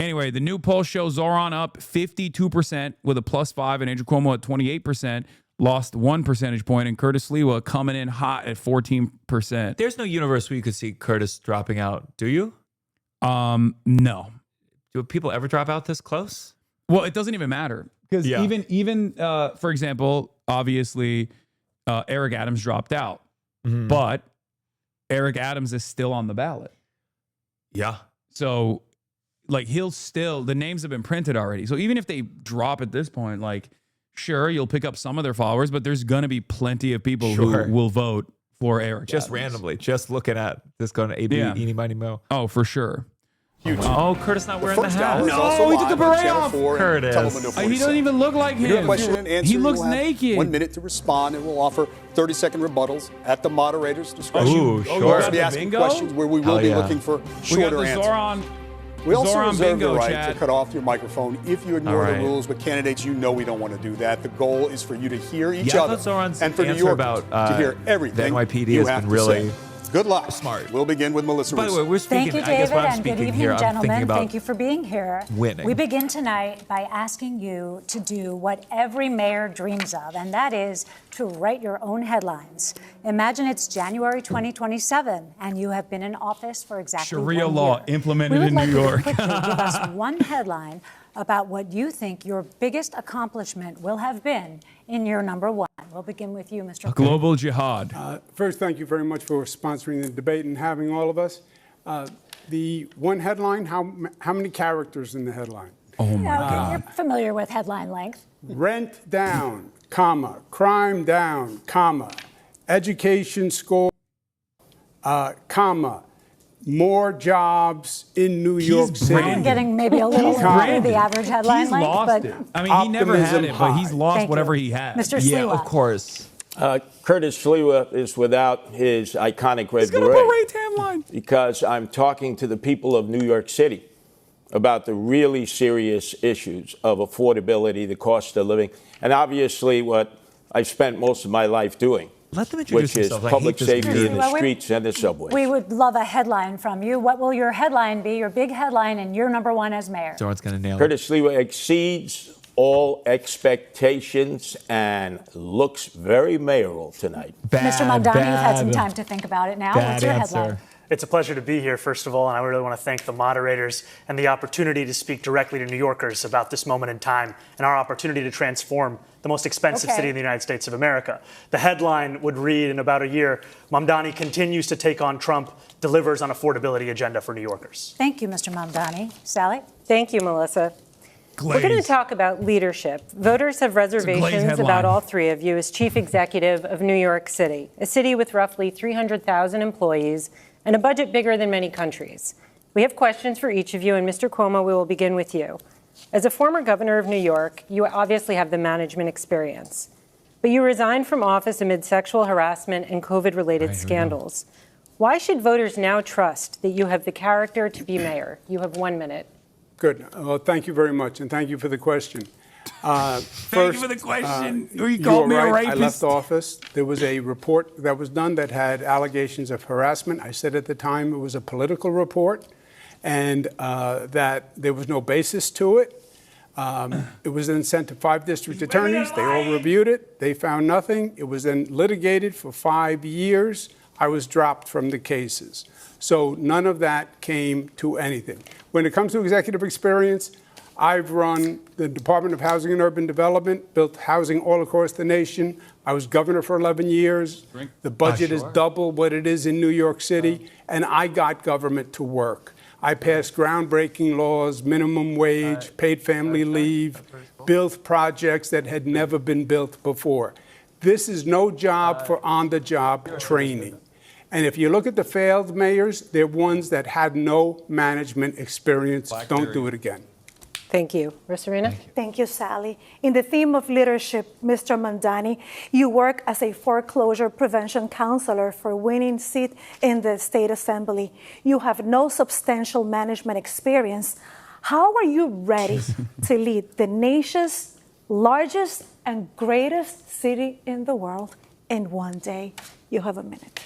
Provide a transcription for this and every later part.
Anyway, the new poll shows Zohran up 52% with a +5, and Andrew Cuomo at 28%, lost 1 percentage point, and Curtis Sliwa coming in hot at 14%. There's no universe where you could see Curtis dropping out, do you? No. Do people ever drop out this close? Well, it doesn't even matter because even for example, obviously, Eric Adams dropped out, but Eric Adams is still on the ballot. Yeah. So, like, he'll still, the names have been printed already. So even if they drop at this point, like, sure, you'll pick up some of their followers, but there's going to be plenty of people who will vote for Eric Just Adams. randomly, just looking at this going to AB, eeny, miny, mo. Oh, for sure. Oh, Curtis not wearing the hat. No, he took the beret off. Curtis. He doesn't even look like him. Question and answer, He looks naked. 1 minute to respond, and we'll offer 30-second rebuttals at the moderator's discretion. Ooh, sure. We'll also be asking questions where we will be looking for shorter we got the answers. We also Zohran reserve the bingo, right chat. to cut off your microphone if you ignore the rules. But candidates, you know we don't want to do that. The goal is for you to hear each other, Zohran's and for New answer Yorkers about to hear everything the NYPD you has have been to really say. Good luck. Smart. We'll begin with Melissa. By the way, we're speaking. Thank you, I guess David, while I'm and good speaking evening, here, I'm thinking gentlemen. about Thank you for being here. winning. We begin tonight by asking you to do what every mayor dreams of, and that is to write your own headlines. Imagine it's January 2027, and you have been in office for exactly Sharia 1 law year. implemented We in would New like York. you to quickly give us one headline about what you think your biggest accomplishment will have been in year number 1. We'll begin with you, Mr. Global jihad. First, thank you very much for sponsoring the debate and having all of us. The one headline, how many characters in the headline? Oh, my God. You're familiar with headline length. Rent down, comma, crime down, comma, education score, comma, more jobs in New York City. I'm getting maybe a little over the average headline He's length, lost but it. I mean, he never had Optimism it, but he's high. lost Thank whatever you. he had. Mr. Yeah, Sliwa. of course. Curtis Sliwa is without his iconic red He's got a beret tan line. because I'm talking to the people of New York City about the really serious issues of affordability, the cost of living, and obviously what I've spent most of my life doing, Let them introduce which is themselves. I public hate this safety music. in the streets and the subways. We would love a headline from you. What will your headline be, your big headline, and year number 1 as mayor? Zohran's going to nail it. Curtis Sliwa exceeds all expectations and looks very mayoral tonight. Mr. Mamdani, you've had some time to think about it now. What's your headline? It's a pleasure to be here, first of all, and I really want to thank the moderators and the opportunity to speak directly to New Yorkers about this moment in time and our opportunity to transform the most expensive city in the United States of America. The headline would read in about a year, Mamdani continues to take on Trump, delivers on affordability agenda for New Yorkers. Thank you, Mr. Mamdani. Sally? Thank you, Melissa. We're going to talk about leadership. Voters have reservations about all three of you as chief executive of New York City, a city with roughly 300,000 employees and a budget bigger than many countries. We have questions for each of you, and Mr. Cuomo, we will begin with you. As a former governor of New York, you obviously have the management experience, but you resigned from office amid sexual harassment and COVID-related scandals. Why should voters now trust that you have the character to be mayor? You have 1 minute. Good. Well, thank you very much, and thank you for the question. Thank you for the question. You were called me a right. rapist. I left office. There was a report that was done that had allegations of harassment. I said at the time it was a political report and that there was no basis to it. It was then sent to 5 district attorneys. They all reviewed it. They found nothing. It was then litigated for 5 years. I was dropped from the cases. So none of that came to anything. When it comes to executive experience, I've run the Department of Housing and Urban Development, built housing all across the nation. I was governor for 11 years. The budget is double what it is in New York City, and I got government to work. I passed groundbreaking laws, minimum wage, paid family leave, built projects that had never been built before. This is no job for on-the-job training. And if you look at the failed mayors, they're ones that had no management experience. Don't do it again. Thank you. Rosarina? Thank you, Sally. In the theme of leadership, Mr. Mamdani, you work as a foreclosure prevention counselor for winning seat in the state assembly. You have no substantial management experience. How are you ready to lead the nation's largest and greatest city in the world in one day? You have a minute.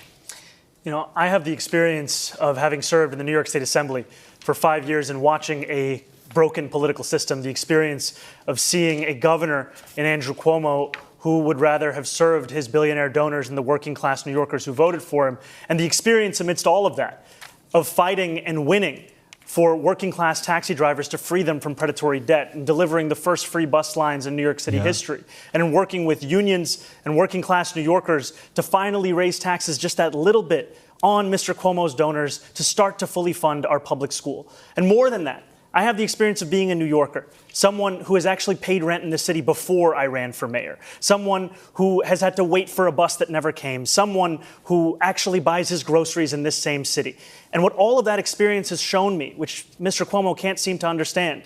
You know, I have the experience of having served in the New York State Assembly for 5 years and watching a broken political system, the experience of seeing a governor in Andrew Cuomo who would rather have served his billionaire donors and the working class New Yorkers who voted for him, and the experience amidst all of that of fighting and winning for working class taxi drivers to free them from predatory debt and delivering the first free bus lines in New York City history, and in working with unions and working class New Yorkers to finally raise taxes just that little bit on Mr. Cuomo's donors to start to fully fund our public school. And more than that, I have the experience of being a New Yorker, someone who has actually paid rent in the city before I ran for mayor, someone who has had to wait for a bus that never came, someone who actually buys his groceries in this same city. And what all of that experience has shown me, which Mr. Cuomo can't seem to understand,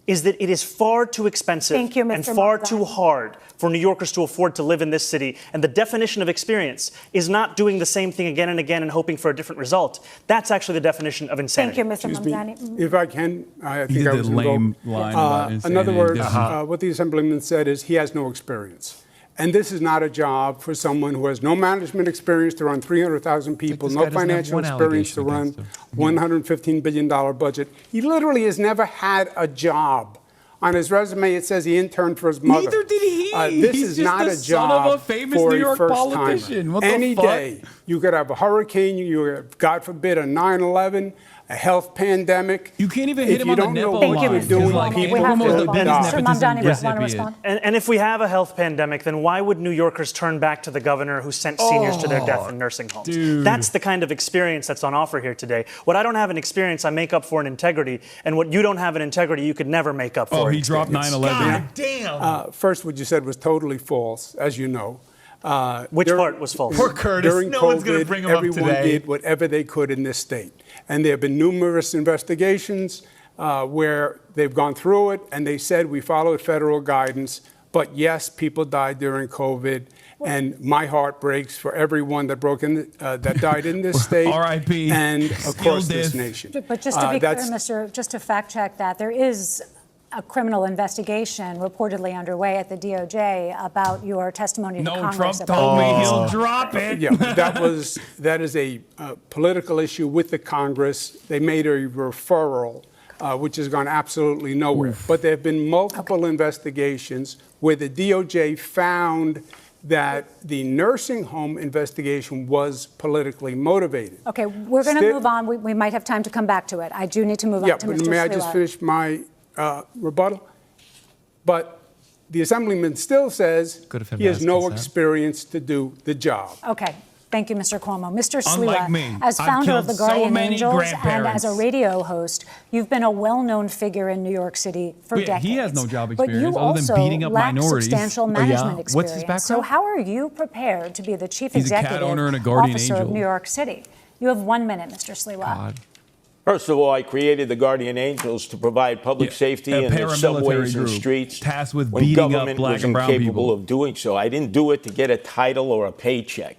is that it is far too expensive and far too hard for New Yorkers to afford to live in this city. And the definition of experience is not doing the same thing again and again and hoping for a different result. That's actually the definition of insanity. Thank you, Mr. Mamdani. If I can, I think I was lame line about insanity. In other words, what the Assemblyman said is he has no experience. And this is not a job for someone who has no management experience to run 300,000 people, no financial experience to run $115 billion budget. He literally has never had a job. On his resume, it says he interned for his mother. Neither did he. This He's is just not the a son job of a famous for New a York first-timer. politician. What the Any fuck? day, you could have a hurricane, you have, God forbid, a 9/11, a health pandemic. You can't even hit him on the nipple. Thank you, Mr. Mr. Mamdani, want to respond? And if we have a health pandemic, then why would New Yorkers turn back to the governor who sent seniors to their death in nursing homes? Dude. That's the kind of experience that's on offer here today. What I don't have in experience, I make up for in integrity. And what you don't have in integrity, you could never make up for. Oh, he dropped 9/11. God damn. First, what you said was totally false, as you know. Which part was false? Poor Curtis. During No COVID, one's gonna bring him up everyone today. did whatever they could in this state. And there have been numerous investigations where they've gone through it, and they said we followed federal guidance. But yes, people died during COVID, and my heart breaks for everyone that died in this state, R.I.P. and across this nation. But just to be clear, just to fact check that, there is a criminal investigation reportedly underway at the DOJ about your testimony to Congress. Trump told me he'll drop it. Yeah, that is a political issue with the Congress. They made a referral, which has gone absolutely nowhere. But there have been multiple investigations where the DOJ found that the nursing home investigation was politically motivated. Okay, we're going to move on. We might have time to come back to it. I do need to move on to Mr. Sliwa. May I just finish my rebuttal? But the Assemblyman still says he has no experience to do the job. Okay. Thank you, Mr. Cuomo. Mr. Unlike Sliwa, me, as founder of the Guardian Angels and as a grandparents. radio host, you've been a well-known figure in New York City for decades. He has no job But experience you other than also beating up lack minorities. substantial management experience. What's his background? So how are you prepared to be the chief He's a cat executive owner and a guardian officer angel. of New York City? You have 1 minute, Mr. Sliwa. God. First of all, I created the Guardian Angels to provide public safety in the subways and streets tasked with when beating up government black was and brown incapable people. of doing so. I didn't do it to get a title or a paycheck.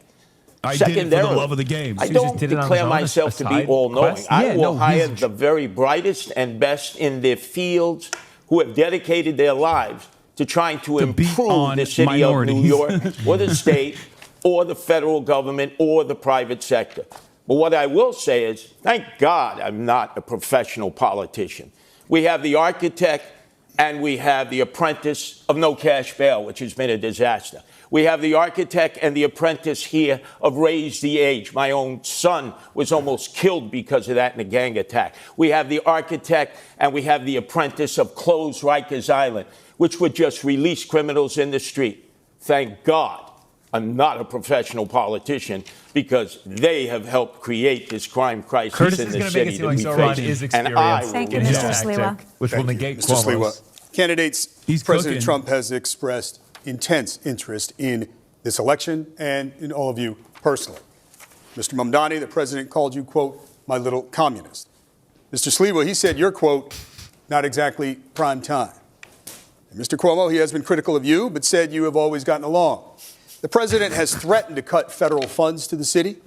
I did it for the love of the game. I So don't declare myself to be all-knowing. I will hire the very brightest and best in their fields who have dedicated their lives to trying to improve the city of New York or the state or the federal government or the private sector. But what I will say is, thank God I'm not a professional politician. We have the architect and we have the apprentice of no cash bail, which has been a disaster. We have the architect and the apprentice here of Raise the Age. My own son was almost killed because of that in a gang attack. We have the architect and we have the apprentice of Close Rikers Island, which would just release criminals in the street. Thank God I'm not a professional politician because they have helped create this crime crisis Curtis in is the going to make city it seem like that we Zohran face. is And I experienced. Thank you, in his Mr. tactic, Sliwa. which will negate Mr. Cuomo's. Sliwa. Candidates, He's President cooking. Trump has expressed intense interest in this election and in all of you personally. Mr. Mamdani, the president called you, quote, my little communist. Mr. Sliwa, he said you're, quote, not exactly prime time. And Mr. Cuomo, he has been critical of you, but said you have always gotten along. The president has threatened to cut federal funds to the city.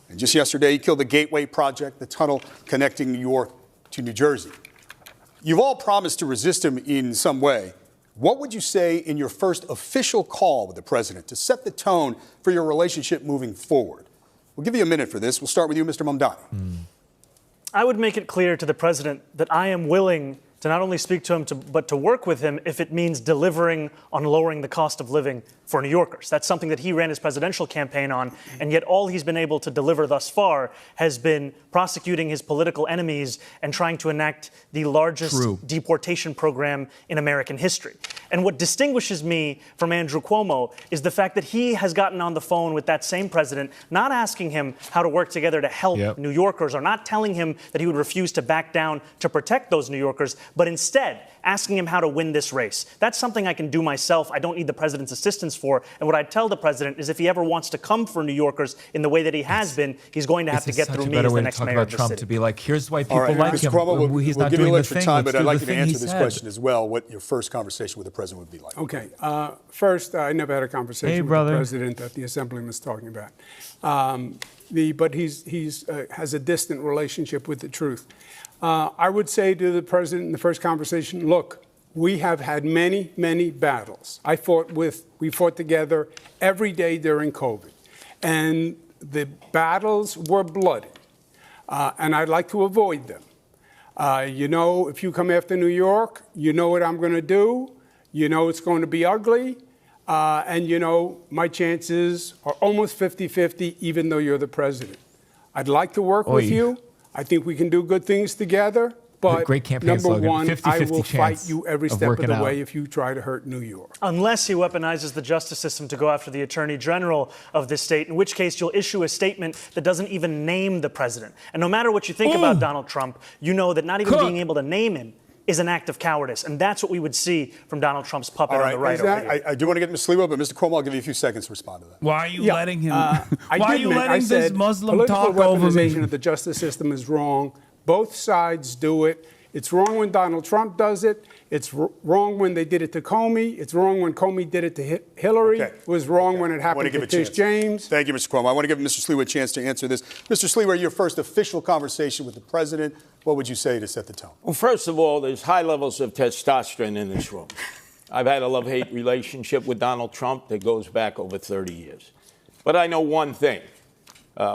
And just yesterday, he killed the Gateway Project, the tunnel connecting New York to New Jersey. You've all promised to resist him in some way. What would you say in your first official call with the president to set the tone for your relationship moving forward? We'll give you a minute for this. We'll start with you, Mr. Mamdani. I would make it clear to the president that I am willing to not only speak to him, but to work with him if it means delivering on lowering the cost of living for New Yorkers. That's something that he ran his presidential campaign on, and yet all he's been able to deliver thus far has been prosecuting his political enemies and trying to enact the largest deportation program in American history. And what distinguishes me from Andrew Cuomo is the fact that he has gotten on the phone with that same president, not asking him how to work together to help New Yorkers, or not telling him that he would refuse to back down to protect those New Yorkers, but instead asking him how to win this race. That's something I can do myself. I don't need the president's assistance for. And what I'd tell the president is if he ever wants to come for New Yorkers in the way that he has been, he's going to have to get through me as the next mayor of the city. To be like, here's why people like Mr. him. Cuomo, He's we'll not give you doing a the extra thing. time, Let's but I'd do like the you to thing answer he this said. question as well, what your first conversation with the president would be like. Okay. First, I never had a conversation with the president that the Assemblyman was talking about. But he has a distant relationship with the truth. I would say to the president in the first conversation, look, we have had many, many battles. We fought together every day during COVID. And the battles were bloody. And I'd like to avoid them. If you come after New York, you know what I'm going to do. You know it's going to be ugly. And my chances are almost 50-50, even though you're the president. I'd like to work with you. I think we can do good things together. But great campaign number slogan, one, 50-50 I will fight chance you every of step of working the out. way if you try to hurt New York. Unless he weaponizes the justice system to go after the attorney general of this state, in which case you'll issue a statement that doesn't even name the president. And no matter what you think about Donald Trump, you know that not even being able to name him is an act of cowardice. And that's what we would see from Donald Trump's puppet on the right over here. I do want to get Ms. Sliwa, but Mr. Cuomo, I'll give you a few seconds to respond to that. Why are you letting him? Why are you I letting said this Muslim talk over political me? weaponization of the justice system is wrong. Both sides do it. It's wrong when Donald Trump does it. It's wrong when they did it to Comey. It's wrong when Comey did it to Hillary. Okay. It was wrong when it happened to Tish James. Thank you, Mr. Cuomo. I want to give Mr. Sliwa a chance to answer this. Mr. Sliwa, your first official conversation with the president, what would you say to set the tone? Well, first of all, there's high levels of testosterone in this room. I've had a love-hate relationship with Donald Trump that goes back over 30 years. But I know one thing.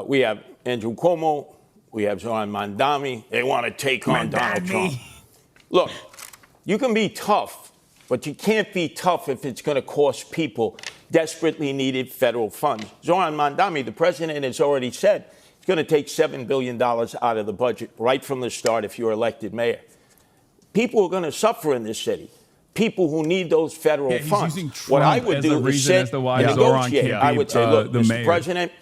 We have Andrew Cuomo. We have Zohran Mamdani. They want to take on Donald Trump. Look, you can be tough, but you can't be tough if it's going to cost people desperately needed federal funds. Zohran Mamdani, the president, has already said he's going to take $7 billion out of the budget right from the start if you're elected mayor. People are going to suffer in this city. People who need those federal funds. What I would do is sit and negotiate. I would say, look, Mr. President,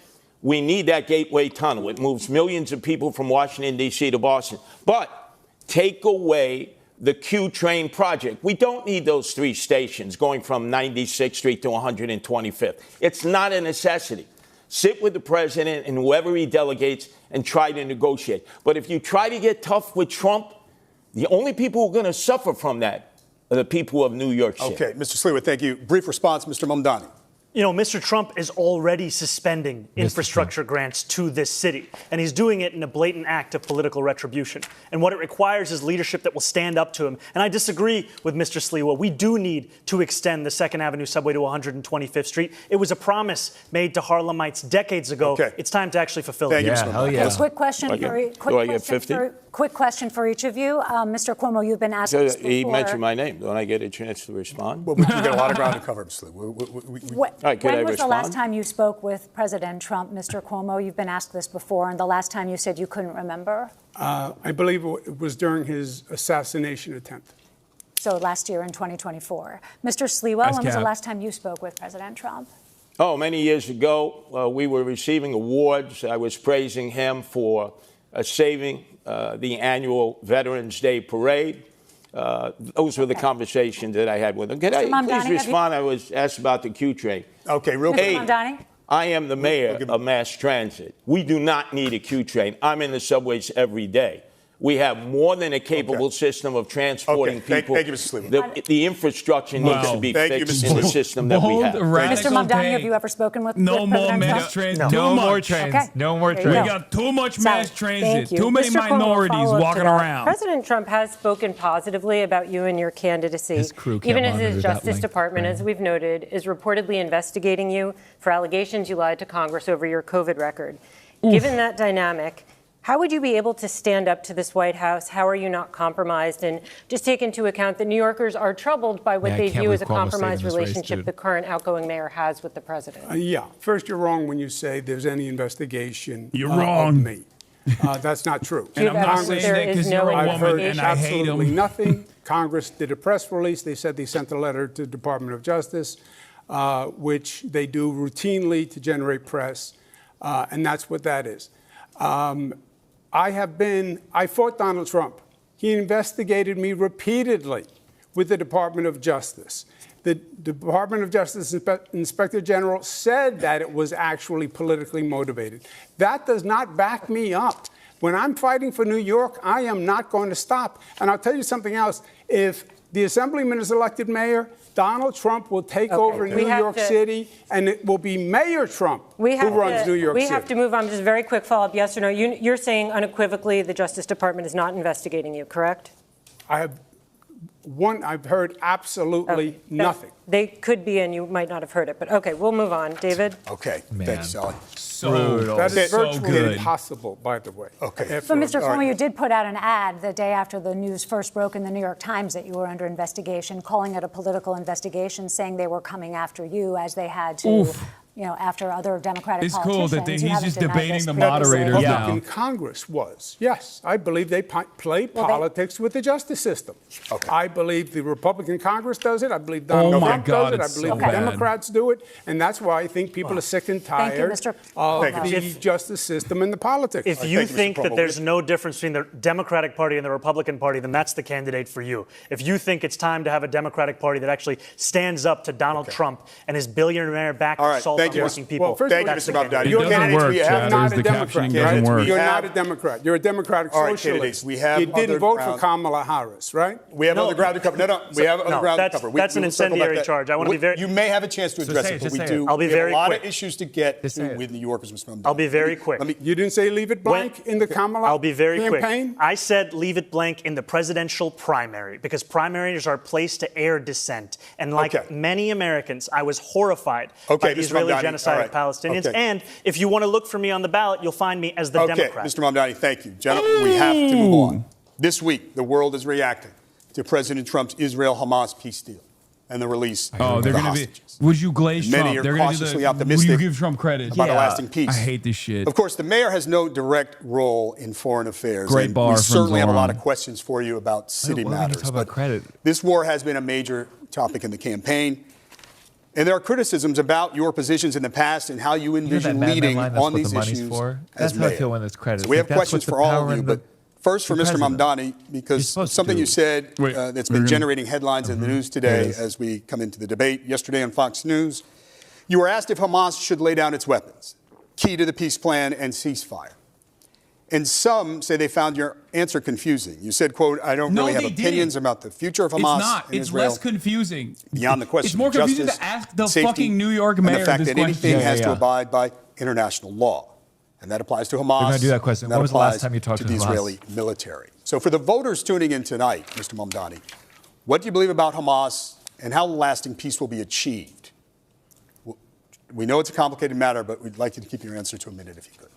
we need that Gateway Tunnel. It moves millions of people from Washington, D.C. to Boston. But take away the Q train project. We don't need those 3 stations going from 96th Street to 125th. It's not a necessity. Sit with the president and whoever he delegates and try to negotiate. But if you try to get tough with Trump, the only people who are going to suffer from that are the people of New York City. Okay, Mr. Sliwa, thank you. Brief response, Mr. Mamdani. Mr. Trump is already suspending infrastructure grants to this city, and he's doing it in a blatant act of political retribution. And what it requires is leadership that will stand up to him. And I disagree with Mr. Sliwa. We do need to extend the 2nd Avenue subway to 125th Street. It was a promise made to Harlemites decades ago. Okay. It's time to actually fulfill Thank it. you, Mr. Mamdani. A quick question quick question for each of you. Mr. Cuomo, you've been asked this before. He mentioned my name. Don't I get a chance to respond? Well, we've got a lot of ground to cover, Mr. Sliwa. When was the last time you spoke with President Trump, Mr. Cuomo? You've been asked this before, and the last time you said you couldn't remember? I believe it was during his assassination attempt. So last year in 2024. Mr. Sliwa, when was the last time you spoke with President Trump? Oh, many years ago, we were receiving awards. I was praising him for saving the annual Veterans Day Parade. Those were the conversations that I had with him. Can I please respond? I was asked about the Q train. Okay, real quick. Mr. Mamdani? I am the mayor of mass transit. We do not need a Q train. I'm in the subways every day. We have more than a capable system of transporting people. Thank you, Mr. Sliwa. The infrastructure needs to be fixed in the system that we have. Mr. Mamdani, have you ever spoken with more President mass trains. No more trains. Okay. No more trains. We got too much mass transit. Too many Mr. Cuomo, minorities walking around. President Trump has spoken positively about you and your candidacy. Even as his Justice Department, as we've noted, is reportedly investigating you for allegations you lied to Congress over your COVID record. Given that dynamic, How would you be able to stand up to this White House? How are you not compromised? And just take into account that New Yorkers are troubled by what they view as a compromised relationship the current outgoing mayor has with the president. First, you're wrong when you say there's any investigation wrong. of me. That's not true. And I'm not saying that because you're a woman and I hate absolutely him. nothing. Congress did a press release. They said they sent a letter to the Department of Justice, which they do routinely to generate press, and that's what that is. I fought Donald Trump. He investigated me repeatedly with the Department of Justice. The Department of Justice Inspector General said that it was actually politically motivated. That does not back me up. When I'm fighting for New York, I am not going to stop. And I'll tell you something else. If the Assemblyman is elected mayor, Donald Trump will take over New York City, and it will be Mayor Trump who runs New York City. We have to move on. Just a very quick follow-up, yes or no. You're saying unequivocally the Justice Department is not investigating you, correct? I've heard absolutely nothing. They could be, and you might not have heard it. But OK, we'll move on. David? OK. Thanks, Sally. That is virtually impossible, by the way. OK. So, Mr. Cuomo, you did put out an ad the day after the news first broke in the New York Times that you were under investigation, calling it a political investigation, saying they were coming after you as they had to, after other Democratic politicians. It's cool that he's just debating the moderators now. In Congress was, yes, I believe they play politics with the justice system. Okay. I believe the Republican Congress does it. I believe Donald Trump does it. I believe the Democrats do it. And that's why I think people are sick and tired of the justice system and the politics. If you think that there's no difference between the Democratic Party and the Republican Party, then that's the candidate for you. If you think it's time to have a Democratic Party that actually stands up to Donald Trump and his billionaire-backed assault on working people, thank you, Mr. Mamdani. You're not a Democrat. You're not a Democrat. You're a Democratic socialist. We have you didn't vote for Kamala Harris, right? We have other ground to cover. We have other ground to cover. That's an incendiary charge. I want to be very. You may have a chance to address it, but we do. I'll be very quick. We have a lot of issues to get with New Yorkers, Mr. Mamdani. I'll be very quick. You didn't say leave it blank in the Kamala I'll be very campaign? quick. I said leave it blank in the presidential primary because primaries are a place to air dissent. And like many Americans, I was horrified by the Israeli genocide of Palestinians. And if you want to look for me on the ballot, you'll find me as the Democrat. Mr. Mamdani, thank you. Gentlemen, we have to move on. This week, the world is reacting to President Trump's Israel-Hamas peace deal and the release of the hostages. Would you glaze Trump? Many are cautiously Would optimistic you give Trump credit about a lasting peace. I hate this shit. Of course, the mayor has no direct role in foreign affairs. Great bar we from certainly have a Zohran. lot of questions for you about city matters. But this war has been a major topic in the campaign. And there are criticisms about your positions in the past and how you envision leading on these issues as mayor. That's how I feel when there's credit. So we have questions for all of you, but first for Mr. Mamdani, because something you said that's been generating headlines in the news today as we come into the debate. Yesterday on Fox News, you were asked if Hamas should lay down its weapons, key to the peace plan and ceasefire. And some say they found your answer confusing. You said, quote, I don't really have opinions about the future of Hamas. It's not. It's less confusing. Beyond the question it's more of confusing justice, to ask the safety, fucking New York mayor and the fact this that question. anything has to abide by international law. And that applies to Hamas. We're going to do that question. When was the last time you talked to the Israeli military? So for the voters tuning in tonight, Mr. Mamdani, what do you believe about Hamas and how lasting peace will be achieved? We know it's a complicated matter, but we'd like you to keep your answer to a minute if you could.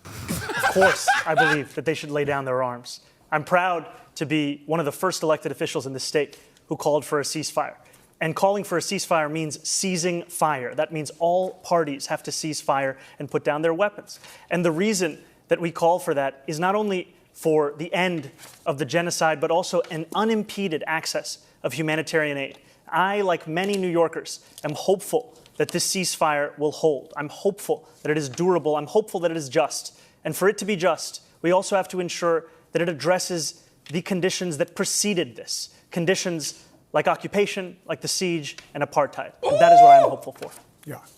Of course, I believe that they should lay down their arms. I'm proud to be one of the first elected officials in the state who called for a ceasefire. And calling for a ceasefire means seizing fire. That means all parties have to cease fire and put down their weapons. And the reason that we call for that is not only for the end of the genocide, but also an unimpeded access of humanitarian aid. I, like many New Yorkers, am hopeful that this ceasefire will hold. I'm hopeful that it is durable. I'm hopeful that it is just. And for it to be just, we also have to ensure that it addresses the conditions that preceded this. Conditions like occupation, like the siege, and apartheid. And that is what I'm hopeful for.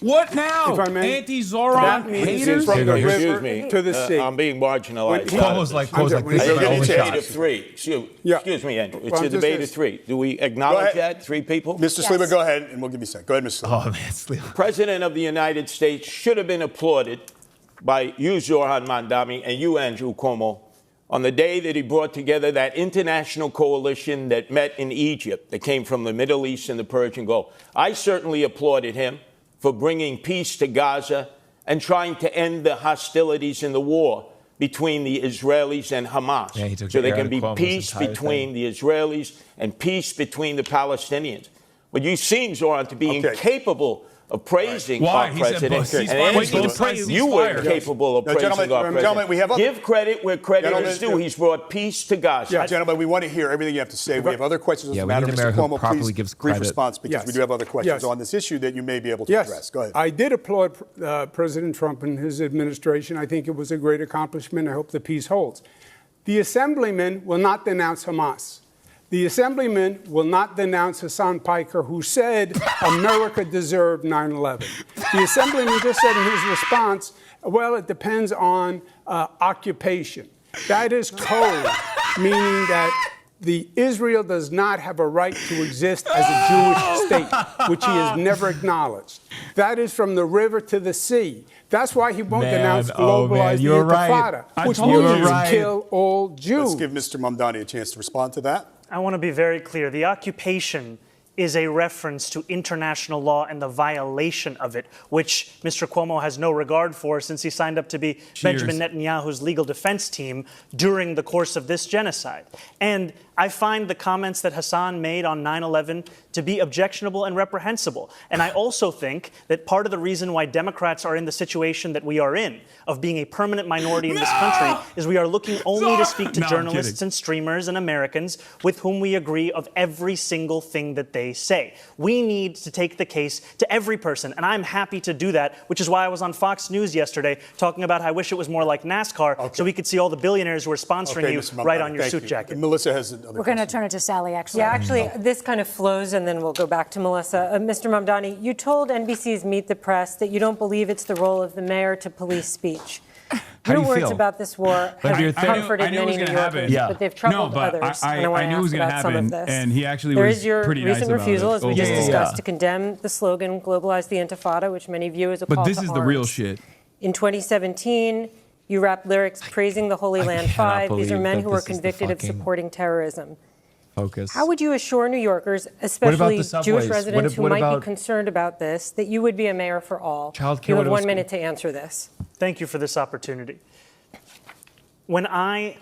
What now? If I may, Anti-Zohran haters? From the Excuse river me. to the sea. I'm being marginalized. Cuomo's like this. It's a debate of three. Excuse me, Andrew. It's a debate of three. Do we acknowledge that? Three people? Mr. Sliwa, go ahead, and we'll give you a second. Go ahead, Mr. Sliwa. Oh, man, Sliwa. President of the United States should have been applauded by you, Zohran Mamdani, and you, Andrew Cuomo, on the day that he brought together that international coalition that met in Egypt, that came from the Middle East and the Persian Gulf. I certainly applauded him for bringing peace to Gaza and trying to end the hostilities in the war, between the Israelis and Hamas. Yeah, he took so the there air can out be of Cuomo's peace entire between thing. the Israelis and peace between the Palestinians. But you seem, Zohran, to be incapable of praising Why? our He said president. both And ceasefire. anything Both sides you ceasefire. were capable of No, praising gentlemen, our president. gentlemen, we have other- Give credit where credit Gentlemen, is due. He's brought peace to Gaza. Yeah, gentlemen, we want to hear everything you have to say. We have other questions on Yeah, the we matter. need a Mr. mayor who Cuomo, properly please, gives brief credit. response because Yes. we do have other questions Yes. on this issue that you may be able to Yes, address. Go ahead. I did applaud President Trump and his administration. I think it was a great accomplishment. I hope the peace holds. The assemblyman will not denounce Hamas. The assemblyman will not denounce Hasan Piker, who said America deserved 9/11. The assemblyman just said in his response, well, it depends on occupation. That is code, meaning that Israel does not have a right to exist as a Jewish state, which he has never acknowledged. That is from the river to the sea. That's why he won't denounce globalize the Intifada, which means kill all Jews. Let's give Mr. Mamdani a chance to respond to that. I want to be very clear. The occupation is a reference to international law and the violation of it, which Mr. Cuomo has no regard for since he signed up to be Benjamin Netanyahu's legal defense team during the course of this genocide. And I find the comments that Hasan made on 9/11 to be objectionable and reprehensible. And I also think that part of the reason why Democrats are in the situation that we are in, of being a permanent minority in this country, is we are looking only to speak to journalists and streamers and Americans with whom we agree of every single thing that they say. We need to take the case to every person, and I'm happy to do that, which is why I was on Fox News yesterday talking about how I wish it was more like NASCAR so we could see all the billionaires who are sponsoring you right on your suit jacket. Melissa has We're going to turn it to Sally, actually. Yeah, actually, this kind of flows, and then we'll go back to Melissa. Mr. Mamdani, you told NBC's Meet the Press that you don't believe it's the role of the mayor to police speech. How Your do you words feel? about this war have comforted many New Yorkers, but they've troubled others. And I want to ask about some of this. And he actually there was is your pretty recent nice about refusal, it. as we just discussed, to condemn the slogan "Globalize the Intifada," which many view as a call to But arms. this is the real shit. In 2017, you rapped lyrics praising the Holy Land Five. These are men who were convicted of supporting terrorism. Focus. How would you assure New Yorkers, especially the Jewish subways? residents who What might be about concerned about this, that you would be a mayor for all? Childcare, You have what else? 1 minute to answer this. Thank you for this opportunity. When I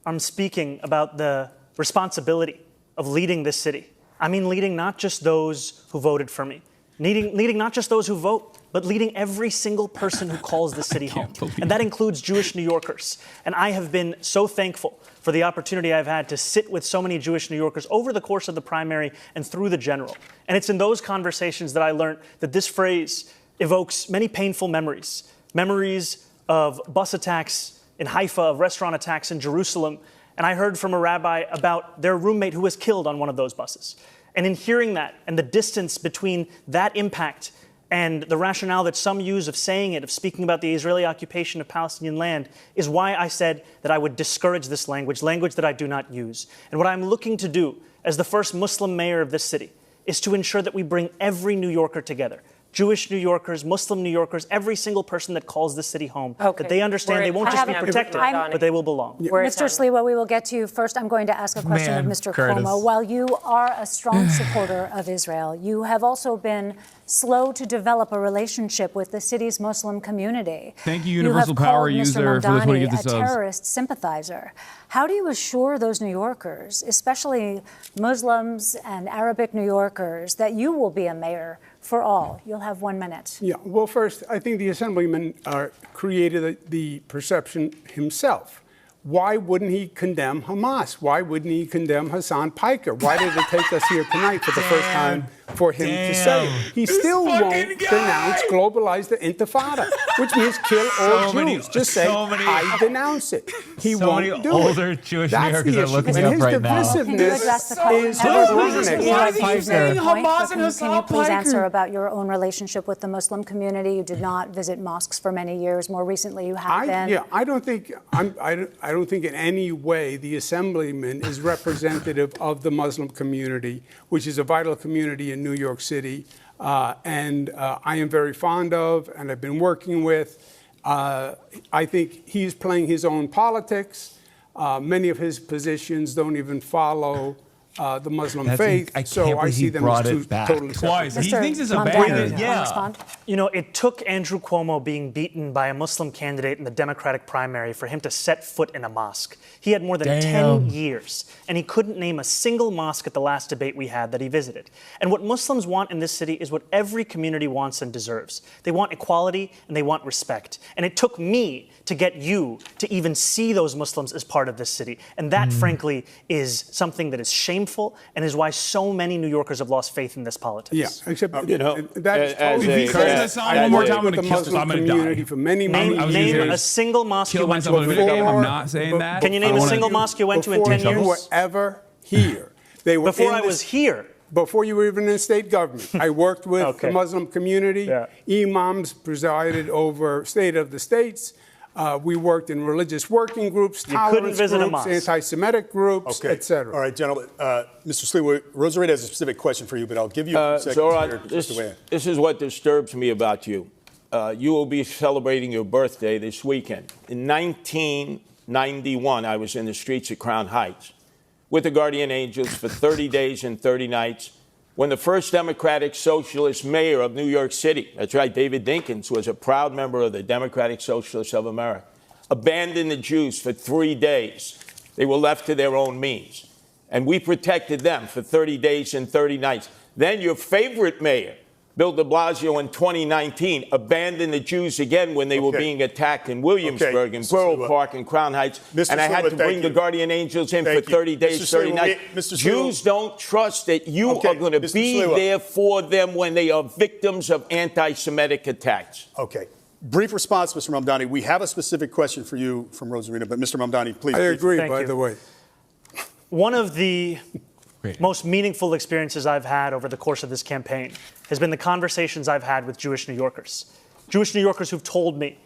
am speaking about the responsibility of leading this city, I mean leading not just those who voted for me, leading not just those who vote, but leading every single person who calls the city home. And that includes Jewish New Yorkers. And I have been so thankful for the opportunity I've had to sit with so many Jewish New Yorkers over the course of the primary and through the general. And it's in those conversations that I learned that this phrase evokes many painful memories. Memories of bus attacks in Haifa, of restaurant attacks in Jerusalem. And I heard from a rabbi about their roommate who was killed on one of those buses. And in hearing that and the distance between that impact and the rationale that some use of saying it, of speaking about the Israeli occupation of Palestinian land, is why I said that I would discourage this language that I do not use. And what I'm looking to do as the first Muslim mayor of this city is to ensure that we bring every New Yorker together. Jewish New Yorkers, Muslim New Yorkers, every single person that calls this city home, that they understand they won't just be protected, but they will belong. Mr. Sliwa, we will get to you first. I'm going to ask a question of Mr. Cuomo. While you are a strong supporter of Israel, you have also been slow to develop a relationship with the city's Muslim community. Thank you, Universal Power user, for this one to get this a terrorist sympathizer. How do you assure those New Yorkers, especially Muslims and Arabic New Yorkers, that you will be a mayor for all? You'll have 1 minute. Yeah, well, first, I think the assemblyman created the perception himself. Why wouldn't he condemn Hamas? Why wouldn't he condemn Hasan Piker? Why did it take us here tonight for the first time for him to say it? He still won't denounce globalize the Intifada, which means kill all Jews. Just say, I denounce it. He won't do it. Older Jewish New Yorkers are looking up right now. And his divisiveness is ironic. Why is he saying Hamas and Hasan Piker? Can you please answer about your own relationship with the Muslim community? You did not visit mosques for many years. More recently, you have been. Yeah, I don't think in any way the assemblyman is representative of the Muslim community, which is a vital community in New York City, and I am very fond of, and I've been working with. I think he's playing his own politics. Many of his positions don't even follow the Muslim faith. So I see them as two totally twice. separate. He thinks it's a banger. Yeah. You know, it took Andrew Cuomo being beaten by a Muslim candidate in the Democratic primary for him to set foot in a mosque. He had more than 10 years, and he couldn't name a single mosque at the last debate we had that he visited. And what Muslims want in this city is what every community wants and deserves. They want equality and they want respect. And it took me to get you to even see those Muslims as part of this city. And that, frankly, is something that is shameful and is why so many New Yorkers have lost faith in this politics. Yeah, except you know, that is totally one more time, I'm going to kill this. I'm going to die. For many name a single mosque you went to. I'm not saying that. Can you name a single mosque you went to in 10 years? Before you were ever here. They were before I was here. Before you were even in state government. I worked with the Muslim community. Imams presided over State of the States. We worked in religious working groups, tolerance groups, anti-Semitic groups, etc. All right, gentlemen. Mr. Sliwa, Rosarita has a specific question for you, but I'll give you a second. Zohran, this is what disturbs me about you. You will be celebrating your birthday this weekend. In 1991, I was in the streets of Crown Heights with the Guardian Angels for 30 days and 30 nights when the first Democratic Socialist mayor of New York City, that's right, David Dinkins, was a proud member of the Democratic Socialists of America, abandoned the Jews for 3 days. They were left to their own means. And we protected them for 30 days and 30 nights. Then your favorite mayor, Bill de Blasio, in 2019, abandoned the Jews again when they were being attacked in Williamsburg, in Borough Park, and Crown Heights. And I had to bring the Guardian Angels in for 30 days, 30 nights. Jews don't trust that you are going to be there for them when they are victims of anti-Semitic attacks. Okay. Brief response, Mr. Mamdani. We have a specific question for you from Rosarita, but Mr. Mamdani, please. I agree, by the way. One of the most meaningful experiences I've had over the course of this campaign has been the conversations I've had with Jewish New Yorkers. Jewish New Yorkers who've told me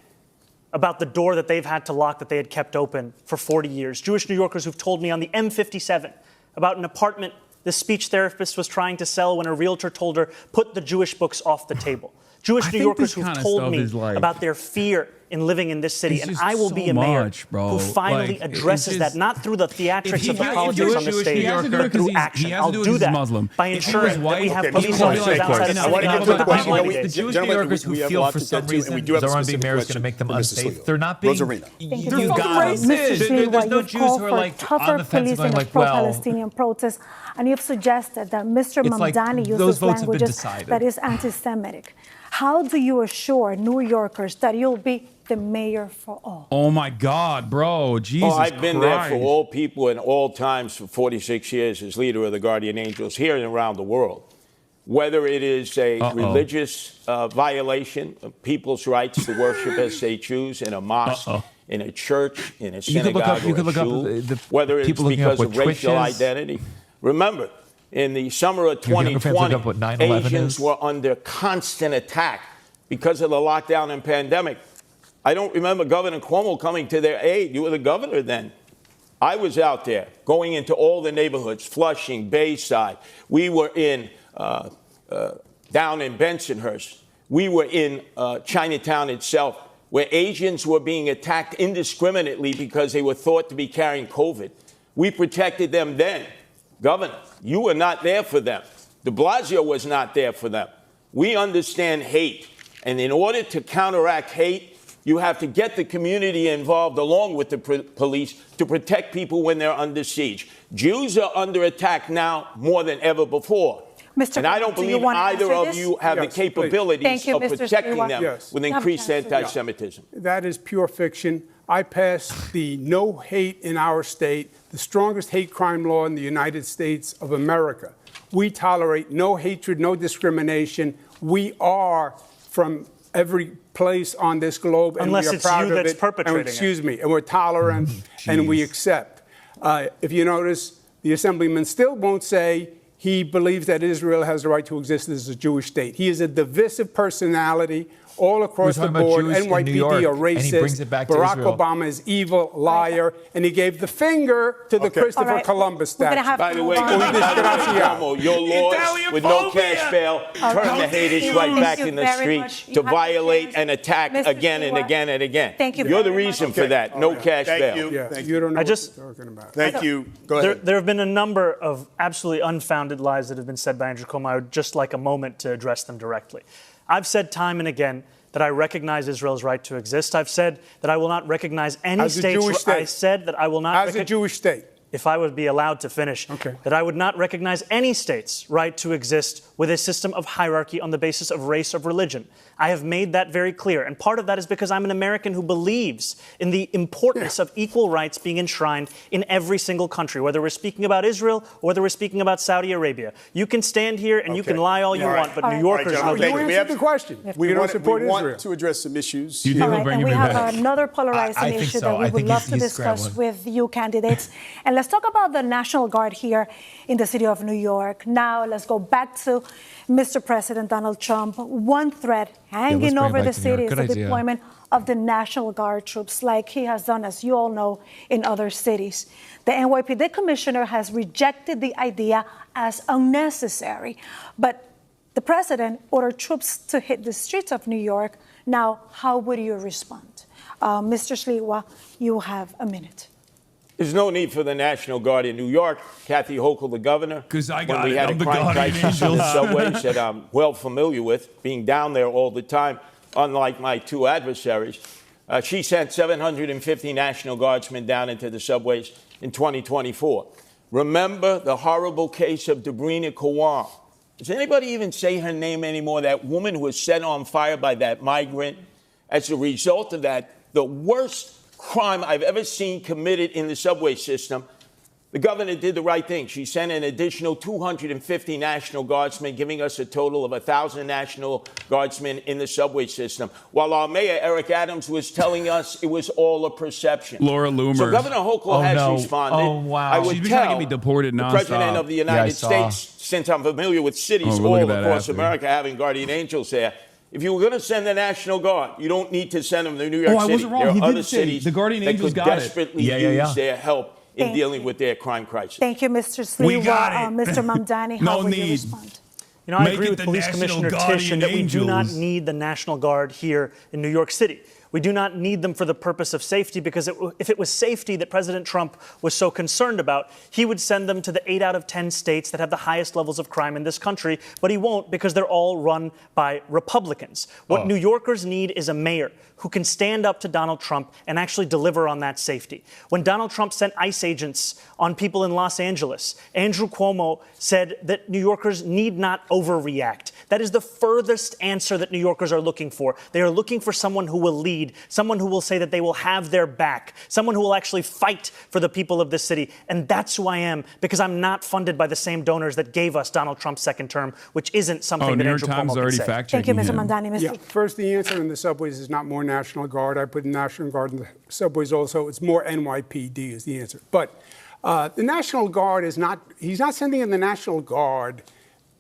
about the door that they've had to lock that they had kept open for 40 years. Jewish New Yorkers who've told me on the M57 about an apartment the speech therapist was trying to sell when a realtor told her, put the Jewish books off the table. Jewish New Yorkers who've told me about their fear in living in this city, and I will be a mayor who finally addresses that, not through the theatrics of the politics on the stage, but through action. I'll do that by ensuring that we have police officers outside of the Jewish New Yorkers who feel for some reason Zohran being mayor is going to make them unsafe. They're not being. You got them. There's no Jews who are like on the fence going like, well. Pro-Palestinian protests, and you've suggested that Mr. Mamdani uses languages that is anti-Semitic. How do you assure New Yorkers that you'll be the mayor for all? Oh, my God, bro. Jesus Christ. I've been there for all people in all times for 46 years as leader of the Guardian Angels here and around the world. Whether it is a religious violation of people's rights to worship as they choose in a mosque, in a church, in a synagogue, or a shul, whether it's because of racial identity. Remember, in the summer of 2020, Asians were under constant attack because of the lockdown and pandemic. I don't remember Governor Cuomo coming to their aid. You were the governor then. I was out there going into all the neighborhoods, Flushing, Bayside. We were in down in Bensonhurst. We were in Chinatown itself, where Asians were being attacked indiscriminately because they were thought to be carrying COVID. We protected them then. Governor, you were not there for them. De Blasio was not there for them. We understand hate. And in order to counteract hate, you have to get the community involved along with the police to protect people when they're under siege. Jews are under attack now more than ever before. And I don't believe either of you have the capabilities of protecting them with increased anti-Semitism. That is pure fiction. I passed the no hate in our state, the strongest hate crime law in the United States of America. We tolerate no hatred, no discrimination. We are from every place on this globe, and unless we are it's proud you of that's it. perpetrating it. And we're tolerant, and we accept. If you notice, the Assemblyman still won't say he believes that Israel has the right to exist as a Jewish state. He is a divisive personality. all across the board. NYPD are racist. Barack Israel. Obama is evil, liar, and he gave the finger to the Christopher Columbus statue. By the way, Cuomo, your laws with no cash bail turn the haters right back in the street to violate and attack again and again and again. Thank you. You're the reason for that. No cash bail. Thank You you. don't know what you're talking about. Thank you. Go ahead. There have been a number of absolutely unfounded lies that have been said by Andrew Cuomo. I would just like a moment to address them directly. I've said time and again that I recognize Israel's right to exist. I've said that I will not recognize any state. I said that I will not. As a Jewish state. If I would be allowed to finish, that I would not recognize any state's right to exist with a system of hierarchy on the basis of race or religion. I have made that very clear. And part of that is because I'm an American who believes in the importance of equal rights being enshrined in every single country, whether we're speaking about Israel or whether we're speaking about Saudi Arabia. You can stand here and you can lie all you want, but New Yorkers know You answered the question. We don't support Israel. We want to address some issues. All right, and we have another polarizing issue that we would love to discuss with you candidates. And let's talk about the National Guard here in the city of New York. Now let's go back to Mr. President Donald Trump. One threat hanging over the city is the deployment of the National Guard troops, like he has done, as you all know, in other cities. The NYPD commissioner has rejected the idea as unnecessary, but the president ordered troops to hit the streets of New York. Now, how would you respond? Mr. Sliwa, you have a minute. There's no need for the National Guard in New York. Kathy Hochul, the governor, because when we had a crime crisis in the subways that I'm well familiar with, being down there all the time, unlike my two adversaries, she sent 750 National Guardsmen down into the subways in 2024. Remember the horrible case of Debrina Cuomo. Does anybody even say her name anymore? That woman who was set on fire by that migrant. As a result of that, the worst crime I've ever seen committed in the subway system, the governor did the right thing. She sent an additional 250 National Guardsmen, giving us a total of 1,000 National Guardsmen in the subway system, while our mayor, Eric Adams, was telling us it was all a perception. Laura Loomer. So Governor Hochul has responded. Oh, wow. I would She's been trying to tell get me deported the nonstop. President of the United States, since I'm familiar with cities all across America having guardian angels there, if you were going to send the National Guard, you don't need to send them to New York City. I wasn't wrong. There are other cities the guardian that angels could got desperately use their help in dealing with their crime crisis. Thank you, Mr. Sliwa. We got it. Mr. Mamdani, how would you respond? You know, I agree with Police Commissioner Tish that we do not need the National Guard here in New York City. We do not need them for the purpose of safety, because if it was safety that President Trump was so concerned about, he would send them to the 8 out of 10 states that have the highest levels of crime in this country, but he won't, because they're all run by Republicans. What New Yorkers need is a mayor who can stand up to Donald Trump and actually deliver on that safety. When Donald Trump sent ICE agents on people in Los Angeles, Andrew Cuomo said that New Yorkers need not overreact. That is the furthest answer that New Yorkers are looking for. They are looking for someone who will lead, someone who will say that they will have their back, someone who will actually fight for the people of this city. And that's who I am, because I'm not funded by the same donors that gave us Donald Trump's second term, which isn't something that Andrew Cuomo can say. Thank you, Mr. Mamdani. Yeah, first, the answer in the subways is not more National Guard. I put National Guard in the subways also. It's more NYPD is the answer. But the National Guard is not, he's not sending in the National Guard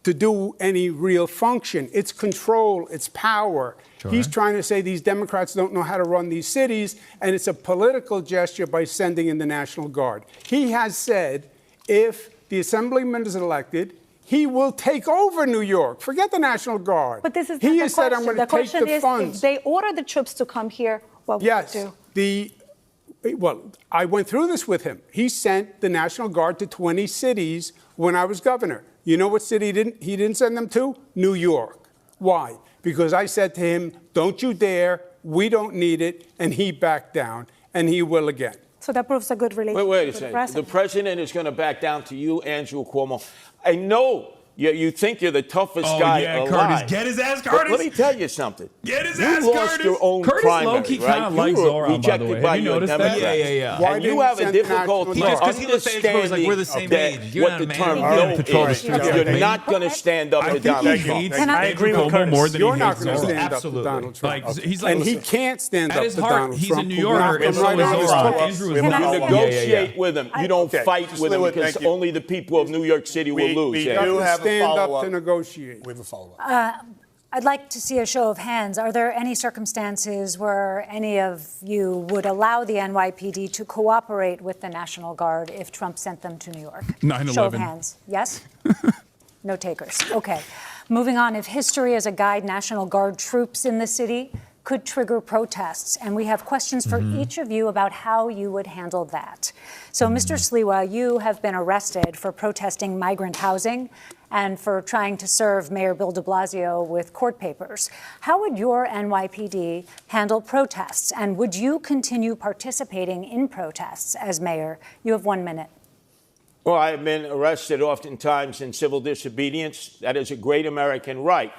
to do any real function. It's control, it's power. Sure. He's trying to say these Democrats don't know how to run these cities, and it's a political gesture by sending in the National Guard. He has said if the assemblyman is elected, he will take over New York. Forget the National Guard. But this is he not has the said, question. I'm going The to take question the is, funds. if they order the troops to come here, what would you do? Well, I went through this with him. He sent the National Guard to 20 cities when I was governor. You know what city he didn't send them to? New York. Why? Because I said to him, don't you dare, we don't need it, and he backed down, and he will again. So that proves a good relationship Wait a with second. The president is going to back down to you, Andrew Cuomo. I know you think you're the toughest guy alive. Curtis. Get his ass, Curtis. Let me tell you something. Get his ass, Curtis. You lost your own Curtis primary, low-key right? kind of likes Zohran, by the way. Have you noticed that? Yeah. Why And you have a difficulty understanding like we're the same age. You're what not the a man. term You're no patrol the is. streets You're like me. not going to stand up to Donald Trump. I agree with Curtis. More than You're he not hates going to Zohran. stand up to Donald Trump. Like, he's like, and he can't stand at up his to heart, Donald he's Trump. a New Yorker, and so is Zohran. Andrew is You not. negotiate with him. You don't fight with him, Sliwa, because thank you. only the people of New York City will lose. We Yeah. do have a stand up follow-up. to negotiate. We have a follow-up. I'd like to see a show of hands. Are there any circumstances where any of you would allow the NYPD to cooperate with the National Guard if Trump sent them to New York? 9/11. Show of hands. Yes? No takers. Okay. Moving on. If history is a guide, National Guard troops in the city could trigger protests. And we have questions for each of you about how you would handle that. So, Mr. Sliwa, you have been arrested for protesting migrant housing and for trying to serve Mayor Bill de Blasio with court papers. How would your NYPD handle protests? And would you continue participating in protests as mayor? You have 1 minute. Well, I have been arrested oftentimes in civil disobedience. That is a great American right.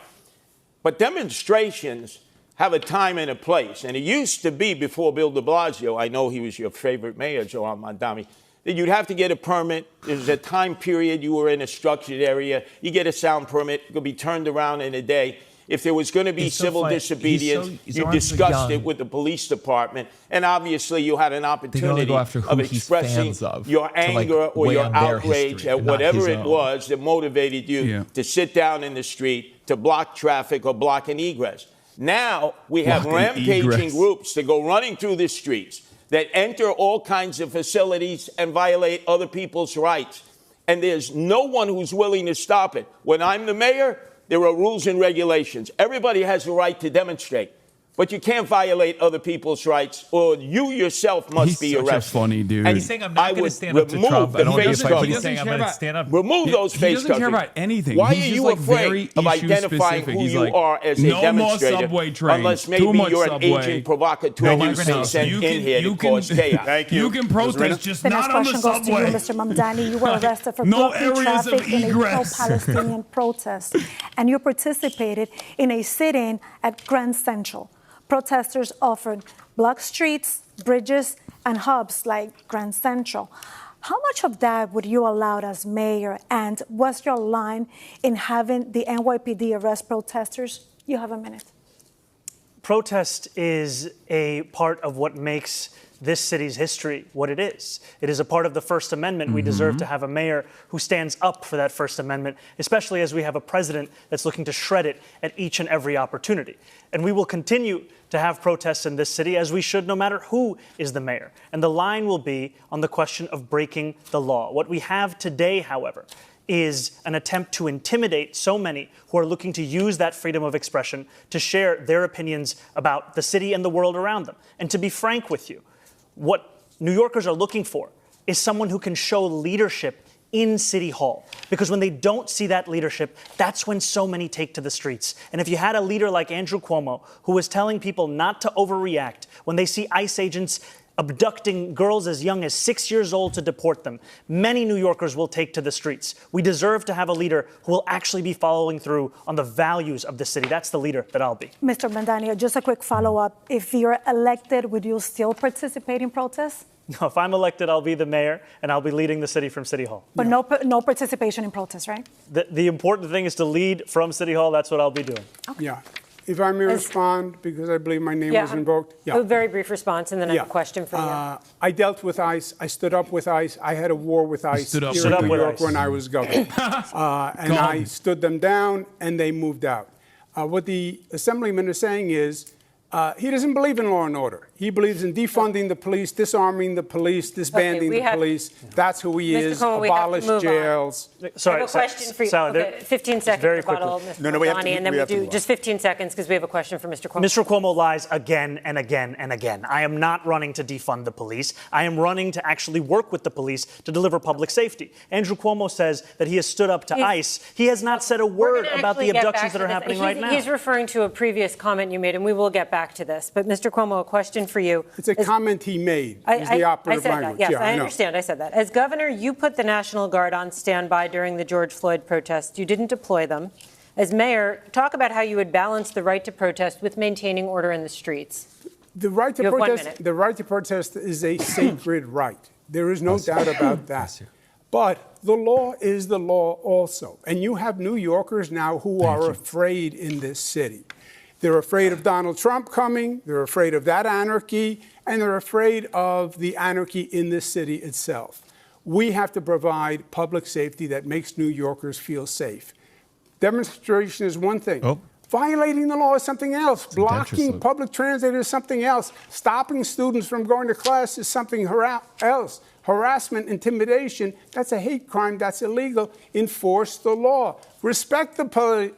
But demonstrations have a time and a place. And it used to be before Bill de Blasio, I know he was your favorite mayor, Zohran Mamdani, that you'd have to get a permit. There's a time period you were in a structured area. You get a sound permit. It could be turned around in a day. If there was going to be civil disobedience, you discussed it with the police department. And obviously, you had an opportunity of expressing your anger or your outrage at whatever it was that motivated you to sit down in the street, to block traffic or block an egress. Now we have rampaging groups that go running through the streets, that enter all kinds of facilities and violate other people's rights. And there's no one who's willing to stop it. When I'm the mayor, there are rules and regulations. Everybody has the right to demonstrate. But you can't violate other people's rights, or you yourself must be arrested. He's such a funny dude. And he's saying, I'm not going to stand up to Trump. I don't get it, but he's saying, I'm going to stand up. Remove those face coverings. He doesn't care about anything. Why are you afraid of identifying who you are as a demonstrator, unless maybe you're an agent provocateur who's sent in here to cause chaos? Thank you. You can protest, just not on the subway. The next question goes to you, Mr. Mamdani. You were arrested for blocking traffic in a pro-Palestinian protest, and you participated in a sit-in at Grand Central. Protesters offered block streets, bridges, and hubs like Grand Central. How much of that would you allow as mayor? And what's your line in having the NYPD arrest protesters? You have a minute. Protest is a part of what makes this city's history what it is. It is a part of the First Amendment. We deserve to have a mayor who stands up for that First Amendment, especially as we have a president that's looking to shred it at each and every opportunity. And we will continue to have protests in this city, as we should, no matter who is the mayor. And the line will be on the question of breaking the law. What we have today, however, is an attempt to intimidate so many who are looking to use that freedom of expression to share their opinions about the city and the world around them. And to be frank with you, what New Yorkers are looking for is someone who can show leadership in City Hall. Because when they don't see that leadership, that's when so many take to the streets. And if you had a leader like Andrew Cuomo, who was telling people not to overreact when they see ICE agents abducting girls as young as 6 years old to deport them, many New Yorkers will take to the streets. We deserve to have a leader who will actually be following through on the values of the city. That's the leader that I'll be. Mr. Mamdani, just a quick follow-up. If you're elected, would you still participate in protests? No, if I'm elected, I'll be the mayor, and I'll be leading the city from City Hall. But no participation in protests, right? The important thing is to lead from City Hall. That's what I'll be doing. Okay. Yeah. If I may respond, because I believe my name was invoked. A very brief responst, and then I have a question for you. I dealt with ICE. I stood up with ICE. I had a war with ICE here in New York when I was governor. And I stood them down, and they moved out. What the assemblyman is saying is he doesn't believe in law and order. He believes in defunding the police, disarming the police, disbanding the police. That's who he is. Cuomo, abolish jails. Sorry, I have a question for you. Okay, 15 seconds rebuttal, Mr. Mamdani, and then we do just 15 seconds because we have a question for Mr. Cuomo. Mr. Cuomo lies again and again and again. I am not running to defund the police. I am running to actually work with the police to deliver public safety. Andrew Cuomo says that he has stood up to ICE. He has not said a word about the abductions that are happening right now. He's referring to a previous comment you made, and we will get back to this. But Mr. Cuomo, a question for you. It's a comment he made. Is the operative language. Yes, I understand. I said that. As governor, you put the National Guard on standby during the George Floyd protests. You didn't deploy them. As mayor, talk about how you would balance the right to protest with maintaining order in the streets. The right to protest is a sacred right. There is no doubt about that. But the law is the law also. And you have New Yorkers now who are afraid in this city. They're afraid of Donald Trump coming, they're afraid of that anarchy, and they're afraid of the anarchy in this city itself. We have to provide public safety that makes New Yorkers feel safe. Demonstration is one thing, Violating the law is something else. Blocking public transit is something else. Stopping students from going to class is something else. Harassment, intimidation, that's a hate crime. That's illegal. Enforce the law. Respect the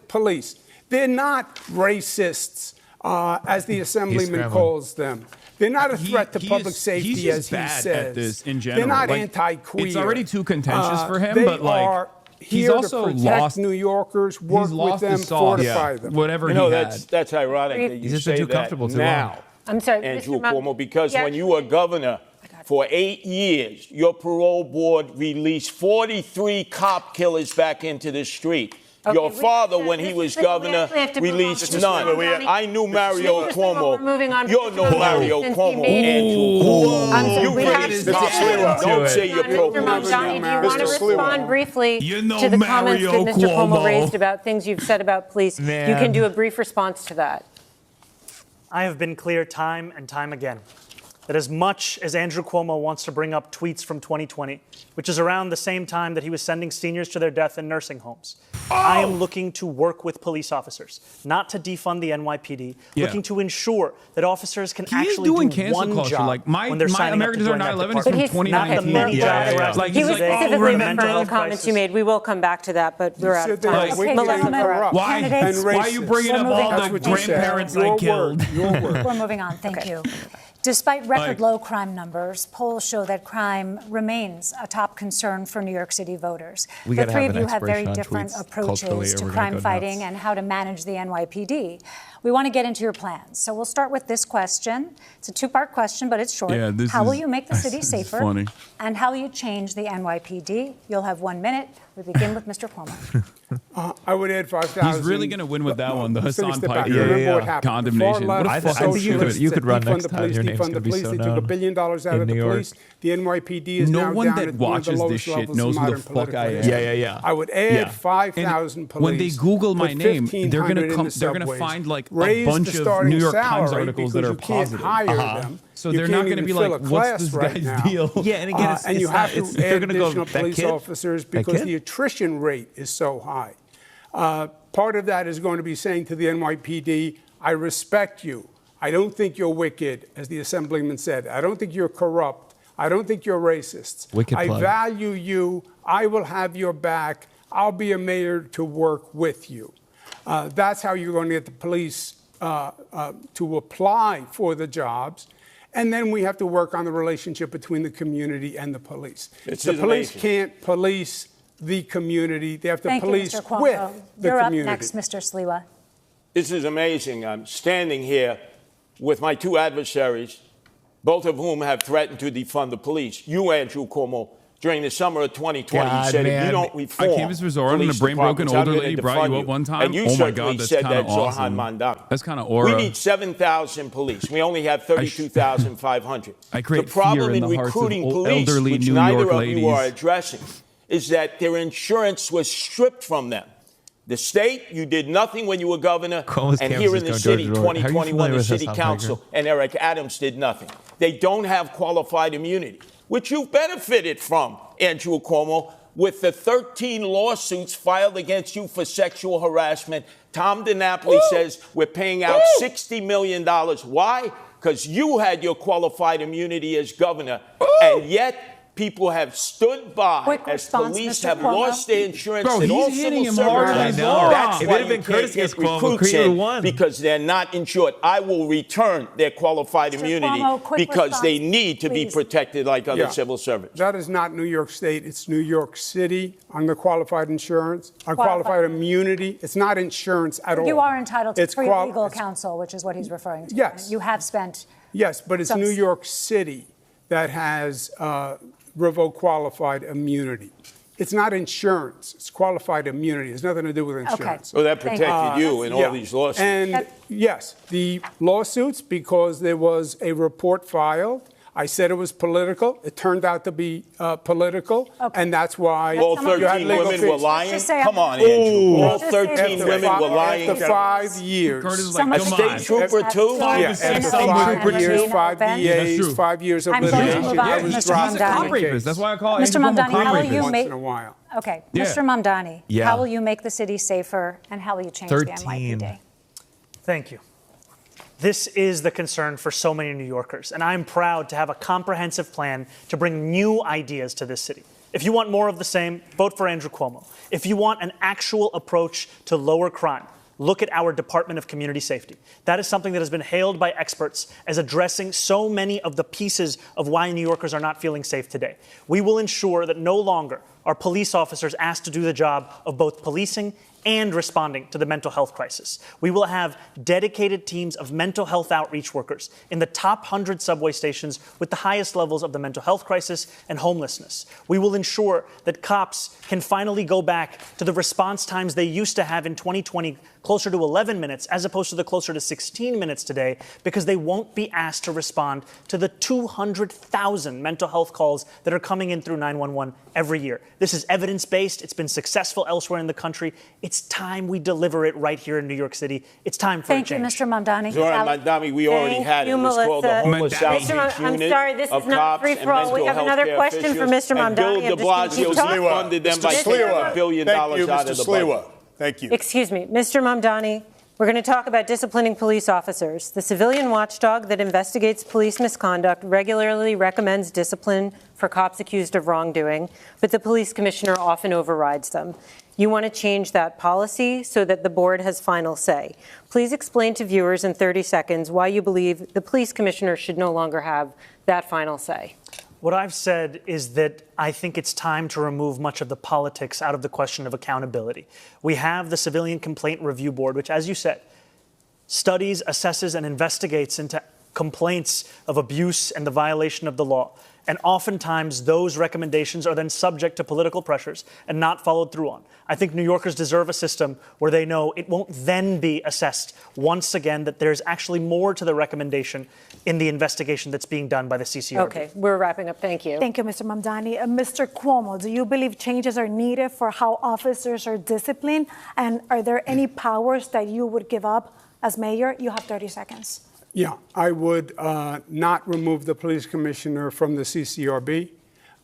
police. They're not racists, as the assemblyman calls them. They're not a threat to public safety, as he says. At this in general. They're not anti-queer. It's already too contentious for him, but like he's also to protect lost New Yorkers, work with them, fortify them. Whatever he had. That's ironic that you say too that comfortable now, I'm sorry, Andrew Cuomo, because when you were governor for 8 years, your parole board released 43 cop killers back into the street. Okay, your father, when he was governor, released none. I knew Mario Cuomo. You know Mario Cuomo, Andrew Cuomo. You really don't say you're pro. Mr. Mamdani, do you want to respond briefly to the comments that Mr. Cuomo raised about things you've said about police? You can do a brief response to that. I have been clear time and time again that as much as Andrew Cuomo wants to bring up tweets from 2020, which is around the same time that he was sending seniors to their death in nursing homes, I am looking to work with police officers, not to defund the NYPD, looking to ensure that officers can actually do one job like when they're signing up to join that 9/11 is from 2019. He was specifically referring to the comments you made. We will come back to that, but we're out of time. Why are you bringing up all the grandparents I killed? We're moving on. Thank you. Despite record low crime numbers, polls show that crime remains a top concern for New York City voters. The three of you have very different approaches to crime fighting and how to manage the NYPD. We want to get into your plans. So we'll start with this question. It's a two-part question, but it's short. How will you make the city safer? Funny. And how will you change the NYPD? You'll have 1 minute. We begin with Mr. Cuomo. I would add 5,000. He's really going to win with that one, the Hasan Piker condemnation. I think you could run next time. Your name's going to be so known. They took $1 billion out of the police. The NYPD is now down at one of the lowest levels of modern political history. I would add 5,000 police. When they Google my name, they're going to find like a bunch of New York Times articles that are positive. So they're not going to be like, what's this guy's deal? Yeah, and again, and you have to add additional police officers because the attrition rate is so high. Part of that is going to be saying to the NYPD, I respect you. I don't think you're wicked, as the assemblyman said. I don't think you're corrupt. I don't think you're racist. I value you. I will have your back. I'll be a mayor to work with you. That's how you're going to get the police to apply for the jobs. And then we have to work on the relationship between the community and the police. The police can't police the community. They have to police with the community. You're up next, Mr. Sliwa. This is amazing. I'm standing here with my two adversaries, both of whom have threatened to defund the police. You, Andrew Cuomo, during the summer of 2020, you said if you don't reform, I came as Zohran and a brain-broken older lady brought you up one time. And you certainly said that, Zohran Mamdani. That's kind of aura. We need 7,000 police. We only have 32,500. I create the problem fear in the recruiting hearts of police, elderly which New neither York of ladies. you are addressing, is that their insurance was stripped from them. The state, you did nothing when you were governor, and here in the city, 2021, the city council and Eric Adams did nothing. They don't have qualified immunity, which you've benefited from, Andrew Cuomo, with the 13 lawsuits filed against you for sexual harassment. Tom DiNapoli says we're paying out $60 million. Why? Because you had your qualified immunity as governor, and yet people have stood by as police have lost their insurance and all civil servants. That's why you can't get recruits in, because they're not insured. I will return their qualified immunity because they need to be protected like other civil servants. That is not New York State. It's New York City on the qualified insurance, on qualified immunity. It's not insurance at all. You are entitled to free legal counsel, which is what he's referring to. Yes. You have spent. Yes, but it's New York City that has revoke qualified immunity. It's not insurance. It's qualified immunity. It has nothing to do with insurance. Okay. So that protected you in all these lawsuits. And yes, the lawsuits, because there was a report filed. I said it was political. It turned out to be political, and that's why all 13 women were lying. Come on, Andrew. All 13 women were lying. After 5 years. A state trooper too? After 5 years, 5 DAs, 5 years of litigation. I was dropped from the case. That's why I call Mr. Mamdani, how will you make? Once in a while. Okay, Mr. Mamdani, how will you make the city safer, and how will you change the NYPD? Thank you. This is the concern for so many New Yorkers, and I'm proud to have a comprehensive plan to bring new ideas to this city. If you want more of the same, vote for Andrew Cuomo. If you want an actual approach to lower crime, look at our Department of Community Safety. That is something that has been hailed by experts as addressing so many of the pieces of why New Yorkers are not feeling safe today. We will ensure that no longer are police officers asked to do the job of both policing and responding to the mental health crisis. We will have dedicated teams of mental health outreach workers in the top 100 subway stations with the highest levels of the mental health crisis and homelessness. We will ensure that cops can finally go back to the response times they used to have in 2020, closer to 11 minutes, as opposed to the closer to 16 minutes today, because they won't be asked to respond to the 200,000 mental health calls that are coming in through 911 every year. This is evidence-based. It's been successful elsewhere in the country. It's time we deliver it right here in New York City. It's time for a change. Thank you, Mr. Mamdani. Zohran Mamdani, we already had it. It was called the Homeless Outreach Unit. I'm sorry, this is not free for all. We have another question for Mr. Mamdani. Bill de Blasio funded them by $1 billion out of the budget. Thank you. Excuse me, Mr. Mamdani. We're going to talk about disciplining police officers. The civilian watchdog that investigates police misconduct regularly recommends discipline for cops accused of wrongdoing, but the police commissioner often overrides them. You want to change that policy so that the board has final say. Please explain to viewers in 30 seconds why you believe the police commissioner should no longer have that final say. What I've said is that I think it's time to remove much of the politics out of the question of accountability. We have the Civilian Complaint Review Board, which, as you said, studies, assesses, and investigates into complaints of abuse and the violation of the law. And oftentimes, those recommendations are then subject to political pressures and not followed through on. I think New Yorkers deserve a system where they know it won't then be assessed once again, that there's actually more to the recommendation in the investigation that's being done by the CCRB. Okay, we're wrapping up. Thank you. Thank you, Mr. Mamdani. Mr. Cuomo, do you believe changes are needed for how officers are disciplined? And are there any powers that you would give up as mayor? You have 30 seconds. Yeah, I would not remove the police commissioner from the CCRB.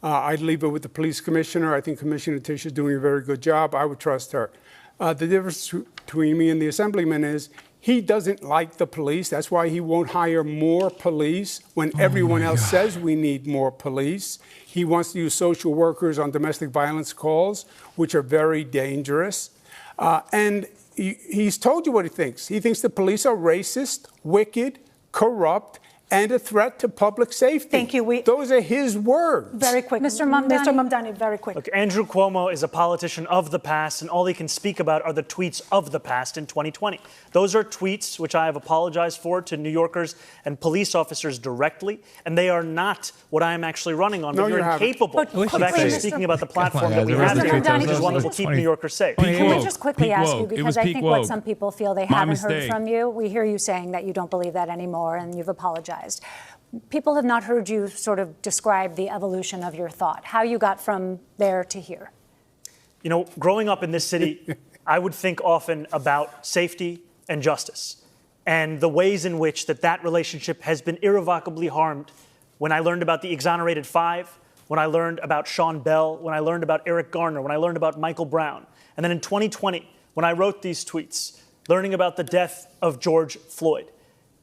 I'd leave it with the police commissioner. I think Commissioner Tisch is doing a very good job. I would trust her. The difference between me and the assemblyman is he doesn't like the police. That's why he won't hire more police when everyone else says we need more police. He wants to use social workers on domestic violence calls, which are very dangerous. And he's told you what he thinks. He thinks the police are racist, wicked, corrupt, and a threat to public safety. Thank you. Those are his words. Very quick. Mr. Mamdani, very quick. Look, Andrew Cuomo is a politician of the past, and all he can speak about are the tweets of the past in 2020. Those are tweets which I have apologized for to New Yorkers and police officers directly, and they are not what I am actually running on. But you're incapable of actually speaking about the platform that we have here, which is one that will keep New Yorkers safe. Can I just quickly ask you, because I think what some people feel they haven't heard from you, we hear you saying that you don't believe that anymore, and you've apologized. People have not heard you sort of describe the evolution of your thought, how you got from there to here. You know, growing up in this city, I would think often about safety and justice and the ways in which that relationship has been irrevocably harmed. When I learned about the exonerated five, when I learned about Sean Bell, when I learned about Eric Garner, when I learned about Michael Brown, and then in 2020, when I wrote these tweets, learning about the death of George Floyd.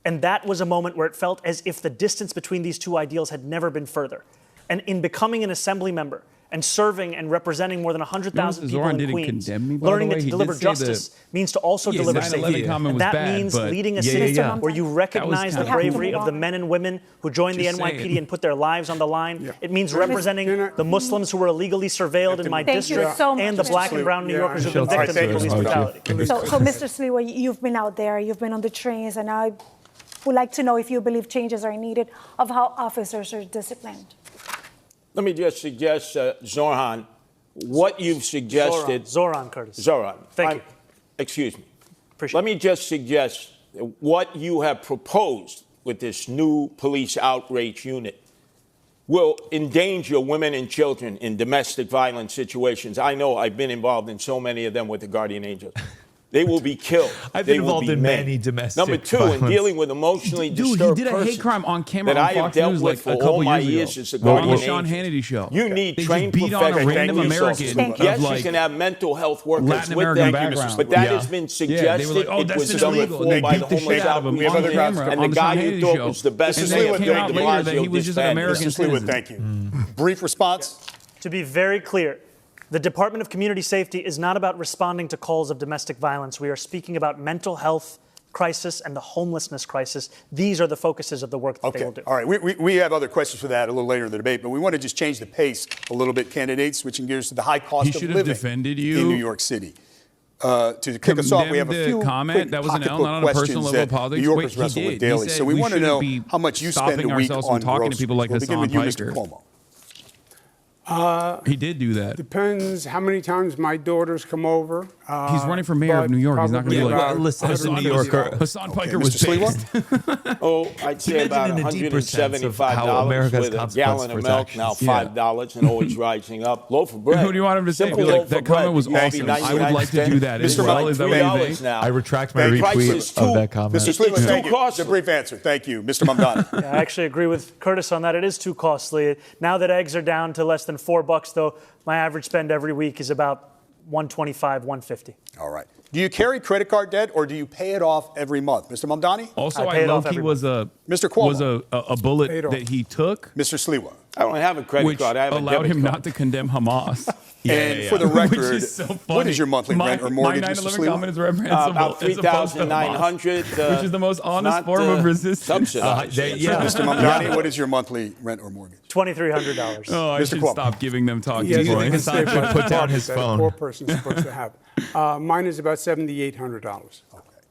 And that was a moment where it felt as if the distance between these two ideals had never been further. And in becoming an assembly member and serving and representing more than 100,000 people in Queens, learning that to deliver justice means to also deliver safety. And that means leading a city where you recognize the bravery of the men and women who joined the NYPD and put their lives on the line. It means representing the Muslims who were illegally surveilled in my district and the black and brown New Yorkers who have been victims of police brutality. So, Mr. Sliwa, you've been out there, you've been on the trains, and I would like to know if you believe changes are needed of how officers are disciplined. Let me just suggest, Zohran, what you've suggested. Zohran, Curtis. Zohran. Thank you. Excuse me. Appreciate Let me just suggest what you have proposed with this new police outreach unit will endanger women and children in domestic violence situations. I know I've been involved in so many of them with the Guardian Angels. They will be killed. I've been involved in many domestic Number two, violence. in dealing with emotionally disturbed he did a hate crime on camera that on I have Fox dealt News with like a for all couple my years years ago. as a On the guardian Sean angel. Hannity show. You need They trained just beat on a professionals. random American Yes, of like you can have mental health workers Latin with American them, background. but that Yeah. has been Yeah, suggested. they were like, oh, it that's was been done illegal. before They by beat the the shit homeless out of him outreach on the unit, camera and on the the guy Sean who Hannity thought show. was the best And then man it came out de later that Blasio he was just an disbanded. American Mr. Sliwa, citizen. thank you. Brief response. To be very clear, the Department of Community Safety is not about responding to calls of domestic violence. We are speaking about mental health crisis and the homelessness crisis. These are the focuses of the work that they will do. All right. We have other questions for that a little later in the debate, but we want to just change the pace a little bit, candidates, switching gears to the high cost He of should have living defended you. in New York City. To kick us off, we have a Condemned few the comment. quick That was an L, pocketbook not on a personal questions level that of politics. New Yorkers Wait, he wrestle with did. daily. He said So we want to shouldn't know be how much you spend a stopping week ourselves on from talking to groceries. people like We'll begin Hasan with you, Mr. Piker. Cuomo. He did do that. Depends how many times my daughters come over. He's running for mayor of New York. He's not going to be like, probably listen, as a New Yorker, Hassan Piker Mr. was Sliwa? based. Oh, I'd say about Imagine in the deeper sense of how $175 America has with a consequence gallon for of its milk, actions. now $5 and always rising up. Loaf of bread. Who do you want him to say? Simple Be like, loaf that of bread comment was used to be awesome. I would 99 like to do that as Mr. well. Is that what you $3 think? now. I retract my The price retweet is of that comment. Mr. Sliwa, It's thank too you. costly. It's a brief answer. Thank you. Mr. Mamdani. I actually agree with Curtis on that. It is too costly. Now that eggs are down to less than $4, though, my average spend every week is about $125, $150. All right. Do you carry credit card debt or do you pay it off every month? Mr. Mamdani? Also, I pay it off low-key every was a Mr. Cuomo. was a bullet Paid off. that he took, Mr. Sliwa. I don't have a credit which card. I have a allowed debit him card. not to condemn Hamas. And for the Which record, is so what funny. is your monthly rent or mortgage, my Mr. 9/11 Sliwa? comment is reprehensible. About as opposed to Hamas, $3,900. which is the most honest not, form of resistance. Subsidized. Mr. Mamdani, what is your monthly rent or mortgage? $2,300. Oh, I Mr. should Cuomo. stop giving them talking Yes, points. you can say Put down his that phone. A poor person's supposed to have. Mine is about $7,800.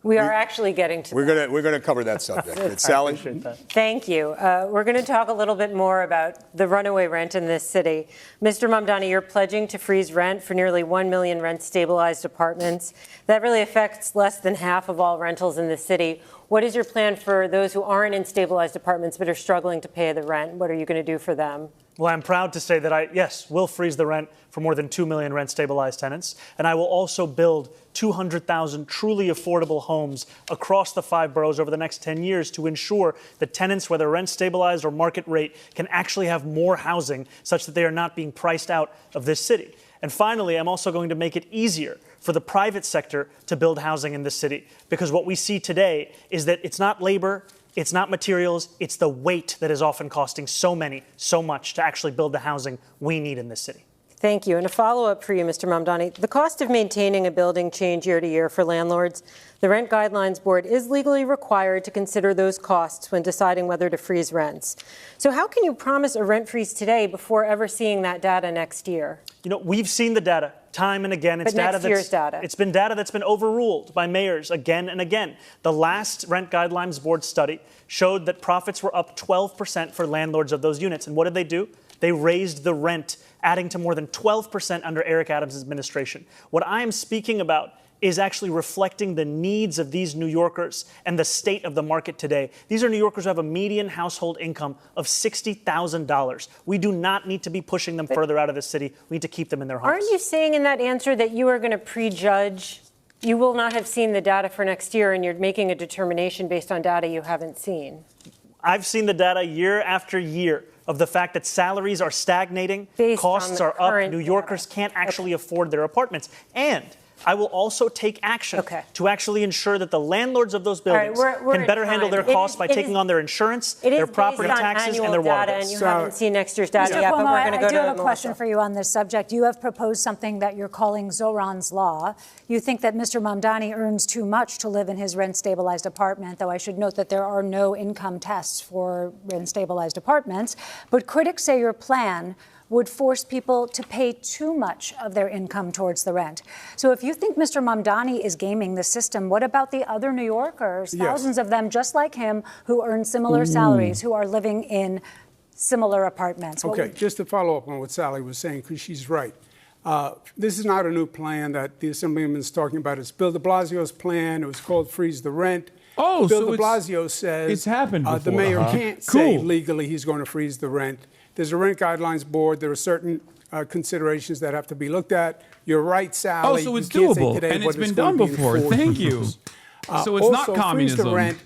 We are actually getting to We're gonna cover that subject. But I Sally? appreciate that. Thank you. We're going to talk a little bit more about the runaway rent in this city. Mr. Mamdani, you're pledging to freeze rent for nearly 1 million rent-stabilized apartments. That really affects less than half of all rentals in the city. What is your plan for those who aren't in stabilized apartments but are struggling to pay the rent? What are you going to do for them? Well, I'm proud to say that yes, will freeze the rent for more than 2 million rent-stabilized tenants, and I will also build 200,000 truly affordable homes across the 5 boroughs over the next 10 years to ensure that tenants, whether rent-stabilized or market rate, can actually have more housing such that they are not being priced out of this city. And finally, I'm also going to make it easier for the private sector to build housing in this city, because what we see today is that it's not labor, it's not materials, it's the weight that is often costing so much to actually build the housing we need in this city. Thank you. And a follow-up for you, Mr. Mamdani. The cost of maintaining a building change year to year for landlords. The Rent Guidelines Board is legally required to consider those costs when deciding whether to freeze rents. So how can you promise a rent freeze today before ever seeing that data next year? You know, we've seen the data time and again. It's But next year's data. It's been data that's been overruled by mayors again and again. The last Rent Guidelines Board study showed that profits were up 12% for landlords of those units. And what did they do? They raised the rent, adding to more than 12% under Eric Adams' administration. What I am speaking about is actually reflecting the needs of these New Yorkers and the state of the market today. These are New Yorkers who have a median household income of $60,000. We do not need to be pushing them further out of the city. We need to keep them in their homes. Aren't you saying in that answer that you are going to prejudge? You will not have seen the data for next year, and you're making a determination based on data you haven't seen? I've seen the data year after year of the fact that salaries are stagnating, Based costs on are the up, current New Yorkers data. can't actually afford their apartments. And I will also take action to actually ensure that the landlords of those buildings we're can at better handle their time. costs by taking on their insurance, their property taxes, and their water data, bills. and you haven't seen next year's data Mr. yet, but Cuomo, we're going to go I do to have a question for you on this subject. You have proposed something that you're calling Zohran's Law. You think that Mr. Mamdani earns too much to live in his rent-stabilized apartment, though I should note that there are no income tests for rent-stabilized apartments. But critics say your plan would force people to pay too much of their income towards the rent. So if you think Mr. Mamdani is gaming the system, what about the other New Yorkers, thousands of them just like him, who earn similar salaries, who are living in similar apartments? Okay, just to follow up on what Sally was saying, because she's right. This is not a new plan that the Assemblyman is talking about. It's Bill de Blasio's plan. It was called Freeze the Rent. Oh, Bill so de Blasio says it's happened before. The mayor can't say legally he's going to freeze the rent. There's a rent guidelines board. There are certain considerations that have to be looked at. You're right, Sally. Oh, so it's doable, and it's been done before. Thank you. So it's not communism. Freeze the rent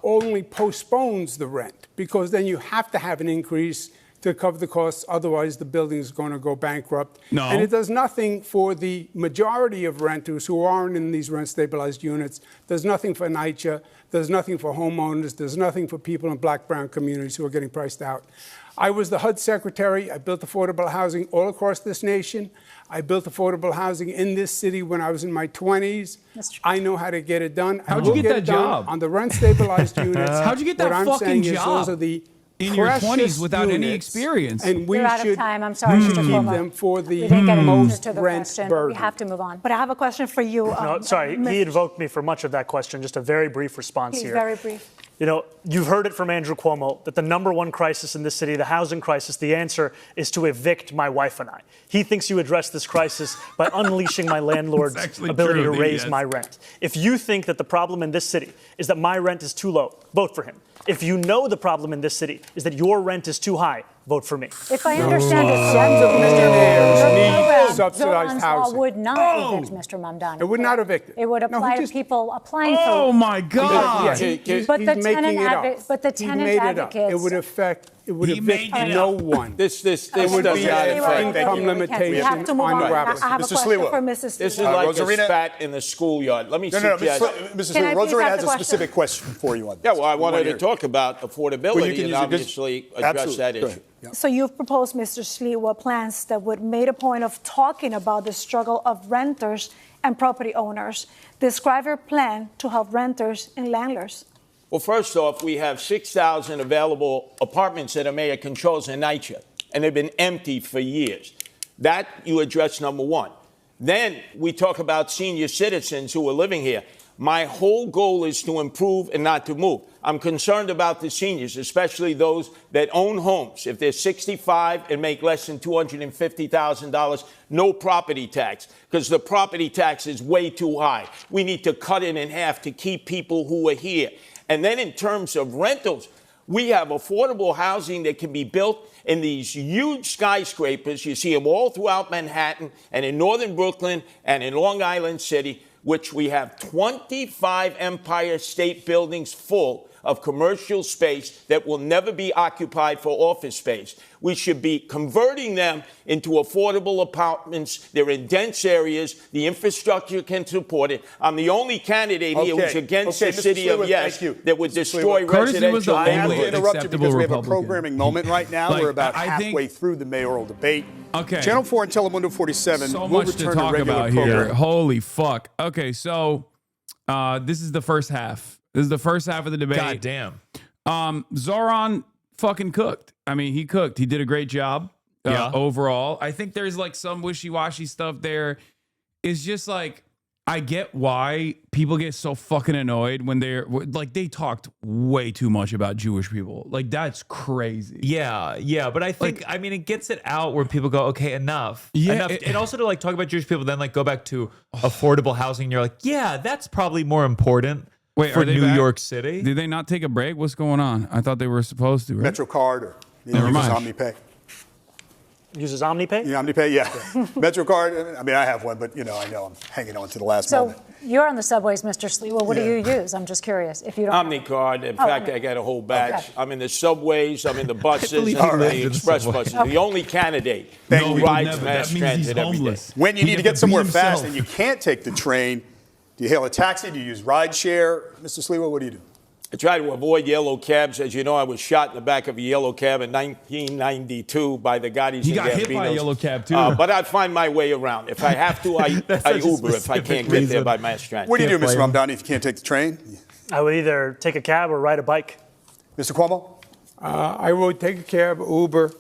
only postpones the rent, because then you have to have an increase to cover the costs. Otherwise, the building is going to go bankrupt. No. And it does nothing for the majority of renters who aren't in these rent-stabilized units. There's nothing for NYCHA. There's nothing for homeowners. There's nothing for people in black-brown communities who are getting priced out. I was the HUD secretary. I built affordable housing all across this nation. I built affordable housing in this city when I was in my 20s. I know how to get it done. How'd you get that job? On the rent-stabilized units. How'd you get that fucking job? Those are the in your 20s without any experience. And we You're out should of time. I'm sorry, Mr. keep Cuomo. them for the We didn't get an answer most to the rent question. burden. We have to move on. But I have a question for you. No, sorry, he invoked me for much of that question. Just a very brief response Please, here. very brief. You know, you've heard it from Andrew Cuomo that the number one crisis in this city, the housing crisis, the answer is to evict my wife and I. He thinks you address this crisis by unleashing my landlord's ability to raise my rent. If you think that the problem in this city is that my rent is too low, vote for him. If you know the problem in this city is that your rent is too high, vote for me. If I understand it, Sons of millionaires need subsidized Zohran's law housing. would not evict Mr. Mamdani. It would not evict it. It would No, apply he to just- people applying for. Oh my God! But He's the making tenant it up. but the He tenant made it up. advocates. It would affect. It would He evict made it no up. one. This does It would not be affect. income We limitation have to move on on. I rappers. have a Mr. question Sliwa. for Mrs. This is Sliwa. like Rosarina? a spat in the schoolyard. Let me No, suggest. Mrs. Can I Sliwa, please Rosarina ask has a a question? specific question for you on this. Yeah, well, I wanted want to hear it. talk about affordability Well, you can and use it. obviously address Absolutely. that Go issue. ahead. So you've proposed, Mr. Sliwa, plans that would make a point of talking about the struggle of renters and property owners. Describe your plan to help renters and landlords. Well, first off, we have 6,000 available apartments that the mayor controls in NYCHA, and they've been empty for years. That you address, number one. Then we talk about senior citizens who are living here. My whole goal is to improve and not to move. I'm concerned about the seniors, especially those that own homes. If they're 65 and make less than $250,000, no property tax, because the property tax is way too high. We need to cut it in half to keep people who are here. And then in terms of rentals, we have affordable housing that can be built in these huge skyscrapers. You see them all throughout Manhattan and in northern Brooklyn and in Long Island City, which we have 25 Empire State Buildings full of commercial space that will never be occupied for office space. We should be converting them into affordable apartments. They're in dense areas. The infrastructure can support it. I'm the only candidate here who's against the city of yes that would destroy residential. I have to interrupt you because we have a Republican. programming moment right now. Like, We're about I think- halfway through the mayoral debate. Okay. Channel 4 and Telemundo 47 So will much to return talk regular about here. programming. Holy fuck. Okay, so this is the first half. This is the first half of the debate. God damn. Zohran fucking cooked. I mean, he cooked. He did a great job overall. I think there's like some wishy-washy stuff there. It's just like, I get why people get so fucking annoyed when they're like, they talked way too much about Jewish people. Like, that's crazy. Yeah, but I think, I mean, it gets it out where people go, okay, enough. Yeah, enough. And also to like talk about Jewish people, then like go back to affordable housing. And you're like, yeah, that's probably more important Wait, for are they New back? York City. Did they not take a break? What's going on? I thought they were supposed to, right? MetroCard or Never uses mind. OmniPay. Uses OmniPay? Yeah, OmniPay, yeah. MetroCard, I mean, I have one, but, I know I'm hanging on to the last So moment. you're on the subways, Mr. Sliwa. What do you use? I'm just curious. If you don't. OmniCard. In fact, I got a whole batch. Okay. I'm in the subways. I'm in the buses. believe I'm he in lived the in the express subway. buses. The only candidate Thank who you. rides Never. mass That means he's transit every day. homeless. When you He'd need to have get somewhere be fast himself. and you can't take the train, do you hail a taxi? Do you use rideshare? Mr. Sliwa, what do you do? I try to avoid yellow cabs. As you know, I was shot in the back of a yellow cab in 1992 by the Gaudis He and got hit by a Gambinos. yellow cab, too. But I find my way around. If I have to, I Uber if I can't get there by mass transit. What do you do, Mr. Mamdani, if you can't take the train? I would either take a cab or ride a bike. Mr. Cuomo? I would take a cab, Uber.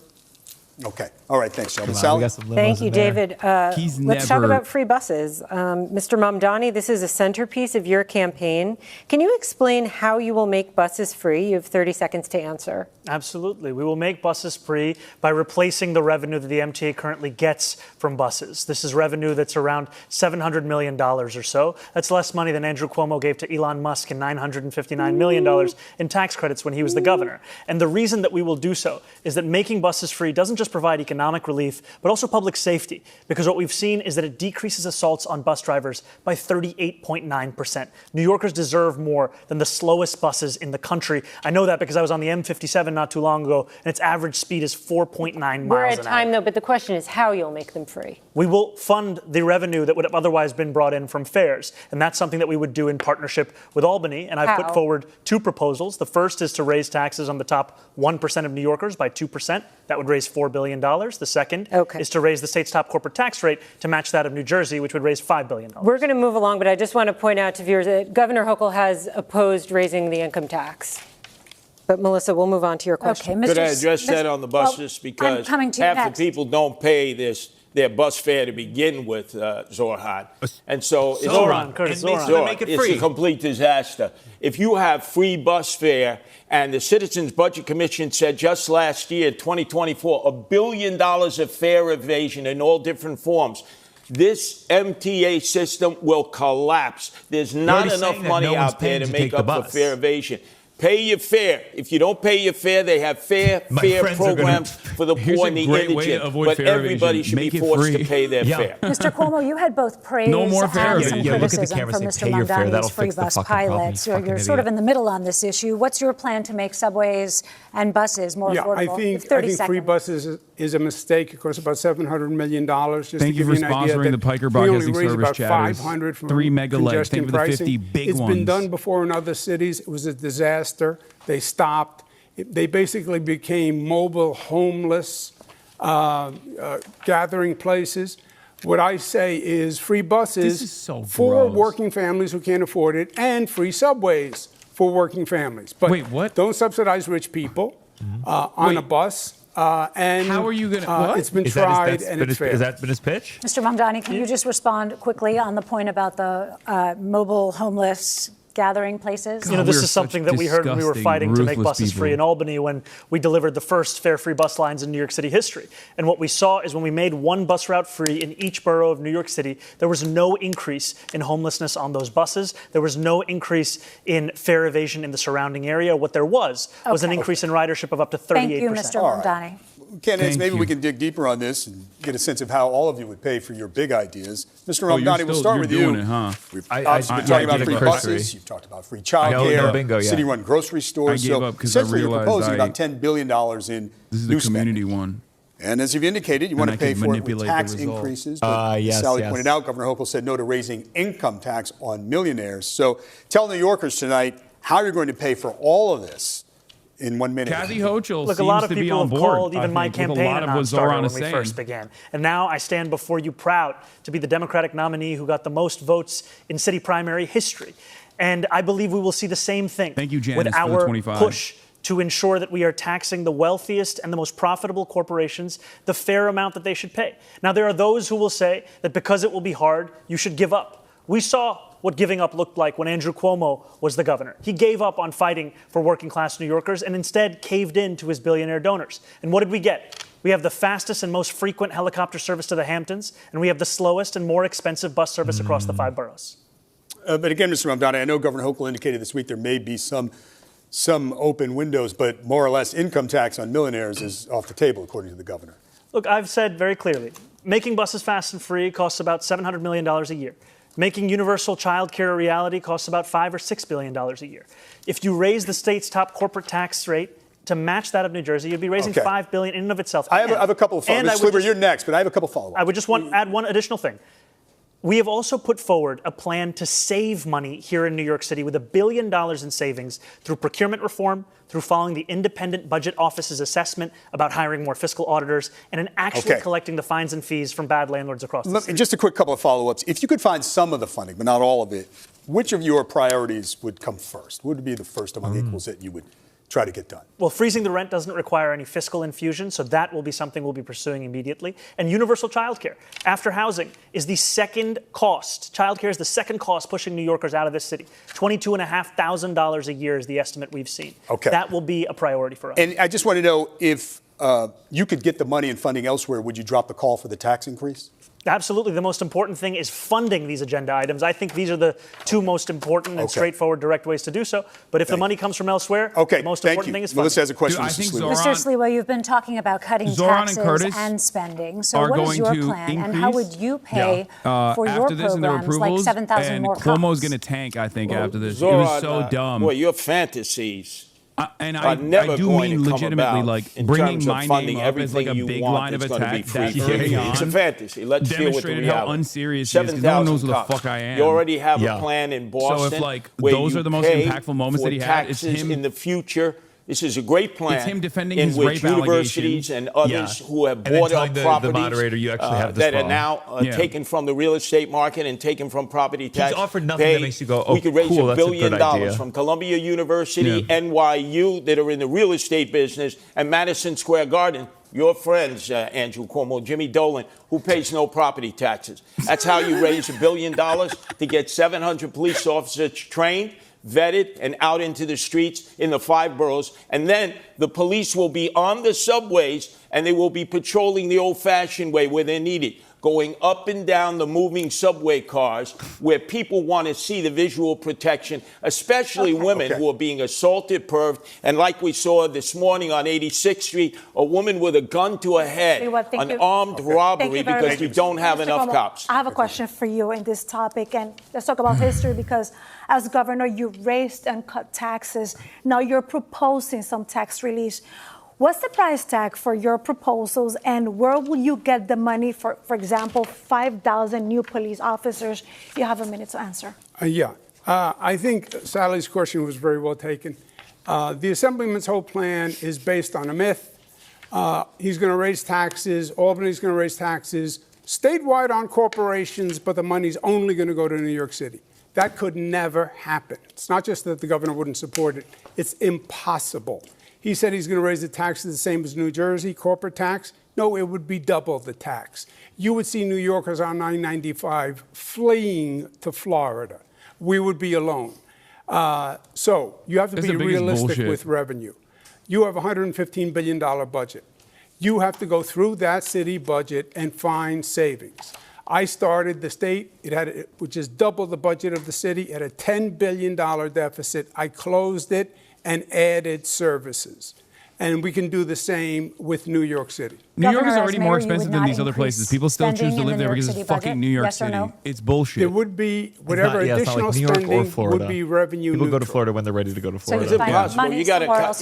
Okay. All right, thanks, gentlemen. Sally? Thank you, David. Let's talk about free buses. Mr. Mamdani, this is a centerpiece of your campaign. Can you explain how you will make buses free? You have 30 seconds to answer. Absolutely. We will make buses free by replacing the revenue that the MTA currently gets from buses. This is revenue that's around $700 million or so. That's less money than Andrew Cuomo gave to Elon Musk and $959 million in tax credits when he was the governor. And the reason that we will do so is that making buses free doesn't just provide economic relief, but also public safety. Because what we've seen is that it decreases assaults on bus drivers by 38.9%. New Yorkers deserve more than the slowest buses in the country. I know that because I was on the M57 not too long ago, and its average speed is 4.9 miles an hour. We're at time, though, but the question is how you'll make them free. We will fund the revenue that would have otherwise been brought in from fares, and that's something that we would do in partnership with Albany, and I've put forward two proposals. The first is to raise taxes on the top 1% of New Yorkers by 2%. That would raise $4 billion. The second is to raise the state's top corporate tax rate to match that of New Jersey, which would raise $5 billion. We're going to move along, but I just want to point out to viewers that Governor Hochul has opposed raising the income tax. But, Melissa, we'll move on to your question. Okay, Could I address that on the buses? Because half the people don't pay their bus fare to begin with, Zohran. And so Curtis, it's a complete disaster. If you have free bus fare, and the Citizens Budget Commission said just last year, 2024, $1 billion of fare evasion in all different forms, this MTA system will collapse. There's not enough money out there to make up for fare evasion. Pay your fare. If you don't pay your fare, they have fare programs for the poor and the indigent. But everybody should be forced to pay their fare. Mr. Cuomo, you had both praise and some criticism from Mr. Mamdani's free bus pilots. You're sort of in the middle on this issue. What's your plan to make subways and buses more affordable? I think free buses is a mistake. It costs about $700 million. Thank you for sponsoring the Piker Broadcasting Service chatters. 3 mega legs. Thank you for the 50 big ones. It's been done before in other cities. It was a disaster. They stopped. They basically became mobile, homeless, gathering places. What I say is free buses for working families who can't afford it, and free subways for working families. But don't subsidize rich people on a bus. And how are you going to? It's been tried and it's failed. Has that been his pitch? Mr. Mamdani, can you just respond quickly on the point about the mobile homeless gathering places? You know, this is something that we heard when we were fighting to make buses free in Albany when we delivered the first fare-free bus lines in New York City history. And what we saw is when we made one bus route free in each borough of New York City, there was no increase in homelessness on those buses. There was no increase in fare evasion in the surrounding area. What there was an increase in ridership of up to 38%. Thank you, Mr. Mamdani. Candidates, maybe we can dig deeper on this and get a sense of how all of you would pay for your big ideas. Mr. Mamdani, we'll start with you. We've obviously been talking about free buses. You've talked about free childcare, city-run grocery stores. I gave up because essentially, you're proposing about $10 billion in this is the community one. And as you've indicated, you want to pay for it with tax increases. But Sally pointed out, Governor Hochul said no to raising income tax on millionaires. So tell New Yorkers tonight how you're going to pay for all of this in 1 minute. Kathy Hochul Look, a lot of people have called even my campaign a non-starter when we first began. And now I stand before you proud to be the Democratic nominee who got the most votes in city primary history. And I believe we will see the same thing with our push to ensure that we are taxing the wealthiest and the most profitable corporations the fair amount that they should pay. Now, there are those who will say that because it will be hard, you should give up. We saw what giving up looked like when Andrew Cuomo was the governor. He gave up on fighting for working-class New Yorkers and instead caved in to his billionaire donors. And what did we get? We have the fastest and most frequent helicopter service to the Hamptons, and we have the slowest and more expensive bus service across the 5 boroughs. But again, Mr. Mamdani, I know Governor Hochul indicated this week there may be some open windows, but more or less income tax on millionaires is off the table, according to the governor. Look, I've said very clearly, making buses fast and free costs about $700 million a year. Making universal child care a reality costs about $5 or $6 billion a year. If you raise the state's top corporate tax rate to match that of New Jersey, you'd be raising $5 billion in and of itself. I have a couple of follow-ups. Mr. Sliwa, you're next, but I have a couple of follow-ups. I would just add one additional thing. We have also put forward a plan to save money here in New York City with $1 billion in savings through procurement reform, through following the independent budget office's assessment about hiring more fiscal auditors, and in actually collecting the fines and fees from bad landlords across the city. Just a quick couple of follow-ups. If you could find some of the funding, but not all of it, which of your priorities would come first? What would be the first among equals that you would try to get done? Well, freezing the rent doesn't require any fiscal infusion, so that will be something we'll be pursuing immediately. And universal childcare, after housing, is the second cost. Childcare is the second cost pushing New Yorkers out of this city. $22,500 a year is the estimate we've seen. Okay. That will be a priority for us. And I just want to know if you could get the money and funding elsewhere, would you drop the call for the tax increase? Absolutely. The most important thing is funding these agenda items. I think these are the two most important and straightforward, direct ways to do so. But if the money comes from elsewhere, the most important thing is funding. Melissa has a question. Mr. Sliwa, you've been talking about cutting taxes and spending. So what is your plan, and how would you pay for your programs, like 7,000 more cops? Cuomo's going to tank, I think, after this. It was so dumb. Boy, your fantasies. And I do mean legitimately, like, bringing my name up as like a big line of attack. It's a fantasy. Let's deal with the reality. How unserious he is, because no one knows who the fuck I am. You already have a plan in Boston. So if, like, those are the most impactful moments that he had, it's him in the future. This is a great plan. It's him defending in his which rape universities and others who have bought up properties the moderator, you actually have this that are now taken from the real estate market and taken from property tax. He's offered nothing that makes you go, oh, we could raise cool, $1 billion from Columbia University, NYU, that are in the real estate business, and Madison Square Garden. Your friends, Andrew Cuomo, Jimmy Dolan, who pays no property taxes. That's how you raise $1 billion to get 700 police officers trained, vetted, and out into the streets in the 5 boroughs. And then the police will be on the subways, and they will be patrolling the old-fashioned way where they're needed, going up and down the moving subway cars where people want to see the visual protection, especially women who are being assaulted, perved. And like we saw this morning on 86th Street, a woman with a gun to her head, an armed robbery because we don't have enough cops. I have a question for you in this topic, and let's talk about history, because as governor, you raised and cut taxes. Now you're proposing some tax relief. What's the price tag for your proposals, and where will you get the money for example, 5,000 new police officers? You have a minute to answer. I think Sally's question was very well taken. The Assemblyman's whole plan is based on a myth. He's going to raise taxes. Albany's going to raise taxes statewide on corporations, but the money's only going to go to New York City. That could never happen. It's not just that the governor wouldn't support it. It's impossible. He said he's going to raise the taxes the same as New Jersey, corporate tax. No, it would be double the tax. You would see New Yorkers on 995 fleeing to Florida. We would be alone. So you have to be realistic with revenue. You have a $115 billion budget. You have to go through that city budget and find savings. I started the state, which is double the budget of the city, at a $10 billion deficit. I closed it and added services. And we can do the same with New York City. New York is already more expensive than these other places. People still choose to live there because it's fucking New York City. It's bullshit. There would be whatever additional spending would be revenue neutral. People go to Florida when they're ready to go to Florida. It's impossible. You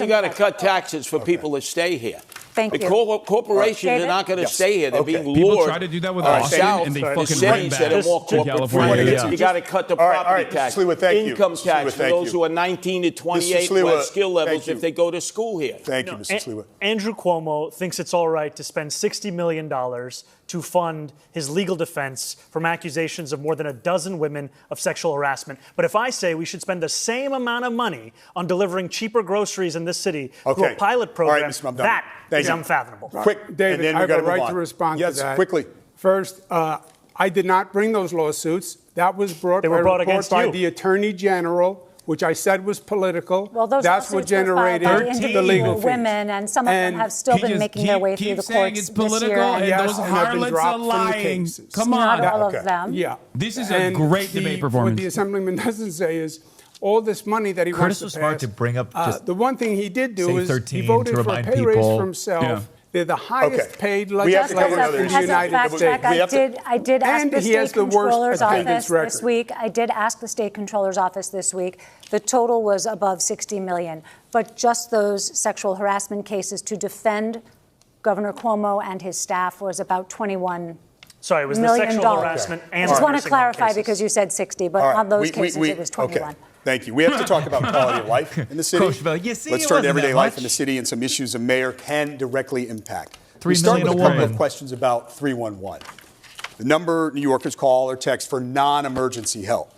got to cut taxes for people to stay here. Thank you. Corporations are not going to stay here. They're being lured. People try to do that with Austin, and they fucking run back to California. You got to cut the property tax, income tax for those who are 19 to 28 who have skill levels if they go to school here. Thank you, Mr. Sliwa. Andrew Cuomo thinks it's all right to spend $60 million to fund his legal defense from accusations of more than a dozen women of sexual harassment. But if I say we should spend the same amount of money on delivering cheaper groceries in this city through a pilot program, that is unfathomable. Quick, David, I have a right to respond to that. Yes, quickly. First, I did not bring those lawsuits. That was brought by the Attorney General, which I said was political. Well, those that's what generated the legal fees. Women, and some of them have still been making their way through the courts it's political, this year. and those harlots are lying. Come on. Not all of them. Yeah. This is a great debate performance. What the Assemblyman doesn't say is all this money that he Curtis wants to was smart pass. to bring up just the one thing he did do is he 13 voted to for a remind pay raise people. for himself. Yeah. They're the highest paid We have to cover legislators in the United States. I did ask the state controller's office this week. The total was above $60 million. But just those sexual harassment cases to defend Governor Cuomo and his staff was about $21 Sorry, it was million. The sexual harassment and I just want to clarify because you said 60, but on those cases it was 21. Thank you. We have to talk about quality of life in the city. Let's turn to everyday life in the city and some issues a mayor can directly impact. We start with a couple of questions about 311, the number New Yorkers call or text for non-emergency help.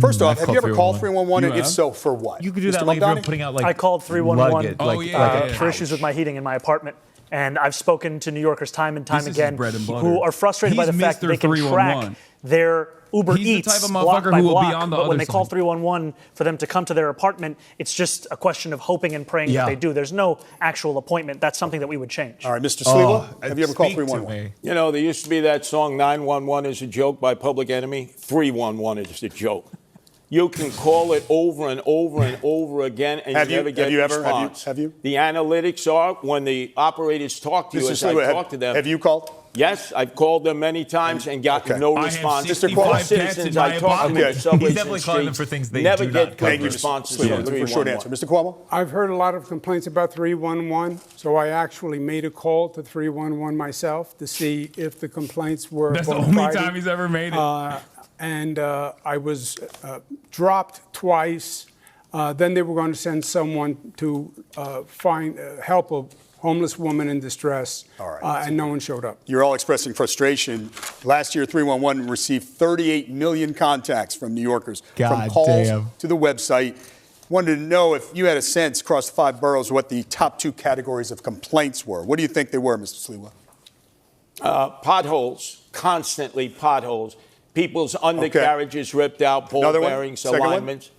First off, have you ever called 311, and if so, for what? You could do Mr. that like if Mamdani? you're putting out like I called 311 luggage, for issues with my heating in my apartment. And I've spoken to New Yorkers time and time again who are frustrated by the fact that they can track their Uber Eats the type of block motherfucker by who will block, be on the but other when they call side. 311 for them to come to their apartment, it's just a question of hoping and praying that they do. There's no actual appointment. That's something that we would change. All right, Mr. Sliwa, have you ever called 311? You know, there used to be that song 911 is a joke by Public Enemy. 311 is a joke. You can call it over and over and over again, and you never get a response. Have you? The analytics are when the operators talk to you, as I talk to them. Have you called? Yes, I've called them many times and gotten no response. Mr. Cuomo, Citizens I talk to in subways and streets for things they never do get not good responses from 311. Short answer. Mr. Cuomo? I've heard a lot of complaints about 311, so I actually made a call to 311 myself to see if the complaints were That's the only time he's ever made it. And I was dropped twice. Then they were going to send someone to help a homeless woman in distress, and no one showed up. You're all expressing frustration. Last year, 311 received 38 million contacts from New Yorkers, from calls to the website. Wanted to know if you had a sense across the 5 boroughs what the top 2 categories of complaints were. What do you think they were, Mr. Sliwa? Potholes, constantly potholes. People's undercarriages ripped out, ball bearings, alignments.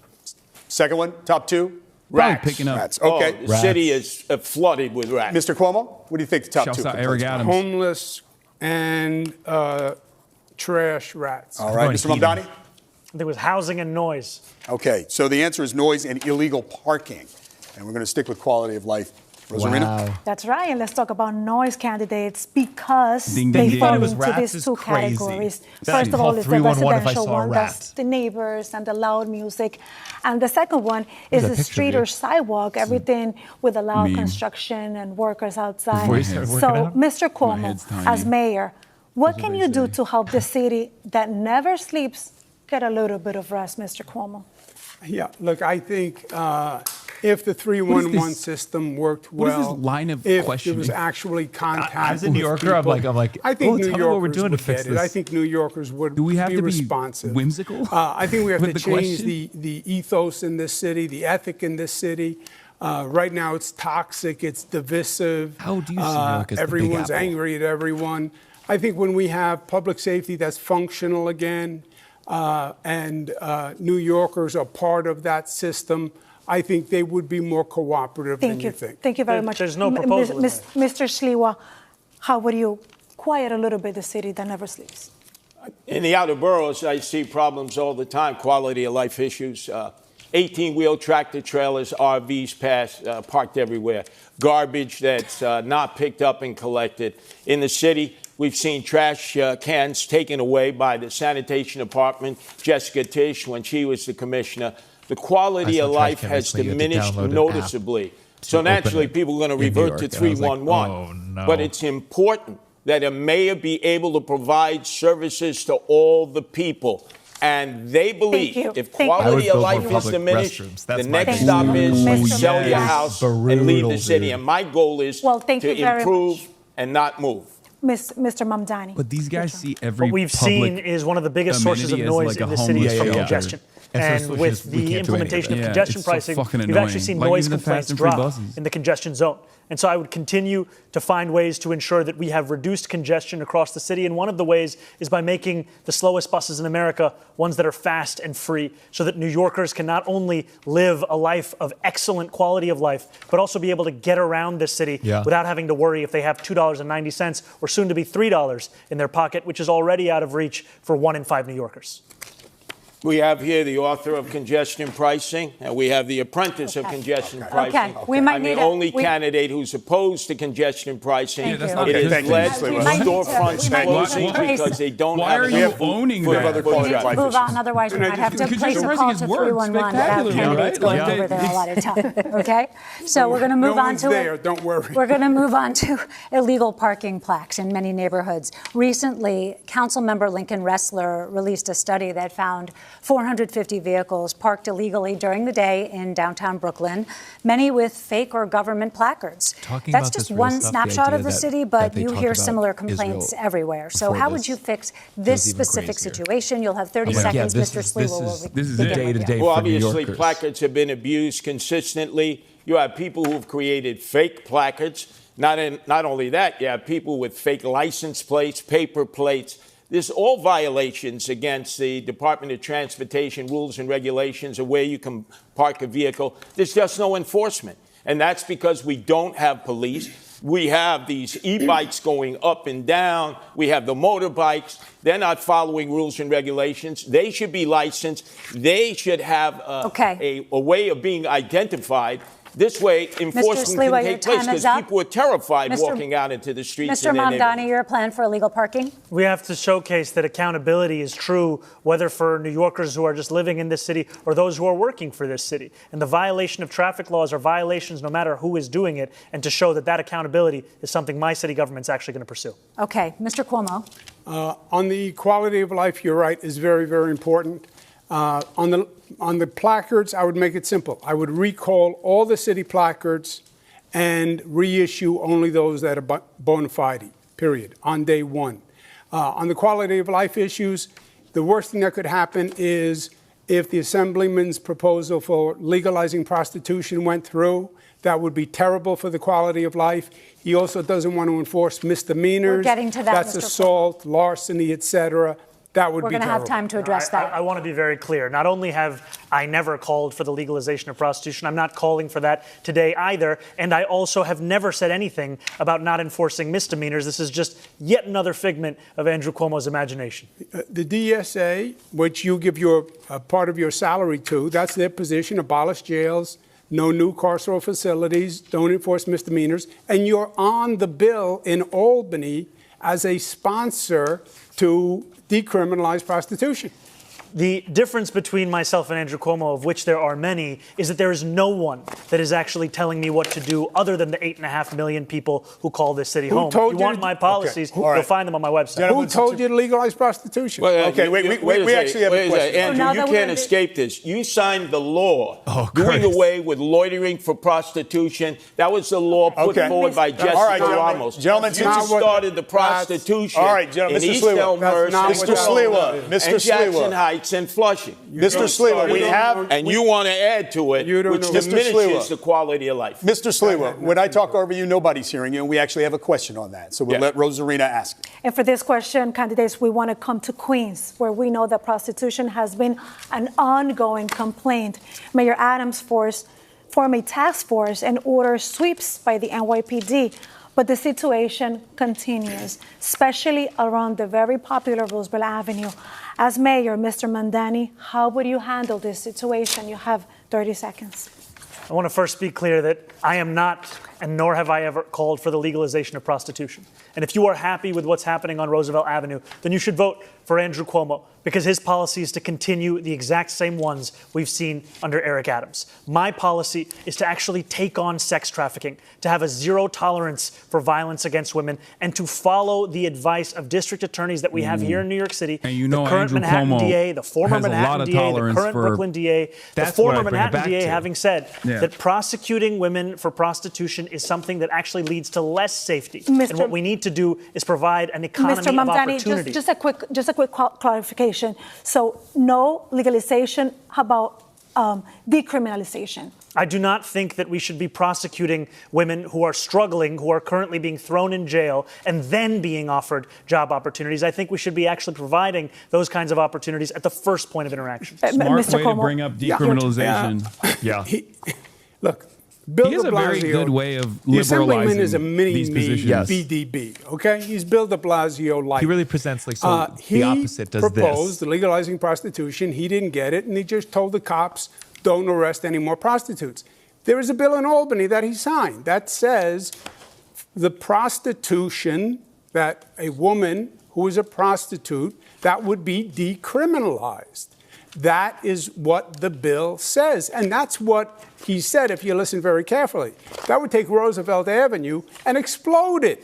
Second one, top 2? Rats. Picking up. Rats. Okay. The city is flooded with rats. Mr. Cuomo, what do you think the top Shouts 2 out Eric complaints Adams. Homeless and trash rats. were? All right, Mr. Mamdani? There was housing and noise. Okay, so the answer is noise and illegal parking. And we're going to stick with quality of life. Rosarina? Wow. That's right. And let's talk about noise candidates because Ding, they ding, ding. fall It was into rats these is 2 crazy. categories. Then I'd First of call all, it's the 311 if I residential saw a one. rat. That's the neighbors and the loud music. And the second one is There's a the picture street of or you. sidewalk, everything with the loud Meme. construction and workers outside. Before you started So, working out? Mr. head's Cuomo, tiny. as mayor, what That's can what you they do say. to help the city that never sleeps get a little bit of rest, Mr. Cuomo? Yeah, look, I think if the 311 system worked What is well, this line of if questioning? there was actually contact As a with New Yorker, I'm people, like, I think New tell me Yorkers what we're doing to would fix get it. this. I think New Yorkers would Do we have be to be responsive. whimsical I think we have to with the change question? the ethos in this city, the ethic in this city. Right now, it's toxic, it's divisive. How do you see New York as the Big everyone's Apple? angry at everyone. I think when we have public safety that's functional again, and New Yorkers are part of that system, I think they would be more cooperative than you think. Thank you very much. There's no proposal in there. Mr. Sliwa, how would you quiet a little bit the city that never sleeps? In the outer boroughs, I see problems all the time, quality of life issues. 18-wheel tractor trailers, RVs parked everywhere. Garbage that's not picked up and collected. In the city, we've seen trash cans taken away by the sanitation department, Jessica Tisch, when she was the commissioner. The quality of life has diminished noticeably. So naturally, people are going to revert to 311. But it's important that a mayor be able to provide services to all the people. And they believe if quality of life is diminished, the next stop is sell your house and leave the city. And my goal is to improve and not move. Mr. Mamdani. But these guys see every What we've seen is one of the biggest sources of noise in the city is from congestion. And with the implementation of congestion pricing, we've actually seen noise complaints drop in the congestion zone. And so I would continue to find ways to ensure that we have reduced congestion across the city. And one of the ways is by making the slowest buses in America ones that are fast and free, so that New Yorkers can not only live a life of excellent quality of life, but also be able to get around this city without having to worry if they have $2.90 or soon to be $3 in their pocket, which is already out of reach for 1 in 5 New Yorkers. We have here the author of congestion pricing, and we have the apprentice of congestion pricing. We might I'm need the only candidate who's opposed to congestion pricing. It is led to storefronts closing because they don't have enough owning we have other quality of life Move on, issues. otherwise we might have to place a Congestion call pricing to has worked 311 about candidates going over there a lot of time. Okay, so we're going to move no on one's to there, don't worry. We're going to move on to illegal parking plaques in many neighborhoods. Recently, Councilmember Lincoln Ressler released a study that found 450 vehicles parked illegally during the day in downtown Brooklyn, many with fake or government placards. That's just one snapshot of the city, but you hear similar complaints everywhere. So how would you fix this specific situation? You'll have 30 seconds, Mr. Sliwa. This is the day-to-day. Well, obviously, placards have been abused consistently. You have people who have created fake placards. Not only that, you have people with fake license plates, paper plates. There's all violations against the Department of Transportation rules and regulations of where you can park a vehicle. There's just no enforcement. And that's because we don't have police. We have these e-bikes going up and down. We have the motorbikes. They're not following rules and regulations. They should be licensed. They should have a way of being identified. This way, enforcement can take place because people are terrified walking out into the streets. Mr. Mamdani, your plan for illegal parking? We have to showcase that accountability is true, whether for New Yorkers who are just living in this city or those who are working for this city. And the violation of traffic laws are violations no matter who is doing it, and to show that that accountability is something my city government's actually going to pursue. Okay. Mr. Cuomo. On the quality of life, you're right, is very, very important. On the placards, I would make it simple. I would recall all the city placards and reissue only those that are bona fide, period, on day one. On the quality of life issues, the worst thing that could happen is if the Assemblyman's proposal for legalizing prostitution went through. That would be terrible for the quality of life. He also doesn't want to enforce misdemeanors. We're getting to that, That's Mr. assault, larceny, et cetera. That would We're be going to terrible. have time to address that. I want to be very clear. Not only have I never called for the legalization of prostitution, I'm not calling for that today either. And I also have never said anything about not enforcing misdemeanors. This is just yet another figment of Andrew Cuomo's imagination. The DSA, which you give your part of your salary to, that's their position: abolish jails, no new carceral facilities, don't enforce misdemeanors. And you're on the bill in Albany as a sponsor to decriminalize prostitution. The difference between myself and Andrew Cuomo, of which there are many, is that there is no one that is actually telling me what to do other than the 8.5 million people who call this city home. If you want my policies, you'll find them on my website. Who told you to legalize prostitution? Well, okay, we actually have a question. Andrew, you can't escape this. You signed the law doing away with loitering for prostitution. That was the law put forward by Jessica Ramos. Gentlemen, you just started the prostitution in East Elmhurst, Mr. Sliwa, and Jackson Heights and Flushing. Mr. Sliwa, we have... And you want to add to it, which diminishes the quality of life. Mr. Sliwa, when I talk over you, nobody's hearing you, and we actually have a question on that. So we'll let Rosarina ask. And for this question, candidates, we want to come to Queens, where we know that prostitution has been an ongoing complaint. Mayor Adams formed a task force and ordered sweeps by the NYPD. But the situation continues, especially around the very popular Roosevelt Avenue. As mayor, Mr. Mamdani, how would you handle this situation? You have 30 seconds. I want to first be clear that I am not, and nor have I ever called for the legalization of prostitution. And if you are happy with what's happening on Roosevelt Avenue, then you should vote for Andrew Cuomo, because his policy is to continue the exact same ones we've seen under Eric Adams. My policy is to actually take on sex trafficking, to have a zero tolerance for violence against women, and to follow the advice of district attorneys that we have here in New York City. And you know, the current Andrew Manhattan Cuomo DA, the former Manhattan DA, the current Brooklyn DA, the former Manhattan DA having said that prosecuting women for prostitution is something that actually leads to less safety. And what we need to do is provide an economy Mr. Mamdani, of opportunity. Just a quick clarification. So no legalization, how about decriminalization? I do not think that we should be prosecuting women who are struggling, who are currently being thrown in jail, and then being offered job opportunities. I think we should be actually providing those kinds of opportunities at the first point of interaction. Smart way to bring up decriminalization. Look, Bill he has de Blasio, a very good way of the Assemblyman is a these positions. BDB, okay? He's Bill de Blasio like. He really presents like the opposite does this. He proposed legalizing prostitution. He didn't get it, and he just told the cops, don't arrest any more prostitutes. There is a bill in Albany that he signed that says the prostitution, that a woman who is a prostitute, that would be decriminalized. That is what the bill says. And that's what he said, if you listen very carefully. That would take Roosevelt Avenue and explode it.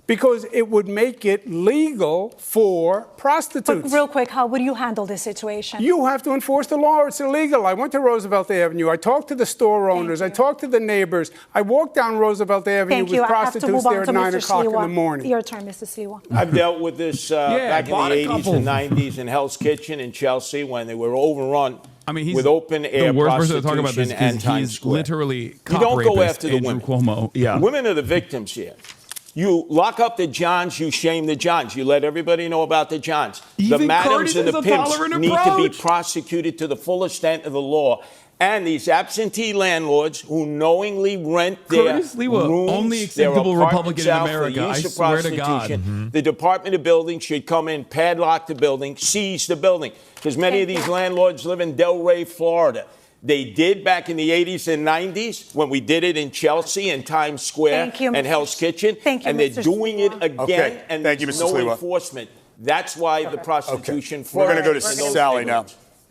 because it would make it legal for prostitutes. But real quick, how would you handle this situation? You have to enforce the law. It's illegal. I went to Roosevelt Avenue. I talked to the store owners. I talked to the neighbors. I walked down Roosevelt Avenue with prostitutes there at 9 o'clock in the morning. Your turn, Mr. Sliwa. I've dealt with this back in the 80s and 90s in Hell's Kitchen in Chelsea when they were overrun with open-air prostitution and Times Square. Literally you don't go after the women. Cuomo. Yeah. Women are the victims here. You lock up the Johns, you shame the Johns. You let everybody know about the Johns. Even the madams Curtis and the pimps need to be approach. prosecuted to the full extent of the law. And these absentee landlords who knowingly rent their Curtis Sliwa, rooms, only acceptable their Republican in out for America, use I of swear to prostitution. God. The Department of Building should come in, padlock the building, seize the building. Because many of these landlords live in Delray, Florida. They did back in the 80s and 90s when we did it in Chelsea and Times Square and Hell's Kitchen. And they're doing it again, and there's no enforcement. That's why the prostitution. We're going to go to Sally now.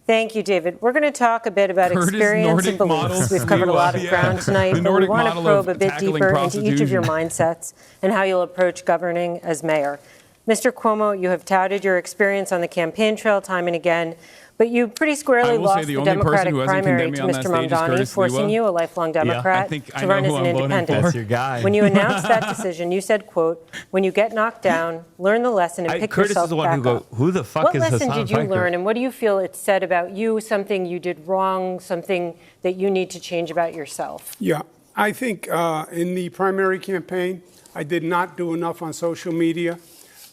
Thank you, David. We're going to talk a bit about experience and beliefs. We've covered a lot of ground tonight, but we want to probe a bit deeper into each of your mindsets and how you'll approach governing as mayor. Mr. Cuomo, you have touted your experience on the campaign trail time and again, but you pretty squarely lost the Democratic primary to Mr. Mamdani, forcing you, a lifelong Democrat, to run as an independent. That's your guy. When you announced that decision, you said, quote, when you get knocked down, learn the lesson and pick Curtis yourself is the one back who go, up. who the fuck is Hasan Piker? What lesson did you learn, and what do you feel it said about you, something you did wrong, something that you need to change about yourself? Yeah, I think in the primary campaign, I did not do enough on social media,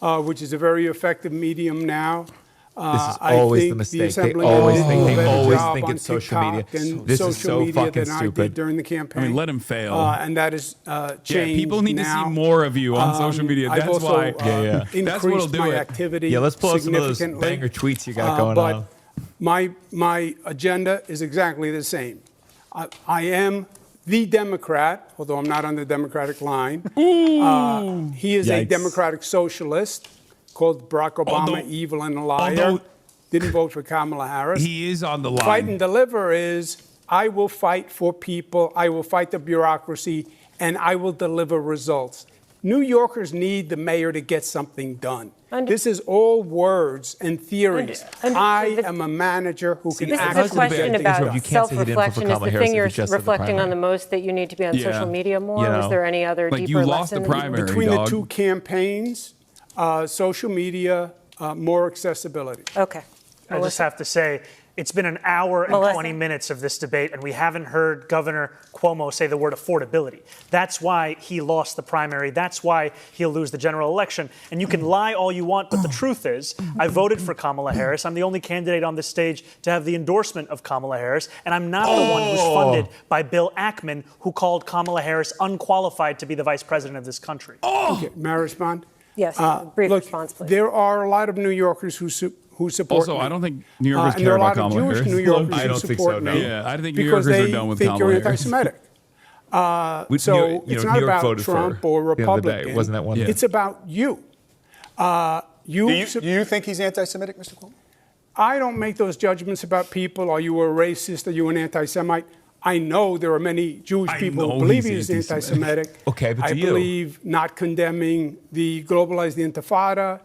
which is a very effective medium now. This is always the mistake. They always think it's social media. This is so fucking stupid. During the campaign. I mean, let him fail. And that is changed. Yeah, people need to see more of you on social media. That's I've also, why. Increased what'll do my it. activity. Yeah, let's pull up some of those banger tweets you got going on. My agenda is exactly the same. I am the Democrat, although I'm not on the Democratic line. He is a Democratic socialist. Called Barack Obama evil and a liar. Didn't vote for Kamala Harris. He is on the line. Fight and deliver is I will fight for people, I will fight the bureaucracy, and I will deliver results. New Yorkers need the mayor to get something done. This is all words and theories. I am a manager who can actually This is a question about self-reflection. Is the thing you're reflecting on the most that you need to be on social media more? Is there any other deeper lesson? Between the two campaigns, social media, more accessibility. Okay. I just have to say, it's been an hour and 20 minutes of this debate, and we haven't heard Governor Cuomo say the word affordability. That's why he lost the primary. That's why he'll lose the general election. And you can lie all you want, but the truth is, I voted for Kamala Harris. I'm the only candidate on this stage to have the endorsement of Kamala Harris, and I'm not the one who's funded by Bill Ackman, who called Kamala Harris unqualified to be the vice president of this country. Okay, may I respond? Yes, brief response, please. There are a lot of New Yorkers who support also, me. I don't think New Yorkers care about Kamala Harris. New Yorkers I don't think so, no. Yeah, I think New Yorkers are done with Kamala Harris. Because they think you're anti-Semitic. So it's not about Trump or Republican. Wasn't that one? Yeah. It's about you. Do you think he's anti-Semitic, Mr. Cuomo? I don't make those judgments about people. Are you a racist? Are you an anti-Semite? I know there are many Jewish people who believe he's anti-Semitic. Okay, but I believe not condemning the globalized Intifada,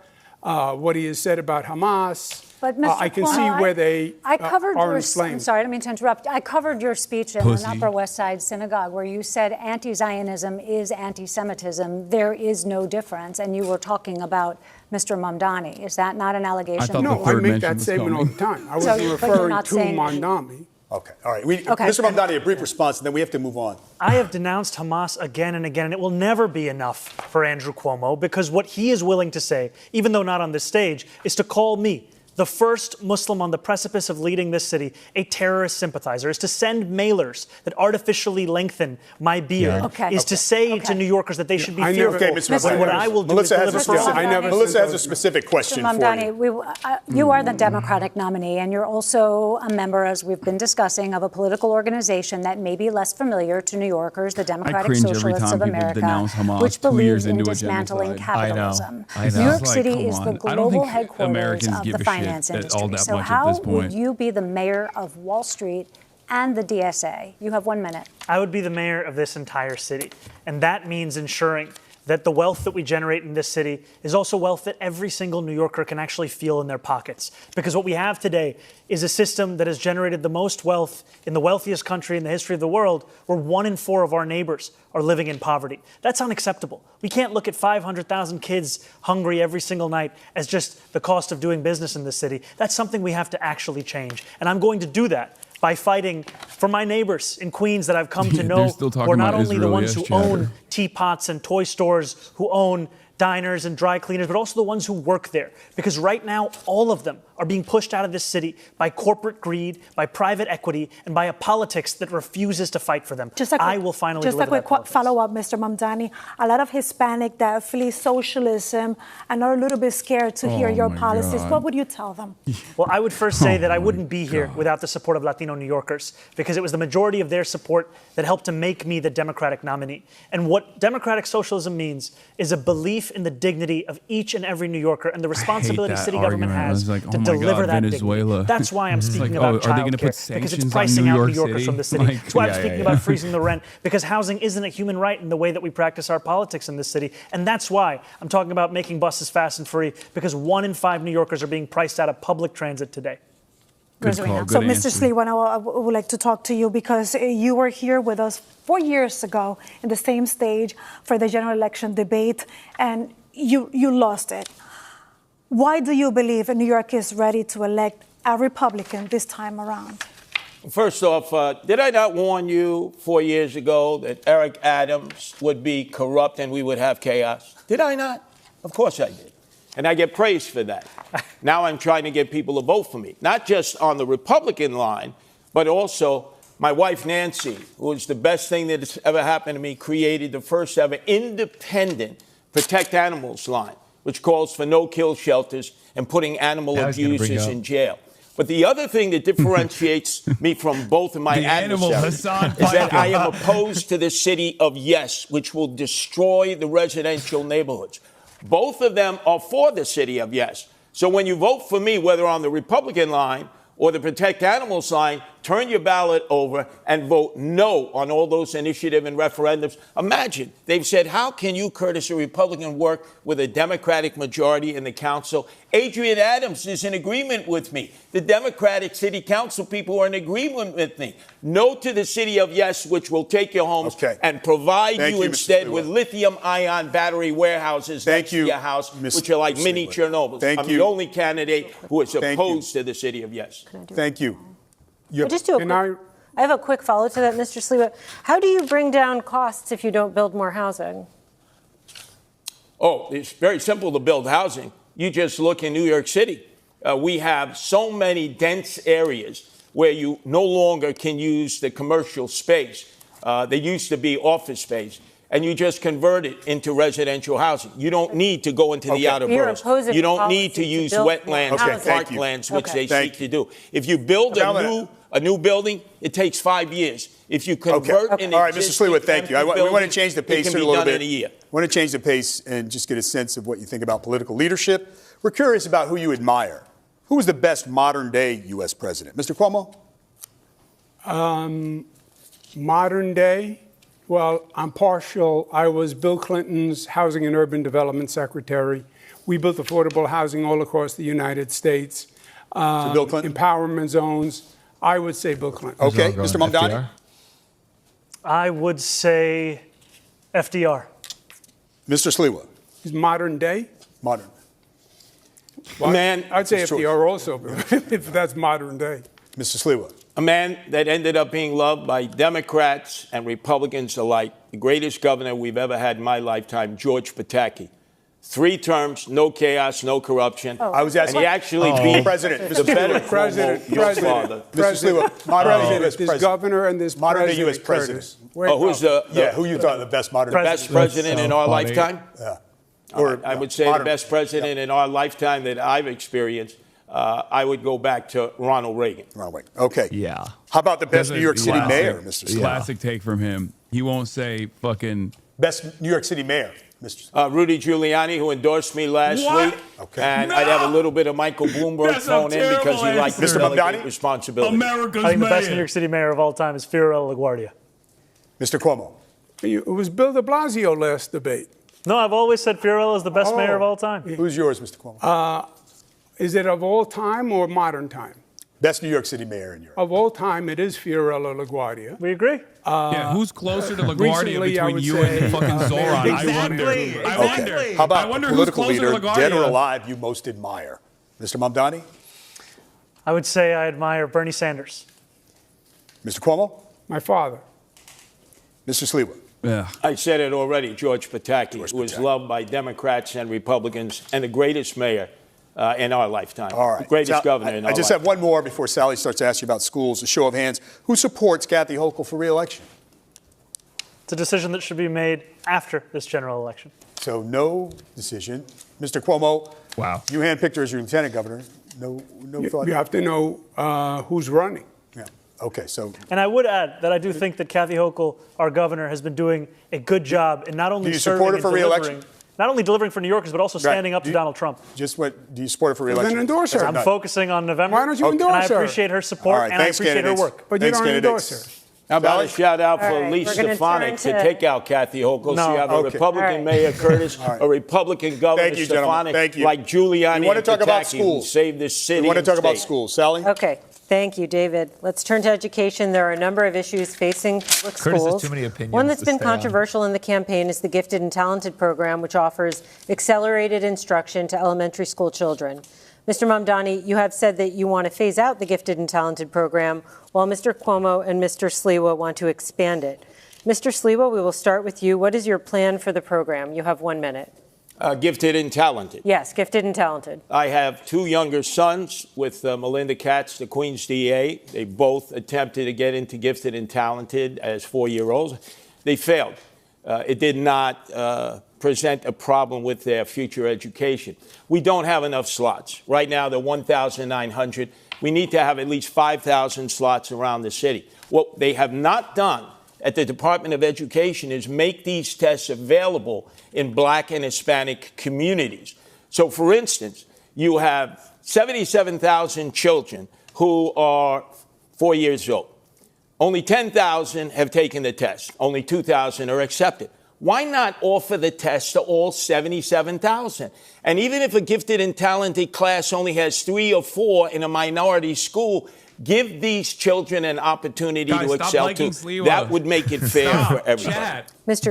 what he has said about Hamas. But Mr. I can Cuomo, see where they are I'm inflamed. sorry, I didn't mean to interrupt. I covered your speech in an Upper West Side synagogue where you said anti-Zionism is anti-Semitism. There is no difference. And you were talking about Mr. Mamdani. Is that not an allegation? No, I make that statement all the time. I wasn't referring to Mamdani. Okay, all right. Mr. Mamdani, a brief response, and then we have to move on. I have denounced Hamas again and again, and it will never be enough for Andrew Cuomo, because what he is willing to say, even though not on this stage, is to call me, the first Muslim on the precipice of leading this city, a terrorist sympathizer, is to send mailers that artificially lengthen my beard, is to say to New Yorkers that they should be fearful. Okay, Ms. Mamdani. What I will do is deliver for all. Melissa has a specific question Mr. Mamdani, you are the Democratic nominee, and you're also a member, as we've been discussing, of a political organization that may be less familiar to New Yorkers, the Democratic Socialists of America, which believes in dismantling capitalism. New York City is the global headquarters of the finance industry. So how would you be the mayor of Wall Street and the DSA? You have 1 minute. I would be the mayor of this entire city, and that means ensuring that the wealth that we generate in this city is also wealth that every single New Yorker can actually feel in their pockets. Because what we have today is a system that has generated the most wealth in the wealthiest country in the history of the world, where 1 in 4 of our neighbors are living in poverty. That's unacceptable. We can't look at 500,000 kids hungry every single night as just the cost of doing business in this city. That's something we have to actually change. And I'm going to do that by fighting for my neighbors in Queens that I've come to know, who are not only the ones who own teapots and toy stores, who own diners and dry cleaners, but also the ones who work there. Because right now, all of them are being pushed out of this city by corporate greed, by private equity, and by a politics that refuses to fight for them. I will finally deliver that. Just a quick follow-up, Mr. Mamdani. A lot of Hispanic that flee socialism and are a little bit scared to hear your policies. What would you tell them? Well, I would first say that I wouldn't be here without the support of Latino New Yorkers, because it was the majority of their support that helped to make me the Democratic nominee. And what democratic socialism means is a belief in the dignity of each and every New Yorker and the responsibility city government has to deliver that Venezuela. dignity. That's why I'm speaking about childcare, because it's pricing out New Yorkers from the city. That's why I'm speaking about freezing the rent, because housing isn't a human right in the way that we practice our politics in this city. And that's why I'm talking about making buses fast and free, because 1 in 5 New Yorkers are being priced out of public transit today. Good call, so, good Mr. Sliwa, I would like to talk to you because you were here with us 4 years ago in the same stage for the general election debate, and you lost it. Why do you believe New York is ready to elect a Republican this time around? First off, did I not warn you 4 years ago that Eric Adams would be corrupt and we would have chaos? Did I not? Of course I did. And I get praised for that. Now I'm trying to get people to vote for me, not just on the Republican line, but also my wife, Nancy, who is the best thing that has ever happened to me, created the first ever independent Protect Animals line, which calls for no-kill shelters and putting animal abusers in jail. But the other thing that differentiates me from both of my adversaries is that I am opposed to the city of yes, which will destroy the residential neighborhoods. Both of them are for the city of yes. So when you vote for me, whether on the Republican line or the Protect Animals line, turn your ballot over and vote no on all those initiative and referendums. Imagine, they've said, how can you, Curtis, a Republican, work with a Democratic majority in the council? Adrian Adams is in agreement with me. The Democratic city council people are in agreement with me. No to the city of yes, which will take your homes and provide you instead with lithium-ion battery warehouses next to your house, which are like mini Chernobyls. I'm the only candidate who is opposed to the city of yes. Thank you. I have a quick follow to that, Mr. Sliwa. How do you bring down costs if you don't build more housing? Oh, it's very simple to build housing. You just look in New York City. We have so many dense areas where you no longer can use the commercial space. They used to be office space. And you just convert it into residential housing. You don't need to go into the outer boroughs. You don't need to use wetlands and parklands, which they seek to do. If you build a new building, it takes 5 years. If you convert an All right, Mr. Sliwa, thank you. We want to change the pace here a little bit. I want to change the pace and just get a sense of what you think about political leadership. We're curious about who you admire. Who is the best modern-day U.S. president? Mr. Cuomo? Modern day? Well, I'm partial. I was Bill Clinton's Housing and Urban Development Secretary. We built affordable housing all across the United States. So Bill Clinton? Empowerment zones. I would say Bill Clinton. Okay. Mr. Mamdani? I would say FDR. Mr. Sliwa? He's modern day? Modern. Well, I'd say FDR also, if that's modern day. Mr. Sliwa? A man that ended up being loved by Democrats and Republicans alike, the greatest governor we've ever had in my lifetime, George Pataki. 3 terms, no chaos, no corruption. I was asking. And he actually beat President. the better President. your father. Mr. Sliwa, This governor and this modern day U.S. president. Who's who you thought the best modern best president in our lifetime? Yeah. Or I would say the best president in our lifetime that I've experienced. I would go back to Ronald Reagan. Ronald Reagan. Okay. Yeah. How about the best New York City mayor, Mr. Sliwa? Classic take from him. He won't say fucking best New York City mayor, Mr. Rudy Giuliani, who endorsed me last week. Okay. And I'd have a little bit of Michael Bloomberg thrown in because he liked to delegate responsibility. America's I think the mayor. best New York City mayor of all time is Fiorello LaGuardia. Mr. Cuomo? It was Bill de Blasio last debate. No, I've always said Fiorello is the best mayor of all time. Who's yours, Mr. Cuomo? Is it of all time or modern time? Best New York City mayor in Europe. Of all time, it is Fiorello LaGuardia. We agree. Yeah, who's closer to LaGuardia between you and fucking Zohran? Exactly. I wonder. How about I wonder a political who's closer leader, to LaGuardia? dead or alive, you most admire? Mr. Mamdani? I would say I admire Bernie Sanders. Mr. Cuomo? My father. Mr. Sliwa? Yeah. I said it already, George Pataki, who is loved by Democrats and Republicans and the greatest mayor in our lifetime. All right. The greatest Sal, governor in our I just lifetime. have one more before Sally starts to ask you about schools. A show of hands. Who supports Kathy Hochul for re-election? It's a decision that should be made after this general election. So no decision. Mr. Cuomo, Wow. you handpicked her as your lieutenant governor. No thought? You have to know who's running. Yeah. Okay, so And I would add that I do think that Kathy Hochul, our governor, has been doing a good job in not only Do you serving support her and for re-election? delivering, not only delivering for New Yorkers, but also standing up to Donald Trump. Just what do you support her for re-election? Then endorse her. That's I'm not- focusing on November. Why don't you endorse And I her? appreciate her support All right, and I thanks, appreciate candidates. her work. But you Thanks, don't endorse candidates. her. How about a shout out All for right, Lee we're gonna Stefanik turn to to- take out Kathy Hochul? No. So you have a Okay. Republican All right. Mayor Curtis, All right. a Republican Governor Thank you, gentlemen. Stefanik, Thank you. like Giuliani We want to and talk about Pataki, who schools. saved this city. We want to and talk about state. schools. Sally? Okay. Thank you, David. Let's turn to education. There are a number of issues facing public Curtis has schools. too many opinions One that's to been stay on. controversial in the campaign is the Gifted and Talented program, which offers accelerated instruction to elementary school children. Mr. Mamdani, you have said that you want to phase out the Gifted and Talented program, while Mr. Cuomo and Mr. Sliwa want to expand it. Mr. Sliwa, we will start with you. What is your plan for the program? You have 1 minute. Gifted and talented. Yes, Gifted and Talented. I have two younger sons with Melinda Katz, the Queens DA. They both attempted to get into Gifted and Talented as 4-year-olds. They failed. It did not present a problem with their future education. We don't have enough slots. Right now, they're 1,900. We need to have at least 5,000 slots around the city. What they have not done at the Department of Education is make these tests available in Black and Hispanic communities. So, for instance, you have 77,000 children who are 4 years old. Only 10,000 have taken the test. Only 2,000 are accepted. Why not offer the test to all 77,000? And even if a gifted and talented class only has 3 or 4 in a minority school, give these children an opportunity to excel too. That would make it fair for everybody.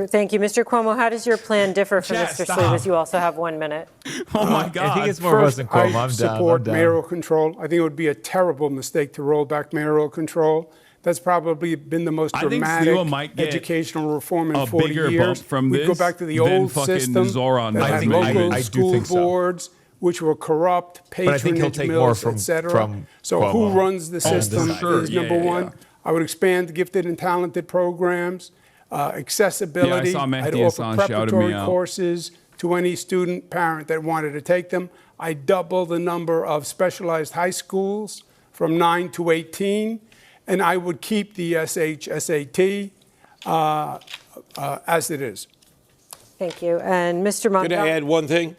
Thank you. Mr. Cuomo, how does your plan differ from Mr. Sliwa's? You also have 1 minute. Oh, my God. I think it's more First, than Cuomo. I I'm support down. mayoral control. I think it would be a terrible mistake to roll back mayoral control. That's probably been the most dramatic educational reform in 40 years. We go back to the old system that had local school boards, which were corrupt, patronage mills, etc. So Cuomo. who runs the system is number one. I would expand gifted and talented programs, accessibility. I'd offer preparatory courses to any student, parent that wanted to take them. I'd double the number of specialized high schools from 9 to 18. And I would keep the SAT as it is. Thank you. And Mr. Mamdani. Can I add one thing?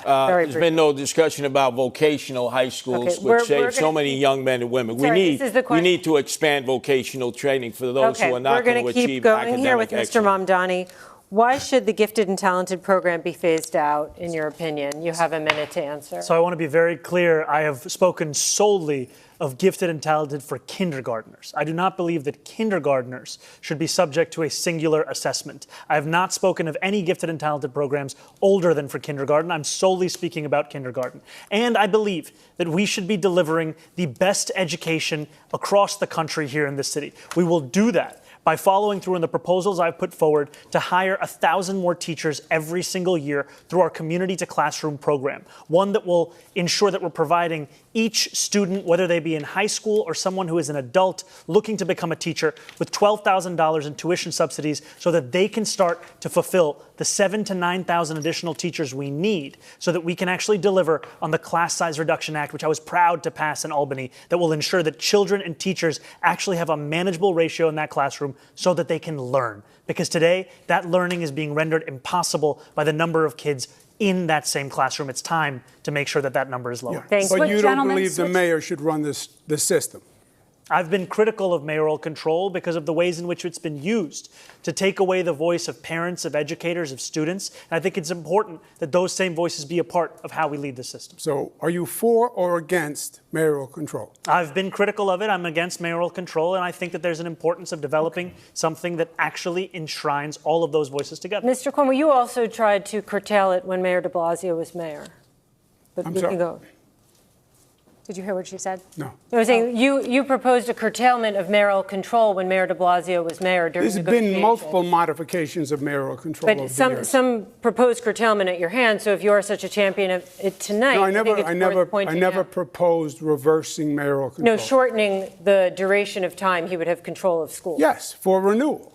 There's been no discussion about vocational high schools, which save so many young men and women. We need to expand vocational training for those who are not going to achieve academic excellence. We're going to keep going here with Mr. Mamdani. Why should the Gifted and Talented program be phased out, in your opinion? You have a minute to answer. So I want to be very clear. I have spoken solely of gifted and talented for kindergartners. I do not believe that kindergartners should be subject to a singular assessment. I have not spoken of any gifted and talented programs older than for kindergarten. I'm solely speaking about kindergarten. And I believe that we should be delivering the best education across the country here in this city. We will do that by following through on the proposals I've put forward to hire 1,000 more teachers every single year through our Community to Classroom program, one that will ensure that we're providing each student, whether they be in high school or someone who is an adult looking to become a teacher, with $12,000 in tuition subsidies so that they can start to fulfill the 7,000 to 9,000 additional teachers we need so that we can actually deliver on the Class Size Reduction Act, which I was proud to pass in Albany, that will ensure that children and teachers actually have a manageable ratio in that classroom so that they can learn. Because today, that learning is being rendered impossible by the number of kids in that same classroom. It's time to make sure that that number is lower. But you don't believe the mayor should run this system? I've been critical of mayoral control because of the ways in which it's been used to take away the voice of parents, of educators, of students. And I think it's important that those same voices be a part of how we lead the system. So are you for or against mayoral control? I've been critical of it. I'm against mayoral control. And I think that there's an importance of developing something that actually enshrines all of those voices together. Mr. Cuomo, you also tried to curtail it when Mayor de Blasio was mayor. But I'm we sorry. can go. Did you hear what she said? No. I was saying you proposed a curtailment of mayoral control when Mayor de Blasio was mayor during There's been multiple modifications of mayoral control over the years. Some proposed curtailment at your hand. So if you are such a champion of it tonight, No, I never proposed reversing mayoral control. No, shortening the duration of time he would have control of schools. Yes, for renewal.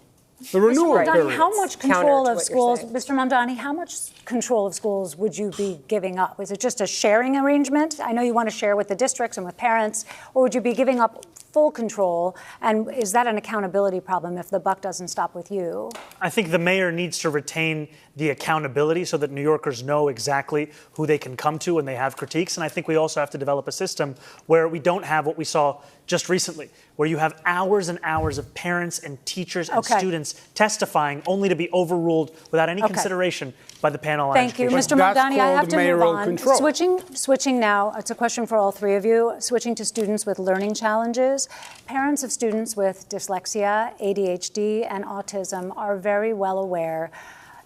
The renewal Mr. Mamdani, period. how much Counter control to of what you're schools, saying. Mr. Mamdani, how much control of schools would you be giving up? Is it just a sharing arrangement? I know you want to share with the districts and with parents, or would you be giving up full control? And is that an accountability problem if the buck doesn't stop with you? I think the mayor needs to retain the accountability so that New Yorkers know exactly who they can come to when they have critiques. And I think we also have to develop a system where we don't have what we saw just recently, where you have hours and hours of parents and teachers and students testifying only to be overruled without any consideration by the panel on Thank you. education. Mr. Mamdani, I have to move on. Control. Switching now, it's a question for all three of you, switching to students with learning challenges. Parents of students with dyslexia, ADHD, and autism are very well aware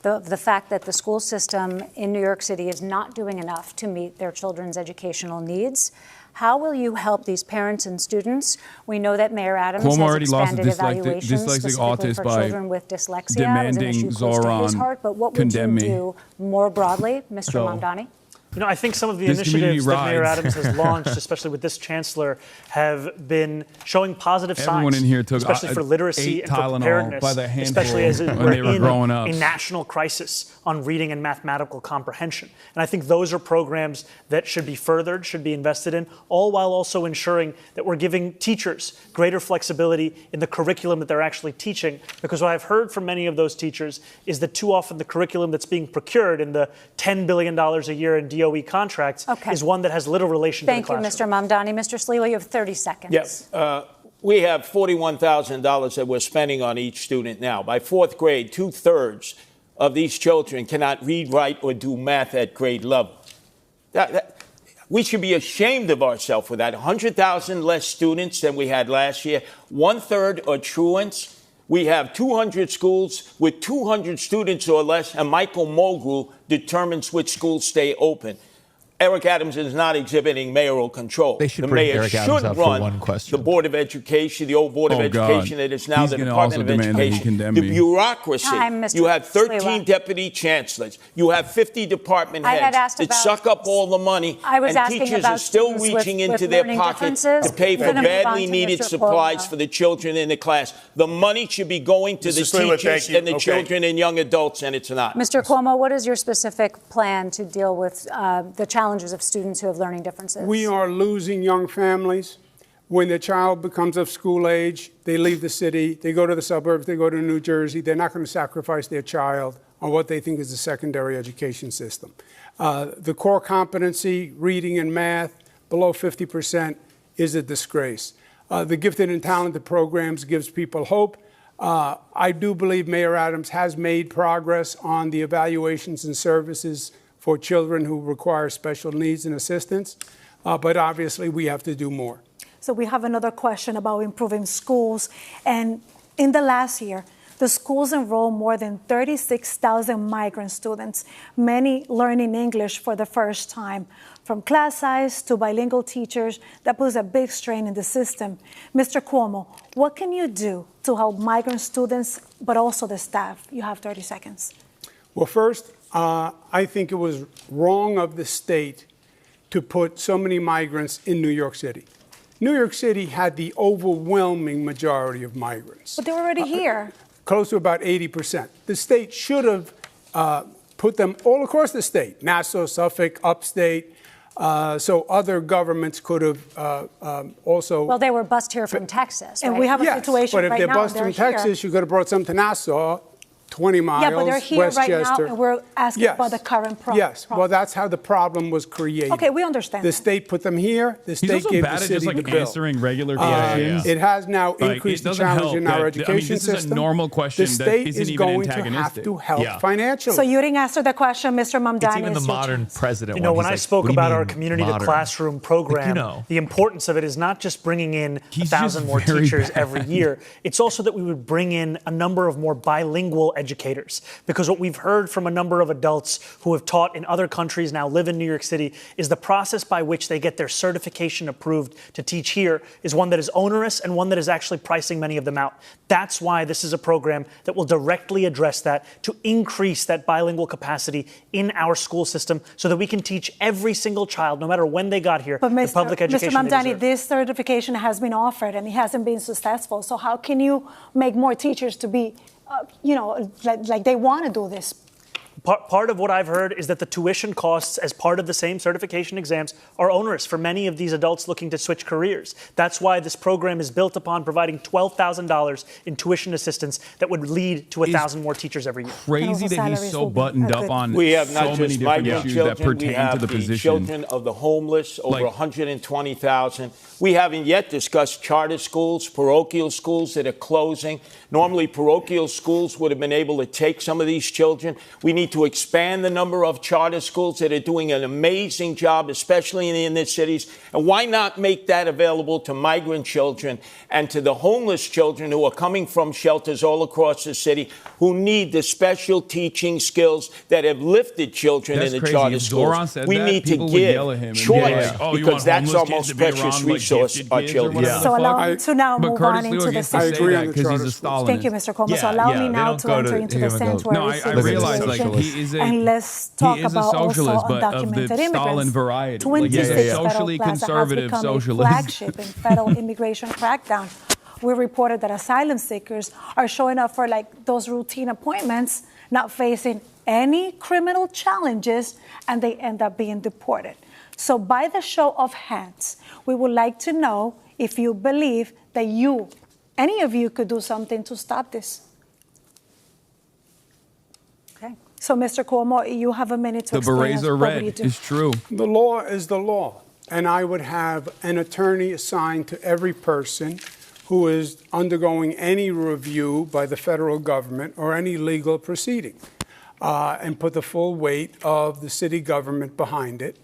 of the fact that the school system in New York City is not doing enough to meet their children's educational needs. How will you help these parents and students? We know that Mayor Adams Cuomo has expanded evaluations specifically for children with dyslexia. demanding It was an issue close to his heart, but what would you do more broadly, Mr. Mamdani? You know, I think some of the initiatives that Mayor Adams has launched, especially with this chancellor, have been showing positive Everyone signs, in here took especially for literacy and for Tylenol preparedness, by the handful especially as when we're they were in growing up. a national crisis on reading and mathematical comprehension. And I think those are programs that should be furthered, should be invested in, all while also ensuring that we're giving teachers greater flexibility in the curriculum that they're actually teaching. Because what I've heard from many of those teachers is that too often the curriculum that's being procured in the $10 billion a year in DOE contracts is one that has little relation to the classroom. Thank you, Mr. Mamdani. Mr. Sliwa, you have 30 seconds. Yes. We have $41,000 that we're spending on each student now. By fourth grade, 2/3 of these children cannot read, write, or do math at grade level. We should be ashamed of ourselves for that. 100,000 less students than we had last year. 1/3 are truants. We have 200 schools with 200 students or less, and Michael Mulgrew determines which schools stay open. Eric Adams is not exhibiting mayoral control. They should the bring mayor Eric Adams up for one question. The Board of Education, the old Board of Education that is now the Department of Education. The bureaucracy. You have 13 deputy chancellors. You have 50 department heads that suck up all the money, and teachers are still reaching into their pocket to pay for badly needed supplies for the children in the class. The money should be going to the teachers and the children and young adults, and it's not. Mr. Cuomo, what is your specific plan to deal with the challenges of students who have learning differences? We are losing young families. When the child becomes of school age, they leave the city, they go to the suburbs, they go to New Jersey. They're not going to sacrifice their child on what they think is the secondary education system. The core competency, reading and math, below 50% is a disgrace. The gifted and talented programs gives people hope. I do believe Mayor Adams has made progress on the evaluations and services for children who require special needs and assistance, but obviously we have to do more. So we have another question about improving schools. And in the last year, the schools enrolled more than 36,000 migrant students, many learning English for the first time. From class size to bilingual teachers, that puts a big strain in the system. Mr. Cuomo, what can you do to help migrant students, but also the staff? You have 30 seconds. Well, first, I think it was wrong of the state to put so many migrants in New York City. New York City had the overwhelming majority of migrants. But they're already here. Close to about 80%. The state should have put them all across the state, Nassau, Suffolk, upstate, so other governments could have also... Well, they were bused here from Texas, right? And we have a situation right now. But if they're bused from Texas, you could have brought some to Nassau, 20 miles. Yeah, but they're here right now, and we're asking about the current problem. Yes, well, that's how the problem was created. Okay, we understand The that. state put them here. The state gave the city the bill. Answering regular questions. It has now increased the challenge in our education system. This is a normal question the state that isn't is even going antagonistic. to have to help financially. So you didn't answer the question, Mr. Mamdani. It's even the modern president. You know, when I spoke about our community to classroom program, the importance of it is not just bringing in 1,000 more teachers every year. It's also that we would bring in a number of more bilingual educators. Because what we've heard from a number of adults who have taught in other countries, now live in New York City, is the process by which they get their certification approved to teach here is one that is onerous and one that is actually pricing many of them out. That's why this is a program that will directly address that, to increase that bilingual capacity in our school system so that we can teach every single child, no matter when they got here, the public education Mr. Mamdani, this certification has been offered and it hasn't been successful. So how can you make more teachers to be, like they want to do this? Part of what I've heard is that the tuition costs as part of the same certification exams are onerous for many of these adults looking to switch careers. That's why this program is built upon providing $12,000 in tuition assistance that would lead to 1,000 more teachers every year. Crazy that he's so buttoned up on we have so not many just different migrant issues children, that pertain to the position. Children of the homeless, over 120,000. We haven't yet discussed charter schools, parochial schools that are closing. Normally, parochial schools would have been able to take some of these children. We need to expand the number of charter schools that are doing an amazing job, especially in the inner cities. And why not make that available to migrant children and to the homeless children who are coming from shelters all across the city who need the special teaching skills that have lifted children in the charter schools? We need to give choice because that's our most precious resource, our children. So allow me to now move on into the sanctuary. Thank you, Mr. Cuomo. So allow me now to enter into the sanctuary. No, I realize he is and let's talk about also undocumented immigrants. Variety. 26 socially Federal Plaza conservative has become socialism. a flagship in federal immigration crackdown. We reported that asylum seekers are showing up for those routine appointments, not facing any criminal challenges, and they end up being deported. So by the show of hands, we would like to know if you believe that any of you could do something to stop this. Okay. So, Mr. Cuomo, you have a minute to explain. The berets are red. It's true. The law is the law. And I would have an attorney assigned to every person who is undergoing any review by the federal government or any legal proceeding, and put the full weight of the city government behind it,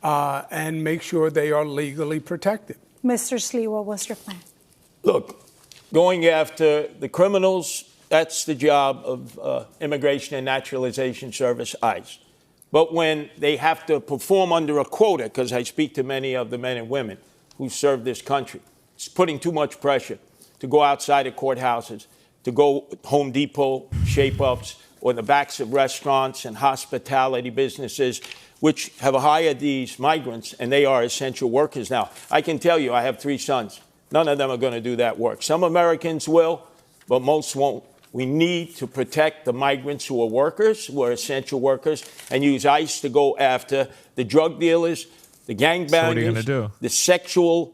and make sure they are legally protected. Mr. Sliwa, what's your plan? Look, going after the criminals, that's the job of Immigration and Naturalization Service, ICE. But when they have to perform under a quota, because I speak to many of the men and women who serve this country, it's putting too much pressure to go outside of courthouses, to go Home Depot shape-ups, or the backs of restaurants and hospitality businesses, which have hired these migrants, and they are essential workers now. I can tell you, I have 3 sons. None of them are going to do that work. Some Americans will, but most won't. We need to protect the migrants who are workers, who are essential workers, and use ICE to go after the drug dealers, the gangbangers, the sexual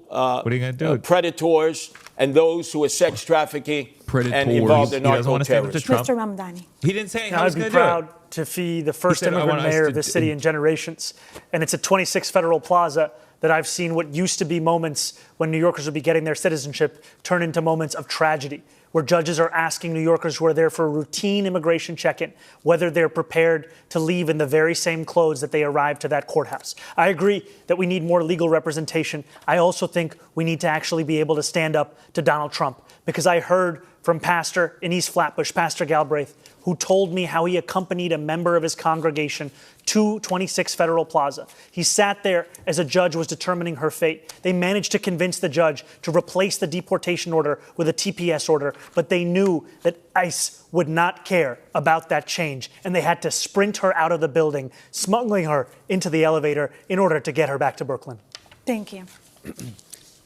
predators, and those who are sex trafficking and involved in narco-terrorism. Mr. Mamdani. He didn't say how I'd be proud to be the first immigrant mayor of this city in generations. And it's at 26 Federal Plaza that I've seen what used to be moments when New Yorkers would be getting their citizenship turn into moments of tragedy, where judges are asking New Yorkers who are there for a routine immigration check-in whether they're prepared to leave in the very same clothes that they arrived to that courthouse. I agree that we need more legal representation. I also think we need to actually be able to stand up to Donald Trump, because I heard from Pastor in East Flatbush, Pastor Galbraith, who told me how he accompanied a member of his congregation to 26 Federal Plaza. He sat there as a judge was determining her fate. They managed to convince the judge to replace the deportation order with a TPS order, but they knew that ICE would not care about that change, and they had to sprint her out of the building, smuggling her into the elevator in order to get her back to Brooklyn. Thank you.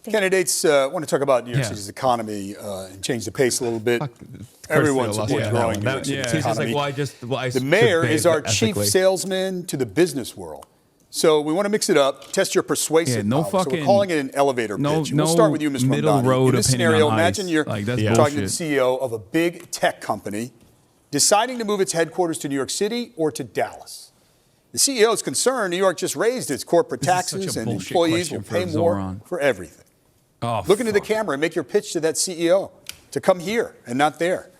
Candidates want to talk about New York City's economy and change the pace a little bit. Everyone supports growing New York City's economy. The mayor is our chief salesman to the business world. So we want to mix it up, test your persuasive power. So we're calling it an elevator pitch. We'll start with you, Ms. Mamdani. In this scenario, imagine you're talking to the CEO of a big tech company, deciding to move its headquarters to New York City or to Dallas. The CEO is concerned New York just raised its corporate taxes and employees will pay more for everything. Look into the camera and make your pitch to that CEO to come here and not there.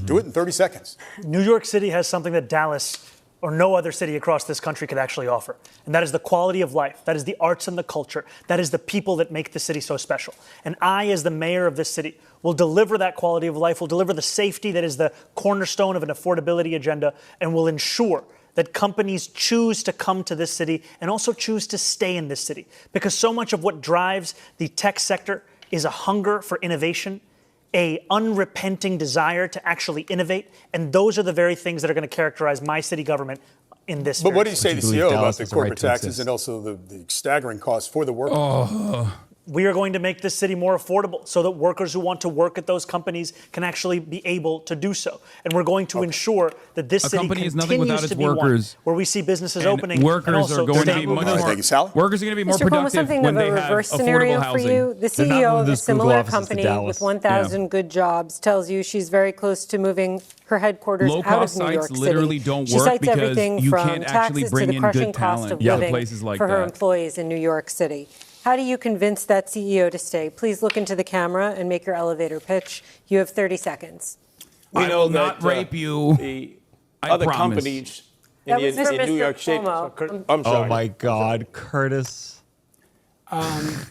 Do it in 30 seconds. New York City has something that Dallas or no other city across this country could actually offer. And that is the quality of life. That is the arts and the culture. That is the people that make the city so special. And I, as the mayor of this city, will deliver that quality of life, will deliver the safety that is the cornerstone of an affordability agenda, and will ensure that companies choose to come to this city and also choose to stay in this city. Because so much of what drives the tech sector is a hunger for innovation, a unrepenting desire to actually innovate, and those are the very things that are going to characterize my city government in this. But what do you say to the CEO about the corporate taxes and also the staggering costs for the worker? We are going to make this city more affordable so that workers who want to work at those companies can actually be able to do so. And we're going to ensure that this city continues to be workers, one where we see businesses opening. Workers are going to be much more. Workers are going to be more productive when they have affordable housing. For you. The CEO of a similar company with 1,000 good jobs tells you she's very close to moving her headquarters out of New York City. Literally don't she work cites because everything you from can't actually taxes bring to the in crushing good cost of talent. living Places like for her that. employees in New York City. How do you convince that CEO to stay? Please look into the camera and make your elevator pitch. You have 30 seconds. We know will not rape you. The other companies in New York City. Cuomo. I'm sorry. Oh my God, Curtis. The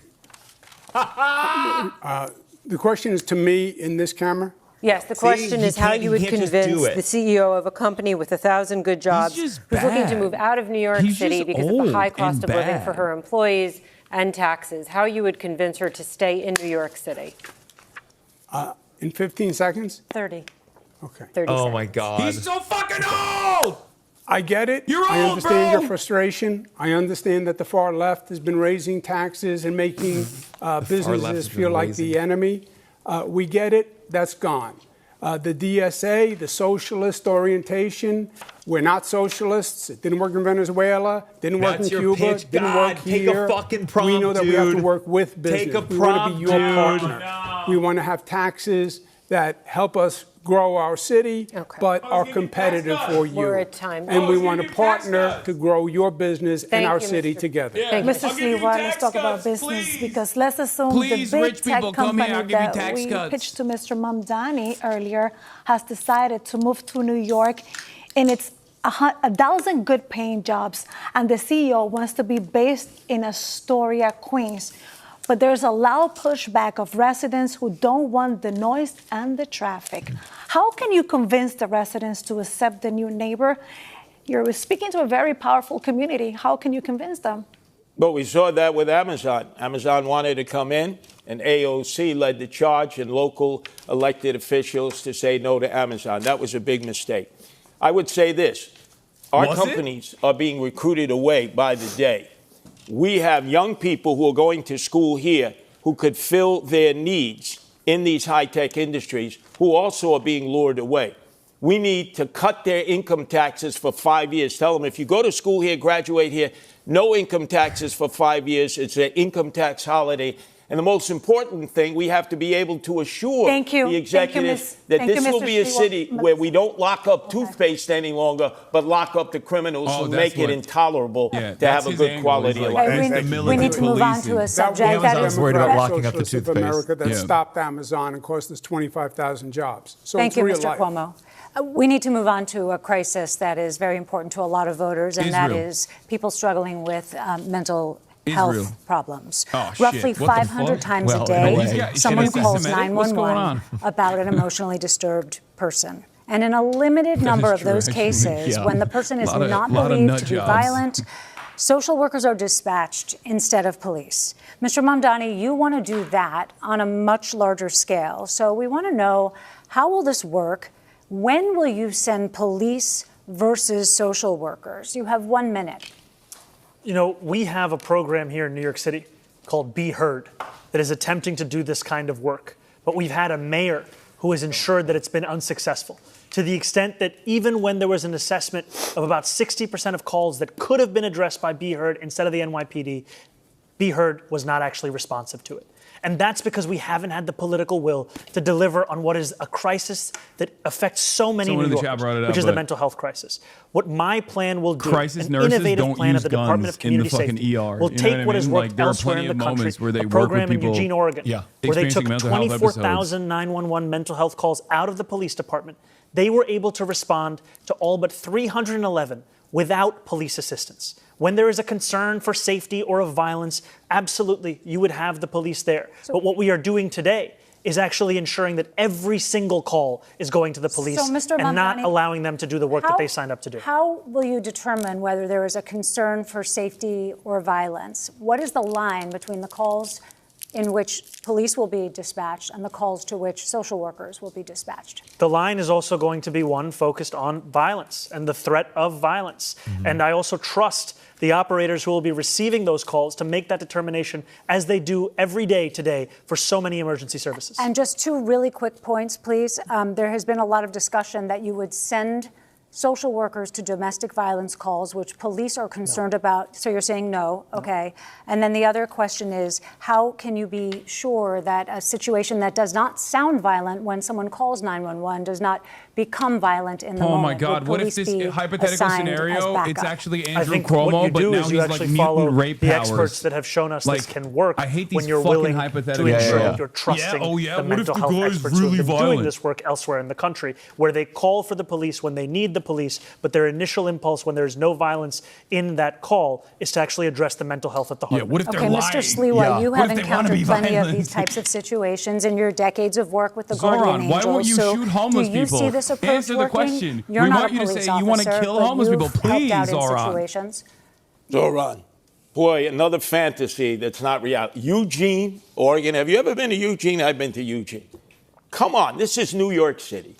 question is to me in this camera? Yes, the question is how you would convince the CEO of a company with 1,000 good jobs who's looking to move out of New York City because of the high cost of living for her employees and taxes, how you would convince her to stay in New York City. In 15 seconds? 30. Okay. 30 Oh seconds. my God. He's so fucking old! I get it. I understand your frustration. I understand that the far left has been raising taxes and making businesses feel like the enemy. We get it. That's gone. The DSA, the socialist orientation, we're not socialists. It didn't work in Venezuela, didn't work in Cuba, didn't work here. Take a fucking prompt, we know that we have to work with business. Take a we want to be your partner. No. We want to have taxes that help us grow our city, but are competitive for you. We're at time. And we want to partner to grow your business and our city together. Mr. Sliwa, let's talk about business because let's assume the big tech company that we pitched to Mr. Mamdani earlier has decided to move to New York, and it's 1,000 good paying jobs, and the CEO wants to be based in Astoria, Queens. But there's a loud pushback of residents who don't want the noise and the traffic. How can you convince the residents to accept the new neighbor? You're speaking to a very powerful community. How can you convince them? But we saw that with Amazon. Amazon wanted to come in, and AOC led the charge and local elected officials to say no to Amazon. That was a big mistake. I would say this. Our companies are being recruited away by the day. We have young people who are going to school here who could fill their needs in these high-tech industries who also are being lured away. We need to cut their income taxes for 5 years. Tell them if you go to school here, graduate here, no income taxes for 5 years. It's an income tax holiday. And the most important thing, we have to be able to assure the executive that this will be a city where we don't lock up toothpaste any longer, but lock up the criminals who make it intolerable to have a good quality of life. We need to move on to a subject that is worried about locking up the Socialists of America that stopped Amazon and cost us 25,000 jobs. So Thank it's you, real Mr. life. Cuomo. We need to move on to a crisis that is very important to a lot of voters, and that is people struggling with mental health problems. Roughly 500 times a day, someone calls 911 about an emotionally disturbed person. And in a limited number of those cases, when the person is not believed to be violent, social workers are dispatched instead of police. Mr. Mamdani, you want to do that on a much larger scale. So we want to know, how will this work? When will you send police versus social workers? You have 1 minute. You know, we have a program here in New York City called Be Heard that is attempting to do this kind of work. But we've had a mayor who has ensured that it's been unsuccessful, to the extent that even when there was an assessment of about 60% of calls that could have been addressed by Be Heard instead of the NYPD, Be Heard was not actually responsive to it. And that's because we haven't had the political will to deliver on what is a crisis that affects so many New Yorkers, which is the mental health crisis. What my plan will do, crisis an nurses innovative don't plan use of the Department of Community Safety, ER. will take what has worked elsewhere in the country, a program in Eugene, Oregon, where they took 24,000 911 mental health calls out of the police department. They were able to respond to all but 311 without police assistance. When there is a concern for safety or of violence, absolutely, you would have the police there. But what we are doing today is actually ensuring that every single call is going to the police and not allowing them to do the work that they signed up to do. How will you determine whether there is a concern for safety or violence? What is the line between the calls in which police will be dispatched and the calls to which social workers will be dispatched? The line is also going to be one focused on violence and the threat of violence. And I also trust the operators who will be receiving those calls to make that determination, as they do every day today for so many emergency services. And just two really quick points, please. There has been a lot of discussion that you would send social workers to domestic violence calls, which police are concerned about. So you're saying no, okay. And then the other question is, how can you be sure that a situation that does not sound violent when someone calls 911 does not become violent in the moment? Oh my God, what if this hypothetical scenario, it's actually Andrew Cuomo, but now he's like mutant rape the powers. experts that have shown us this can work. I hate these when you're fucking willing hypotheticals. to ensure that you're trusting the mental health experts who have been doing this work elsewhere in the country, where they call for the police when they need the police, but their initial impulse when there's no violence in that call is to actually address the mental health at the heart. What if they're lying? Mr. Sliwa, you have encountered plenty of these types of situations in your decades of work with the Guardian Angels. Why won't you shoot homeless people? Do you see this approach Answer the working? question. You're we not want you to police say you want to kill homeless people. Please, Zohran. Zohran. Boy, another fantasy that's not reality. Eugene, Oregon. Have you ever been to Eugene? I've been to Eugene. Come on, this is New York City.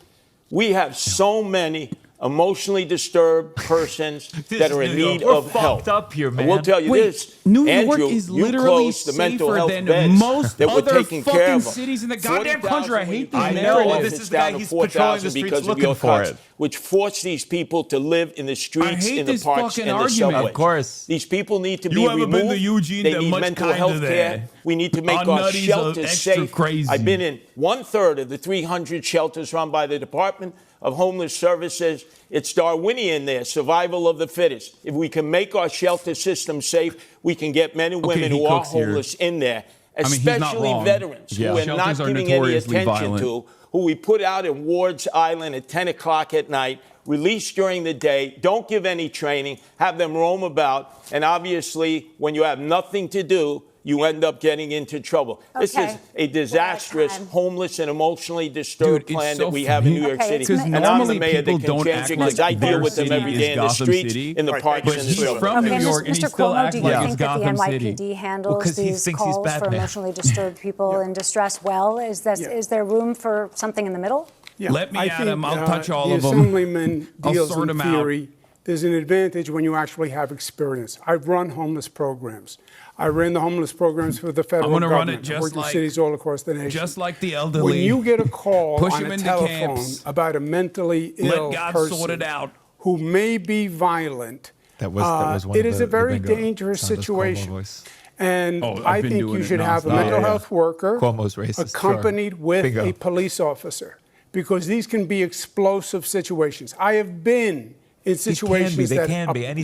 We have so many emotionally disturbed persons that are in need of help. Up here, man. We'll tell you this, New Andrew, York is you literally closed the mental safer health than beds most that were other taking care fucking of them. cities in the goddamn country. I hate this I narrative. know. This is the guy, he's patrolling the streets looking for it. Which force these people to live in the streets, in the parks, and the argument. subways. Of course. These people need to be You haven't removed. been to Eugene, they they're need much mental kinder health there. care. We need to make our nutties are shelters extra safe. crazy. I've been in 1/3 of the 300 shelters run by the Department of Homeless Services. It's Darwinian there, survival of the fittest. If we can make our shelter system safe, we can get men and women who are homeless in there, especially veterans who we're not giving any attention to, who we put out in Ward's Island at 10 o'clock at night, release during the day, don't give any training, have them roam about, and obviously when you have nothing to do, you end up getting into trouble. This is a disastrous, homeless and emotionally disturbed plan that we have in New York City. And I'm the mayor that can change it because I deal with them every day in the streets, in the parks, and the he's suburbs. from New York, and he still acts like it's Gotham City. Do you think that the NYPD handles these calls for emotionally disturbed people in distress well? Is there room for something in the middle? Yeah. Let me at him. I'll touch all of them. them. The Assemblyman deals in theory. There's an advantage when you actually have experience. I've run homeless programs. I ran the homeless programs for the federal government. Run it just worked in cities all across the nation. Just like the elderly. When you get a call Push on them a into telephone camps. about a mentally ill Let God person sort it out. who may be violent, that was one it of is the a very bingo dangerous sound situation. voice. And I think you should have a mental health worker Cuomo's racist, accompanied with a police officer, because these can be explosive situations. I have been in situations that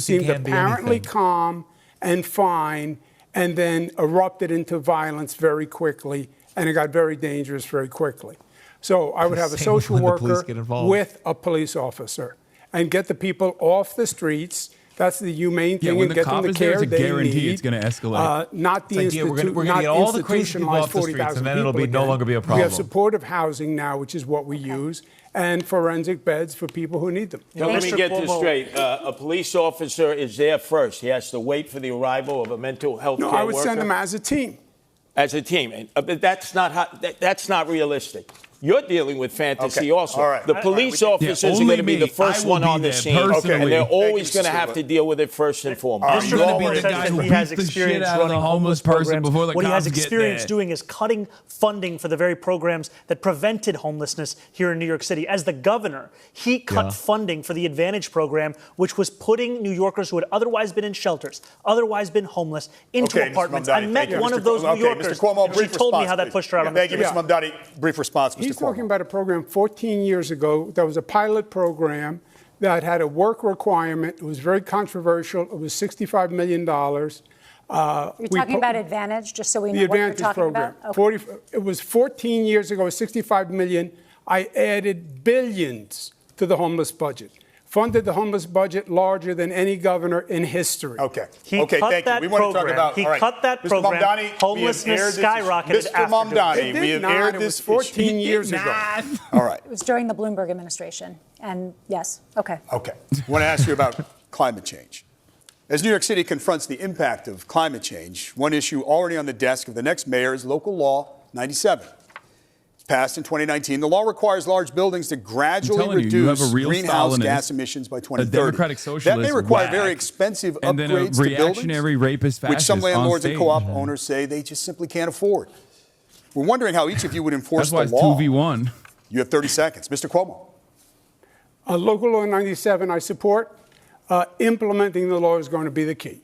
seemed apparently calm and fine, and then erupted into violence very quickly, and it got very dangerous very quickly. So I would have a social worker with a police officer and get the people off the streets. That's the humane thing, and get them the care they need. It's going to escalate. Not the we're going to get all the crazy people off the streets, and then it'll be no longer be a problem. We have supportive housing now, which is what we use, and forensic beds for people who need them. Now, let me get this straight. A police officer is there first. He has to wait for the arrival of a mental health care worker. No, I would send them as a team. As a team. But that's not realistic. You're dealing with fantasy also. All right. The police officers are going to be the first one on the scene, and they're always going to have to deal with it first and foremost. Mr. Going to be the guy who beats the shit out of the homeless person before the cops get there. What he has experience doing is cutting funding for the very programs that prevented homelessness here in New York City. As the governor, he cut funding for the Advantage program, which was putting New Yorkers who had otherwise been in shelters, otherwise been homeless, into apartments. I met one of those New Yorkers, Mr. Cuomo, and she told me how that pushed her out on the street. Thank you, Mr. Mamdani. Brief response, Mr. He's Cuomo. talking about a program 14 years ago. That was a pilot program that had a work requirement. It was very controversial. It was $65 million. You're talking about Advantage, just so we know the what you're Advantage talking program. about? Okay. It was 14 years ago, $65 million. I added billions to the homeless budget. Funded the homeless budget larger than any governor in history. Okay. He cut that program. He cut that program. Mamdani, homelessness skyrocketed Mr. Mamdani, we have aired this 14 years ago. All right. It was during the Bloomberg administration. And yes, okay. Okay. I want to ask you about climate change. As New York City confronts the impact of climate change, one issue already on the desk of the next mayor is Local Law 97. Passed in 2019, the law requires large buildings to gradually reduce greenhouse gas emissions by 2030. A democratic socialist, that may require very expensive and upgrades then a to reactionary rapist buildings, which some fascist landlords and co-op stage. owners say they just simply can't afford. We're wondering how each of you would enforce That's the why law. it's 2v1. You have 30 seconds. Mr. Cuomo. Local Law 97, I support. Implementing the law is going to be the key,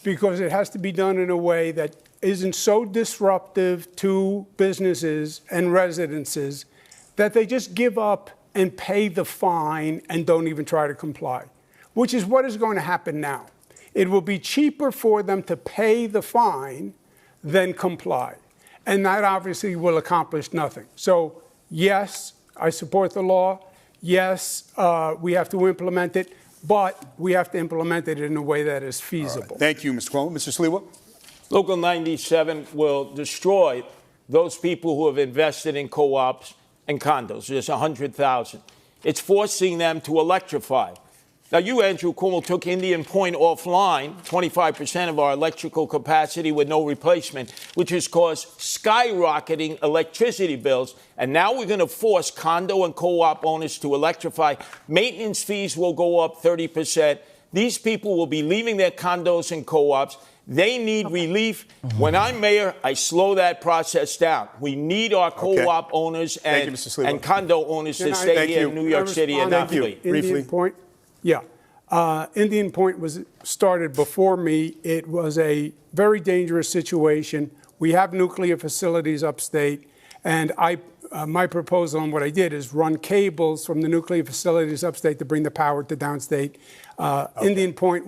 because it has to be done in a way that isn't so disruptive to businesses and residences that they just give up and pay the fine and don't even try to comply, which is what is going to happen now. It will be cheaper for them to pay the fine than comply. And that obviously will accomplish nothing. So, yes, I support the law. Yes, we have to implement it, but we have to implement it in a way that is feasible. Right. Thank you, Mr. Cuomo. Mr. Sliwa? Local 97 will destroy those people who have invested in co-ops and condos. There's 100,000. It's forcing them to electrify. Now, you, Andrew Cuomo, took Indian Point offline, 25% of our electrical capacity with no replacement, which has caused skyrocketing electricity bills. And now we're going to force condo and co-op owners to electrify. Maintenance fees will go up 30%. These people will be leaving their condos and co-ops. They need relief. When I'm mayor, I slow that process down. We need our co-op owners and condo owners to stay here in New York City and not flee. Indian Point? Yeah. Indian Point was started before me. It was a very dangerous situation. We have nuclear facilities upstate, and my proposal on what I did is run cables from the nuclear facilities upstate to bring the power to downstate. Indian Point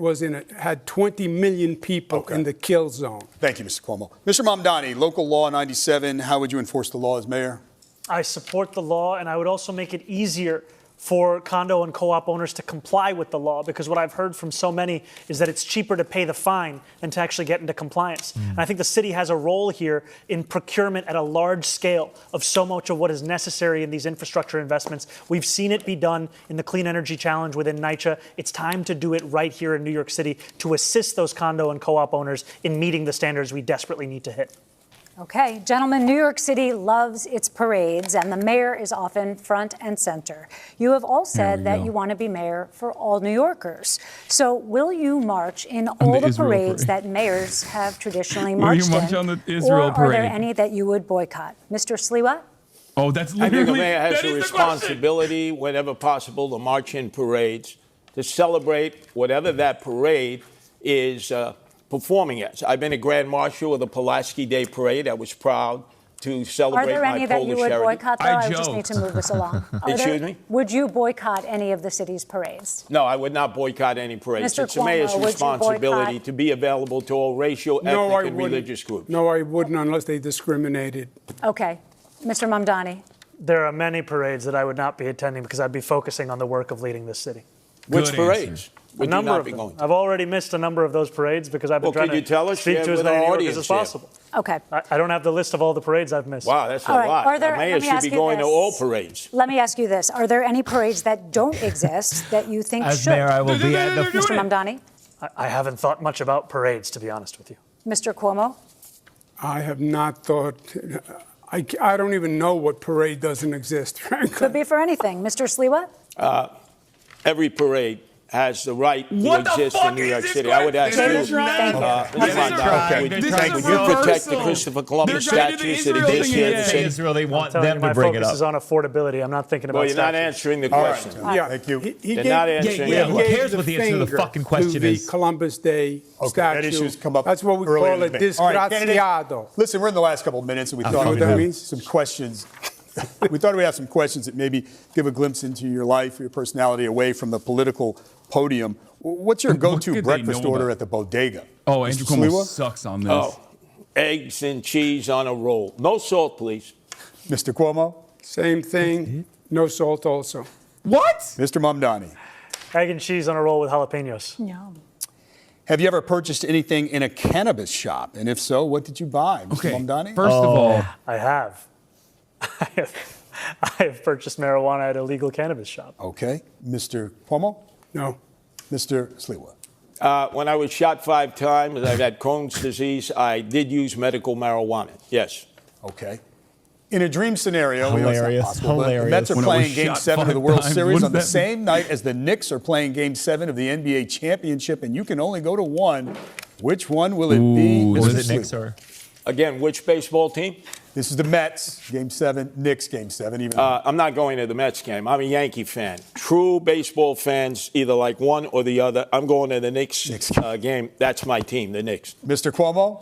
had 20 million people in the kill zone. Thank you, Mr. Cuomo. Mr. Mamdani, Local Law 97, how would you enforce the law as mayor? I support the law, and I would also make it easier for condo and co-op owners to comply with the law, because what I've heard from so many is that it's cheaper to pay the fine than to actually get into compliance. And I think the city has a role here in procurement at a large scale of so much of what is necessary in these infrastructure investments. We've seen it be done in the Clean Energy Challenge within NYCHA. It's time to do it right here in New York City to assist those condo and co-op owners in meeting the standards we desperately need to hit. Okay, gentlemen, New York City loves its parades, and the mayor is often front and center. You have all said that you want to be mayor for all New Yorkers. So will you march in all the parades that mayors have traditionally marched in? Will you march on the Israel parade? Or are there any that you would boycott? Mr. Sliwa? Oh, that's literally, I think the mayor has a responsibility, whenever possible, to march in parades, to celebrate whatever that parade is performing as. I've been a Grand Marshal of the Pulaski Day Parade. I was proud to celebrate my Polish heritage. Are there any that you would boycott, though? I just need to move this along. Excuse me? Would you boycott any of the city's parades? No, I would not boycott any parades. Mr. It's the mayor's Cuomo, responsibility to be available to all racial, ethnic, and religious groups. No, I wouldn't unless they discriminated. Okay. Mr. Mamdani? There are many parades that I would not be attending because I'd be focusing on the work of leading this city. Which parades? A number of them. I've already missed a number of those parades because I've been trying to speak to as many New Yorkers as possible. Okay. I don't have the list of all the parades I've missed. Wow, that's a lot. The mayor should be going to all parades. Let me ask you this. Are there any parades that don't exist that you think should? As mayor, I will be at the... Mr. Mamdani? I haven't thought much about parades, to be honest with you. Mr. Cuomo? I have not thought... I don't even know what parade doesn't exist, frankly. Could be for anything. Mr. Sliwa? Every parade has the right to exist in New York City. I would ask you, would you protect the Christopher Columbus statues that exist here in the city? Israel, they want them to bring it up. My focus is on affordability. I'm not thinking about Well, you're not answering the question. Yeah, thank you. You're not answering the Who question. cares what the answer to the fucking question to is? the Columbus Day statue. That issue's come up. That's what we earlier call in it, the debate. All right, disgraziado. Listen, we're in the last couple of minutes, and we thought know what we'd that have means? some questions. We thought we'd have some questions that maybe give a glimpse into your life, your personality, away from the political podium. What's your go-to breakfast order at the bodega? Oh, Andrew Cuomo Sliwa? sucks on this. Oh, eggs and cheese on a roll. No salt, please. Mr. Cuomo? Same thing. No salt also. What? Mr. Mamdani? egg and cheese on a roll with jalapenos. Yum. Have you ever purchased anything in a cannabis shop? And if so, what did you buy, Mr. Mamdani? First of all, I have. I have purchased marijuana at a legal cannabis shop. Okay. Mr. Cuomo? No. Mr. Sliwa? When I was shot 5 times, I've had Crohn's disease. I did use medical marijuana. Yes. Okay. In a dream scenario, we know it's not possible, but the Mets are When it playing was Game shot 7 of the 5 World times, Series what on the does that same night as the Knicks are playing Game 7 of the NBA Championship, and you can only go to one. Which one will it be? Was Mr. it Knicks Sliwa? or? Again, which baseball team? This is the Mets, Game 7, Knicks, Game 7. Even I'm not going to the Mets game. I'm a Yankee fan. True baseball fans either like one or the other. I'm going to the Knicks game. That's my team, the Knicks. Mr. Cuomo?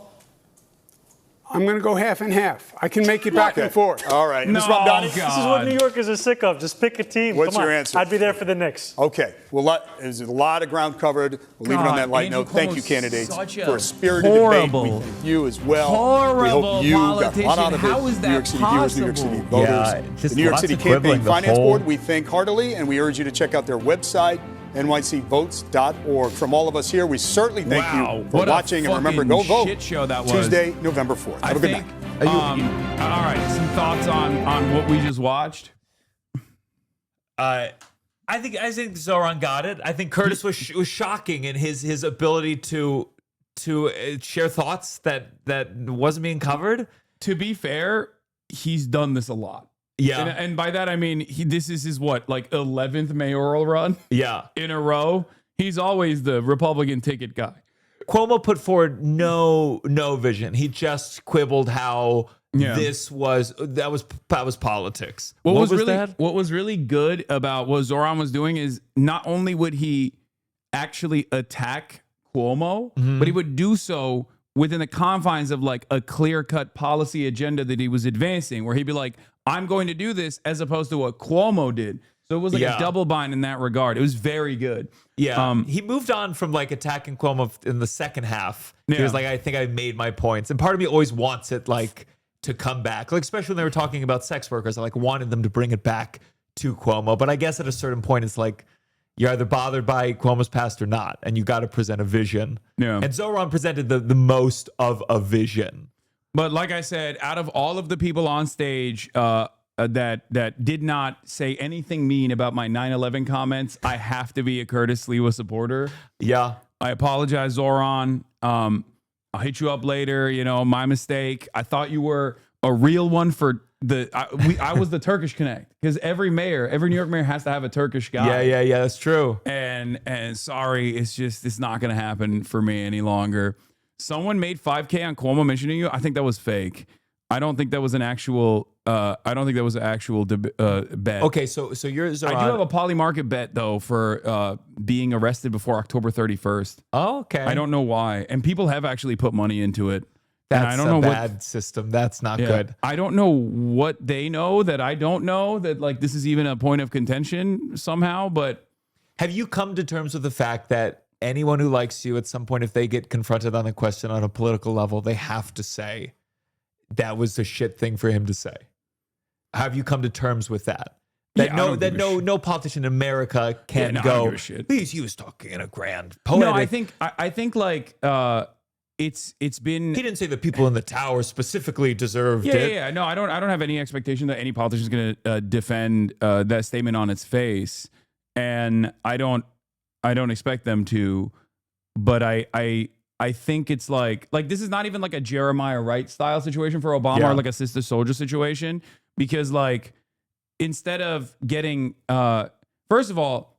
I'm going to go half and half. I can make it back and forth. All right. No, Ms. Mamdani? God. This is what New Yorkers are sick of. Just pick a team. What's Come on. your answer? I'd be there for the Knicks. Okay. Well, there's a lot of ground covered. We'll leave it on that light Andrew note. Thank you, Cuomo's candidates, such a for a spirited horrible, debate. We thank you as well. horrible we hope you got a lot out of politician. it. How is New York that City viewers, New York City possible? voters. Yeah, the just New York lots City of quibbling, Campaign the Finance whole- Board, we thank heartily, and we urge you to check out their website, nycvotes.org. From all of us here, we certainly thank you for what a watching. And remember, go vote shit show that was. Tuesday, November 4th. Have a good night. All right, some thoughts on what we just watched. I think Zohran got it. I think Curtis was shocking in his ability to share thoughts that wasn't being covered. To be fair, he's done this a lot. Yeah, and by that I mean this is his 11th mayoral run. Yeah, in a row. He's always the Republican ticket guy. Cuomo put forward no vision. He just quibbled how that was politics. What was really good about what Zohran was doing is not only would he actually attack Cuomo, but he would do so within the confines of a clear-cut policy agenda that he was advancing, where he'd be like, I'm going to do this, as opposed to what Cuomo did. So it was a double bind in that regard. It was very good. Yeah, he moved on from attacking Cuomo in the second half. He was like, I think I made my points. And part of me always wants it to come back. Especially when they were talking about sex workers, I wanted them to bring it back to Cuomo. But I guess at a certain point, it's you're either bothered by Cuomo's past or not, and you got to present a vision. Yeah. And Zohran presented the most of a vision. But like I said, out of all of the people on stage, that did not say anything mean about my 9/11 comments, I have to be a Curtis Sliwa supporter. Yeah. I apologize, Zohran. I'll hit you up later. My mistake. I thought you were a real one for I was the Turkish Connect, because every New York mayor has to have a Turkish guy. Yeah, that's true. And sorry, it's not going to happen for me any longer. Someone made 5K on Cuomo mentioning you. I think that was fake. I don't think that was an actual. Bet. Okay, so you're Zohran. I do have a poly market bet though for being arrested before October 31st. Oh, okay. I don't know why, and people have actually put money into it. That's and I don't know bad system. That's not good. I don't know what they know that I don't know, that this is even a point of contention somehow. But have you come to terms with the fact that anyone who likes you at some point, if they get confronted on a question on a political level, they have to say that was a shit thing for him to say? Have you come to terms with that? No politician in America can go, he was talking in a grand poetic. No, I think it's been. He didn't say the people in the tower specifically deserved it. Yeah. No, I don't have any expectation that any politician is going to defend that statement on its face, and I don't expect them to. But I I think it's like this is not even like a Jeremiah Wright style situation for Obama or like a Sister Soldier situation, because like instead of getting first of all,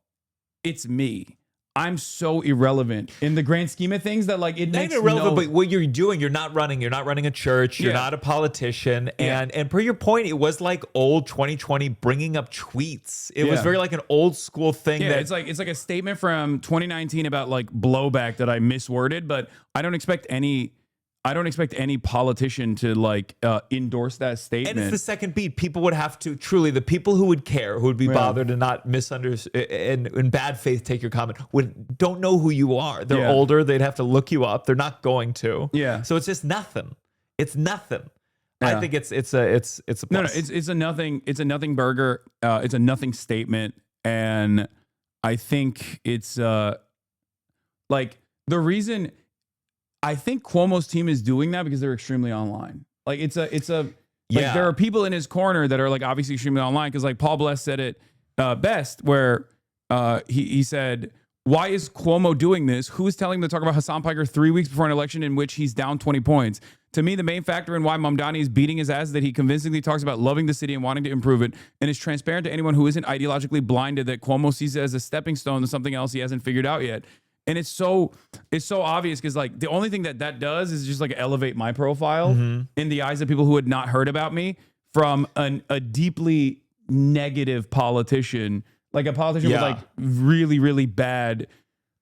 it's me. I'm so irrelevant in the grand scheme of things that like it makes irrelevant. But what you're doing, you're not running a church. You're not a politician. And per your point, it was like old 2020 bringing up tweets. It was very like an old school thing. Yeah, it's like a statement from 2019 about like blowback that I misworded, but I don't expect any politician to like endorse that statement. And it's the second beat. People would have to truly, the people who would care, who would be bothered and not misunderstand and in bad faith take your comment, don't know who you are. They're older. They'd have to look you up. They're not going to. Yeah. So it's just nothing. It's nothing. Yeah. I think it's a plus. No, it's a nothing. It's a nothing burger. It's a nothing statement, and I think it's like the reason. I think Cuomo's team is doing that because they're extremely online. Like there are people in his corner that are like obviously extremely online, because like Paul Bless said it best, where he said, why is Cuomo doing this? Who is telling him to talk about Hasan Piker 3 weeks before an election in which he's down 20 points? To me, the main factor in why Mamdani is beating his ass is that he convincingly talks about loving the city and wanting to improve it, and is transparent to anyone who isn't ideologically blinded that Cuomo sees it as a stepping stone to something else he hasn't figured out yet. And it's so obvious, because like the only thing that does is just like elevate my profile in the eyes of people who had not heard about me from a deeply negative politician, like a politician with like really, really bad,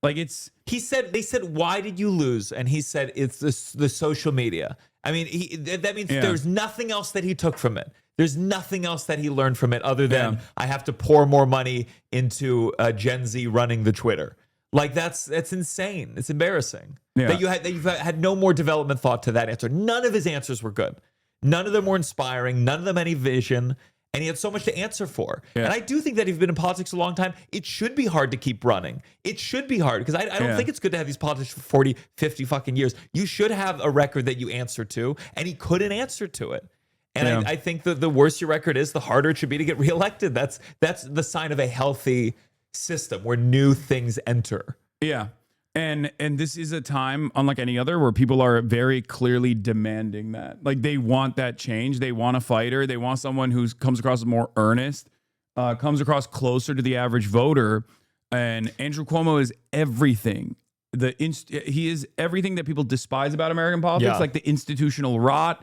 like it's. They said, why did you lose? And he said, it's the social media. I mean, that means there's nothing else that he took from it. There's nothing else that he learned from it other than I have to pour more money into Gen Z running the Twitter. Like that's insane. It's embarrassing that you've had no more development thought to that answer. None of his answers were good. None of them were inspiring. None of them any vision. And he had so much to answer for. Yeah. And I do think that if you've been in politics a long time, it should be hard to keep running. It should be hard, because I don't think it's good to have these politics for 40, 50 fucking years. You should have a record that you answer to, and he couldn't answer to it. And I think that the worse your record is, the harder it should be to get reelected. That's the sign of a healthy system where new things enter. Yeah. And this is a time unlike any other where people are very clearly demanding that. Like they want that change. They want a fighter. They want someone who comes across as more earnest, comes across closer to the average voter. And Andrew Cuomo is everything. He is everything that people despise about American politics, like the institutional rot.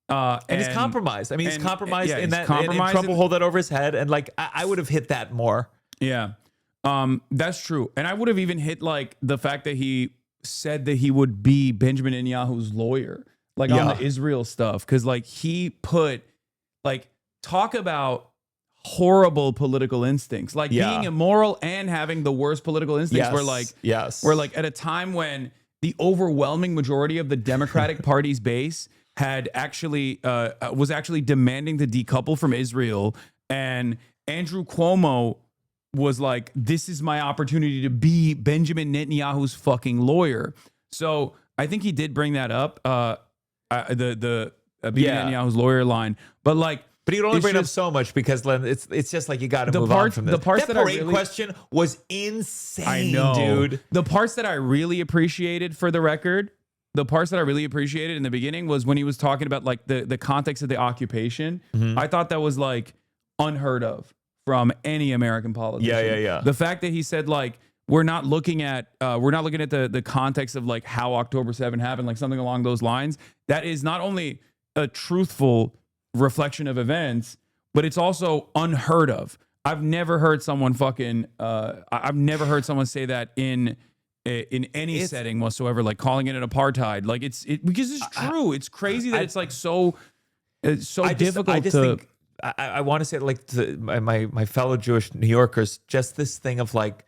And he's compromised. I mean, he's compromised in that in Trump will hold that over his head. And like I would have hit that more. Yeah. That's true. And I would have even hit like the fact that he said that he would be Benjamin Netanyahu's lawyer, like on the Israel stuff. Cause like he put like, talk about horrible political instincts, like being immoral and having the worst political instincts where like at a time when the overwhelming majority of the Democratic Party's base had actually, was actually demanding to decouple from Israel, and Andrew Cuomo was like, this is my opportunity to be Benjamin Netanyahu's fucking lawyer. So I think he did bring that up, the Netanyahu's lawyer line. But like, but he'd only bring it up so much because it's just like you got to move on from this. The parts that parade question was insane, I know, dude. The parts that I really appreciated, for the record, the parts that I really appreciated in the beginning was when he was talking about like the context of the occupation. I thought that was like unheard of from any American politician. Yeah. The fact that he said like we're not looking at the context of like how October 7 happened, like something along those lines. That is not only a truthful reflection of events, but it's also unheard of. I've never heard someone I've never heard someone say that in any setting whatsoever, like calling it an apartheid. Like because it's true. It's crazy that it's like so difficult to. I want to say, like, to my fellow Jewish New Yorkers, just this thing of like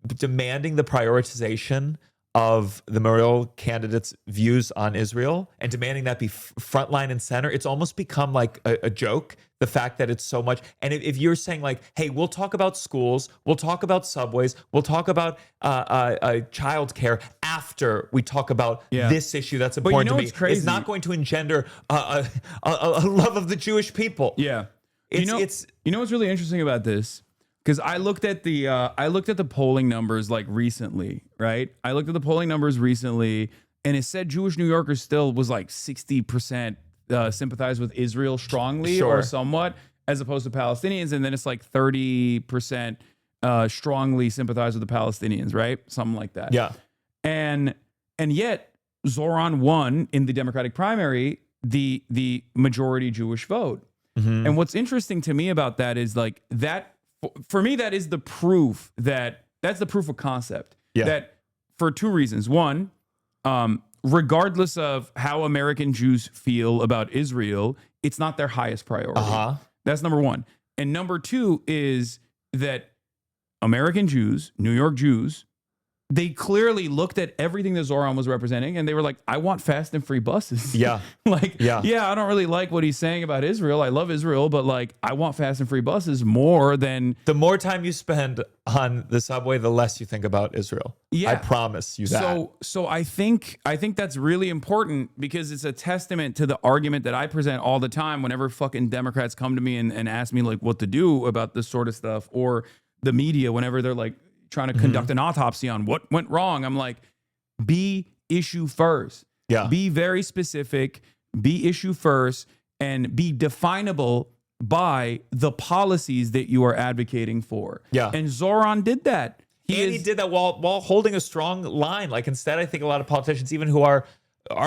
demanding the prioritization of the mayoral candidates' views on Israel and demanding that be frontline and center. It's almost become like a joke, the fact that it's so much. And if you're saying like, hey, we'll talk about schools, we'll talk about subways, we'll talk about childcare after we talk about this issue that's important to me. It's not going to engender a love of the Jewish people. Yeah. You know what's really interesting about this? Because I looked at the polling numbers like recently, right? I looked at the polling numbers recently, and it said Jewish New Yorkers still was like 60% sympathize with Israel strongly or somewhat, as opposed to Palestinians, and then it's like 30% strongly sympathize with the Palestinians, right? Something like that. Yeah. And yet Zohran won in the Democratic primary the majority Jewish vote. Mm-hmm. And what's interesting to me about that is like that. For me, that is the proof that's the proof of concept. Yeah. That for two reasons. One, regardless of how American Jews feel about Israel, it's not their highest priority. That's number one. And number two is that American Jews, New York Jews, they clearly looked at everything that Zohran was representing and they were like, I want fast and free buses. Yeah. I don't really like what he's saying about Israel. I love Israel, but like, I want fast and free buses more than... The more time you spend on the subway, the less you think about Israel. Yeah. I promise you that. So I think that's really important because it's a testament to the argument that I present all the time whenever fucking Democrats come to me and ask me like what to do about this sort of stuff, or the media, whenever they're like, trying to conduct an autopsy on what went wrong. I'm like, be issue first. Yeah. Be very specific, be issue first, and be definable by the policies that you are advocating for. Yeah. And Zohran did that. He did that while holding a strong line. Like instead, I think a lot of politicians, even who are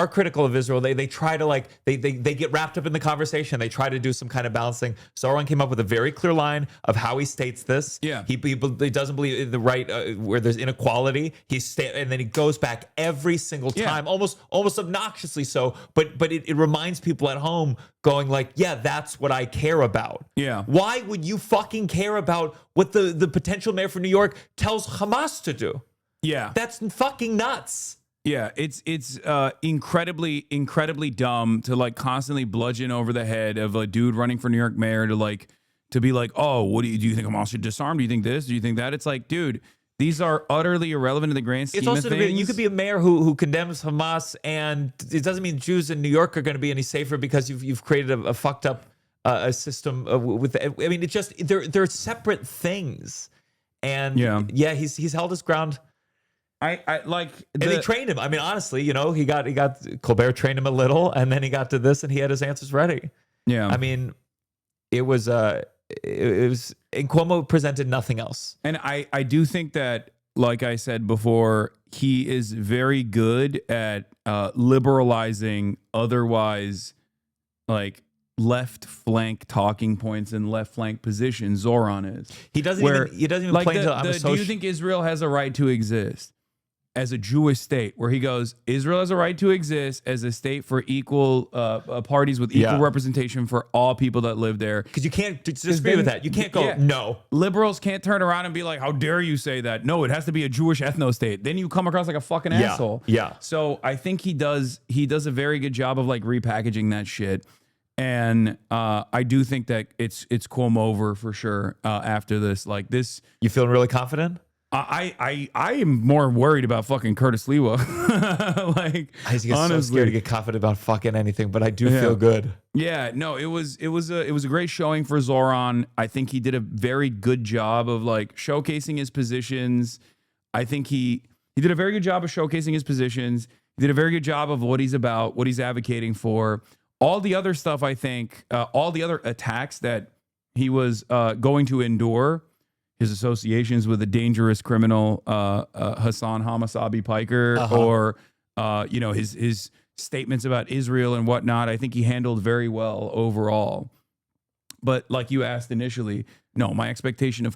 critical of Israel, they try to like they get wrapped up in the conversation. They try to do some kind of balancing. Zohran came up with a very clear line of how he states this. Yeah, he doesn't believe in the right where there's inequality. And then he goes back every single time, almost obnoxiously so. But it reminds people at home, going like, yeah, that's what I care about. Yeah, why would you fucking care about what the potential mayor for New York tells Hamas to do? Yeah, that's fucking nuts. Yeah, it's incredibly dumb to like constantly bludgeon over the head of a dude running for New York mayor to be like, oh, what do you think Hamas should disarm? Do you think this? Do you think that? It's like, dude, these are utterly irrelevant in the grand scheme of things. You could be a mayor who condemns Hamas, and it doesn't mean Jews in New York are going to be any safer because you've created a fucked up a system with. I mean, it's just they're separate things, and he's held his ground. I like, and they trained him. I mean, honestly, he got Colbert trained him a little, and then he got to this, and he had his answers ready. Yeah, I mean, it was, and Cuomo presented nothing else. And I do think that, like I said before, he is very good at liberalizing otherwise like left flank talking points and left flank positions. Zohran is. He doesn't even like play into. Do you think Israel has a right to exist as a Jewish state, where he goes, Israel has a right to exist as a state for equal parties with equal representation for all people that live there? Because you can't disagree with that. You can't go, no. Liberals can't turn around and be like, how dare you say that? No, it has to be a Jewish ethno state. Then you come across like a fucking asshole. Yeah. So I think he does a very good job of like repackaging that shit. And I do think that it's Cuomo over for sure after this. Like this. You feeling really confident? I am more worried about fucking Curtis Sliwa. Like, I get honestly, so scared to get confident about fucking anything, but I do feel good. Yeah, no, it was a great showing for Zohran. I think he did a very good job of like showcasing his positions. I think he did a very good job of showcasing his positions. He did a very good job of what he's about, what he's advocating for. All the other stuff, I think, all the other attacks that he was going to endure, his associations with a dangerous criminal, Hasan Piker, or his statements about Israel and whatnot, I think he handled very well overall. But like you asked initially, no, my expectation is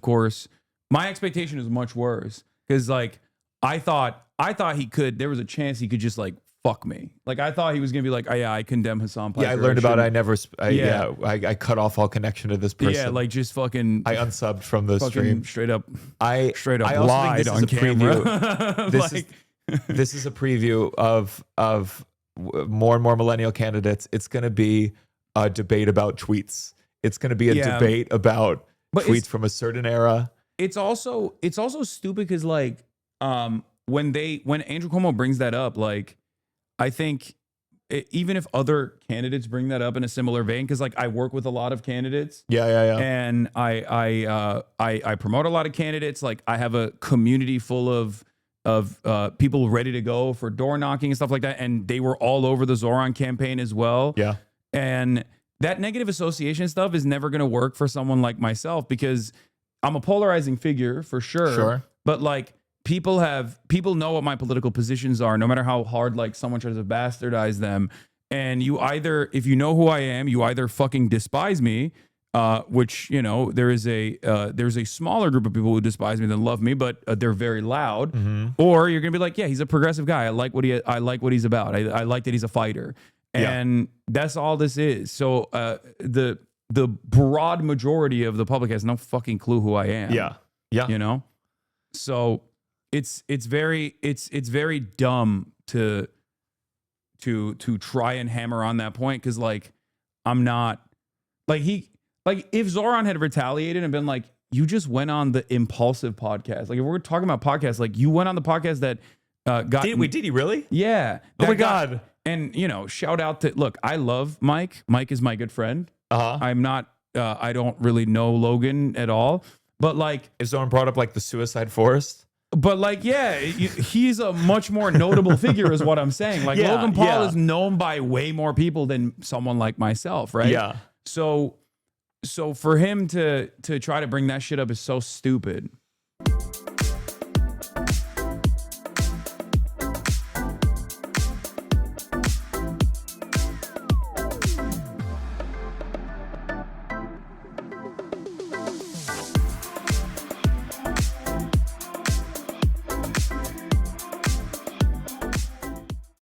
much worse, because like I thought there was a chance he could just like fuck me. Like I thought he was gonna be like, oh, yeah, I condemn Hasan Piker. Yeah, I learned about it. I cut off all connection to this person. Yeah, like just fucking. I unsubbed from the stream. Straight up I lied on camera. This is a preview of more and more millennial candidates. It's gonna be a debate about tweets. It's gonna be a debate about tweets from a certain era. It's also stupid because like when Andrew Cuomo brings that up, like I think even if other candidates bring that up in a similar vein, because like I work with a lot of candidates. Yeah. And I promote a lot of candidates. Like I have a community full of people ready to go for door knocking and stuff like that. And they were all over the Zohran campaign as well. Yeah. And that negative association stuff is never going to work for someone like myself, because I'm a polarizing figure for sure. Sure. But like people know what my political positions are, no matter how hard like someone tries to bastardize them. And you either, if you know who I am, you either fucking despise me, which, you know, there's a smaller group of people who despise me than love me, but they're very loud. Or you're gonna be like, yeah, he's a progressive guy. I like what he's about. I like that he's a fighter. And that's all this is. So the broad majority of the public has no fucking clue who I am. Yeah. You know? So it's very dumb to try and hammer on that point, because like I'm not like if Zohran had retaliated and been like, you just went on the Impulsive podcast, like if we're talking about podcasts, like you went on the podcast that got did he really? Yeah. Oh my God. And you know, shout out to, look, I love Mike. Mike is my good friend. I'm not I don't really know Logan at all, but like if someone brought up like the Suicide Forest. But like, yeah, he's a much more notable figure is what I'm saying. Like Logan Paul is known by way more people than someone like myself, right? Yeah. So for him to try to bring that shit up is so stupid.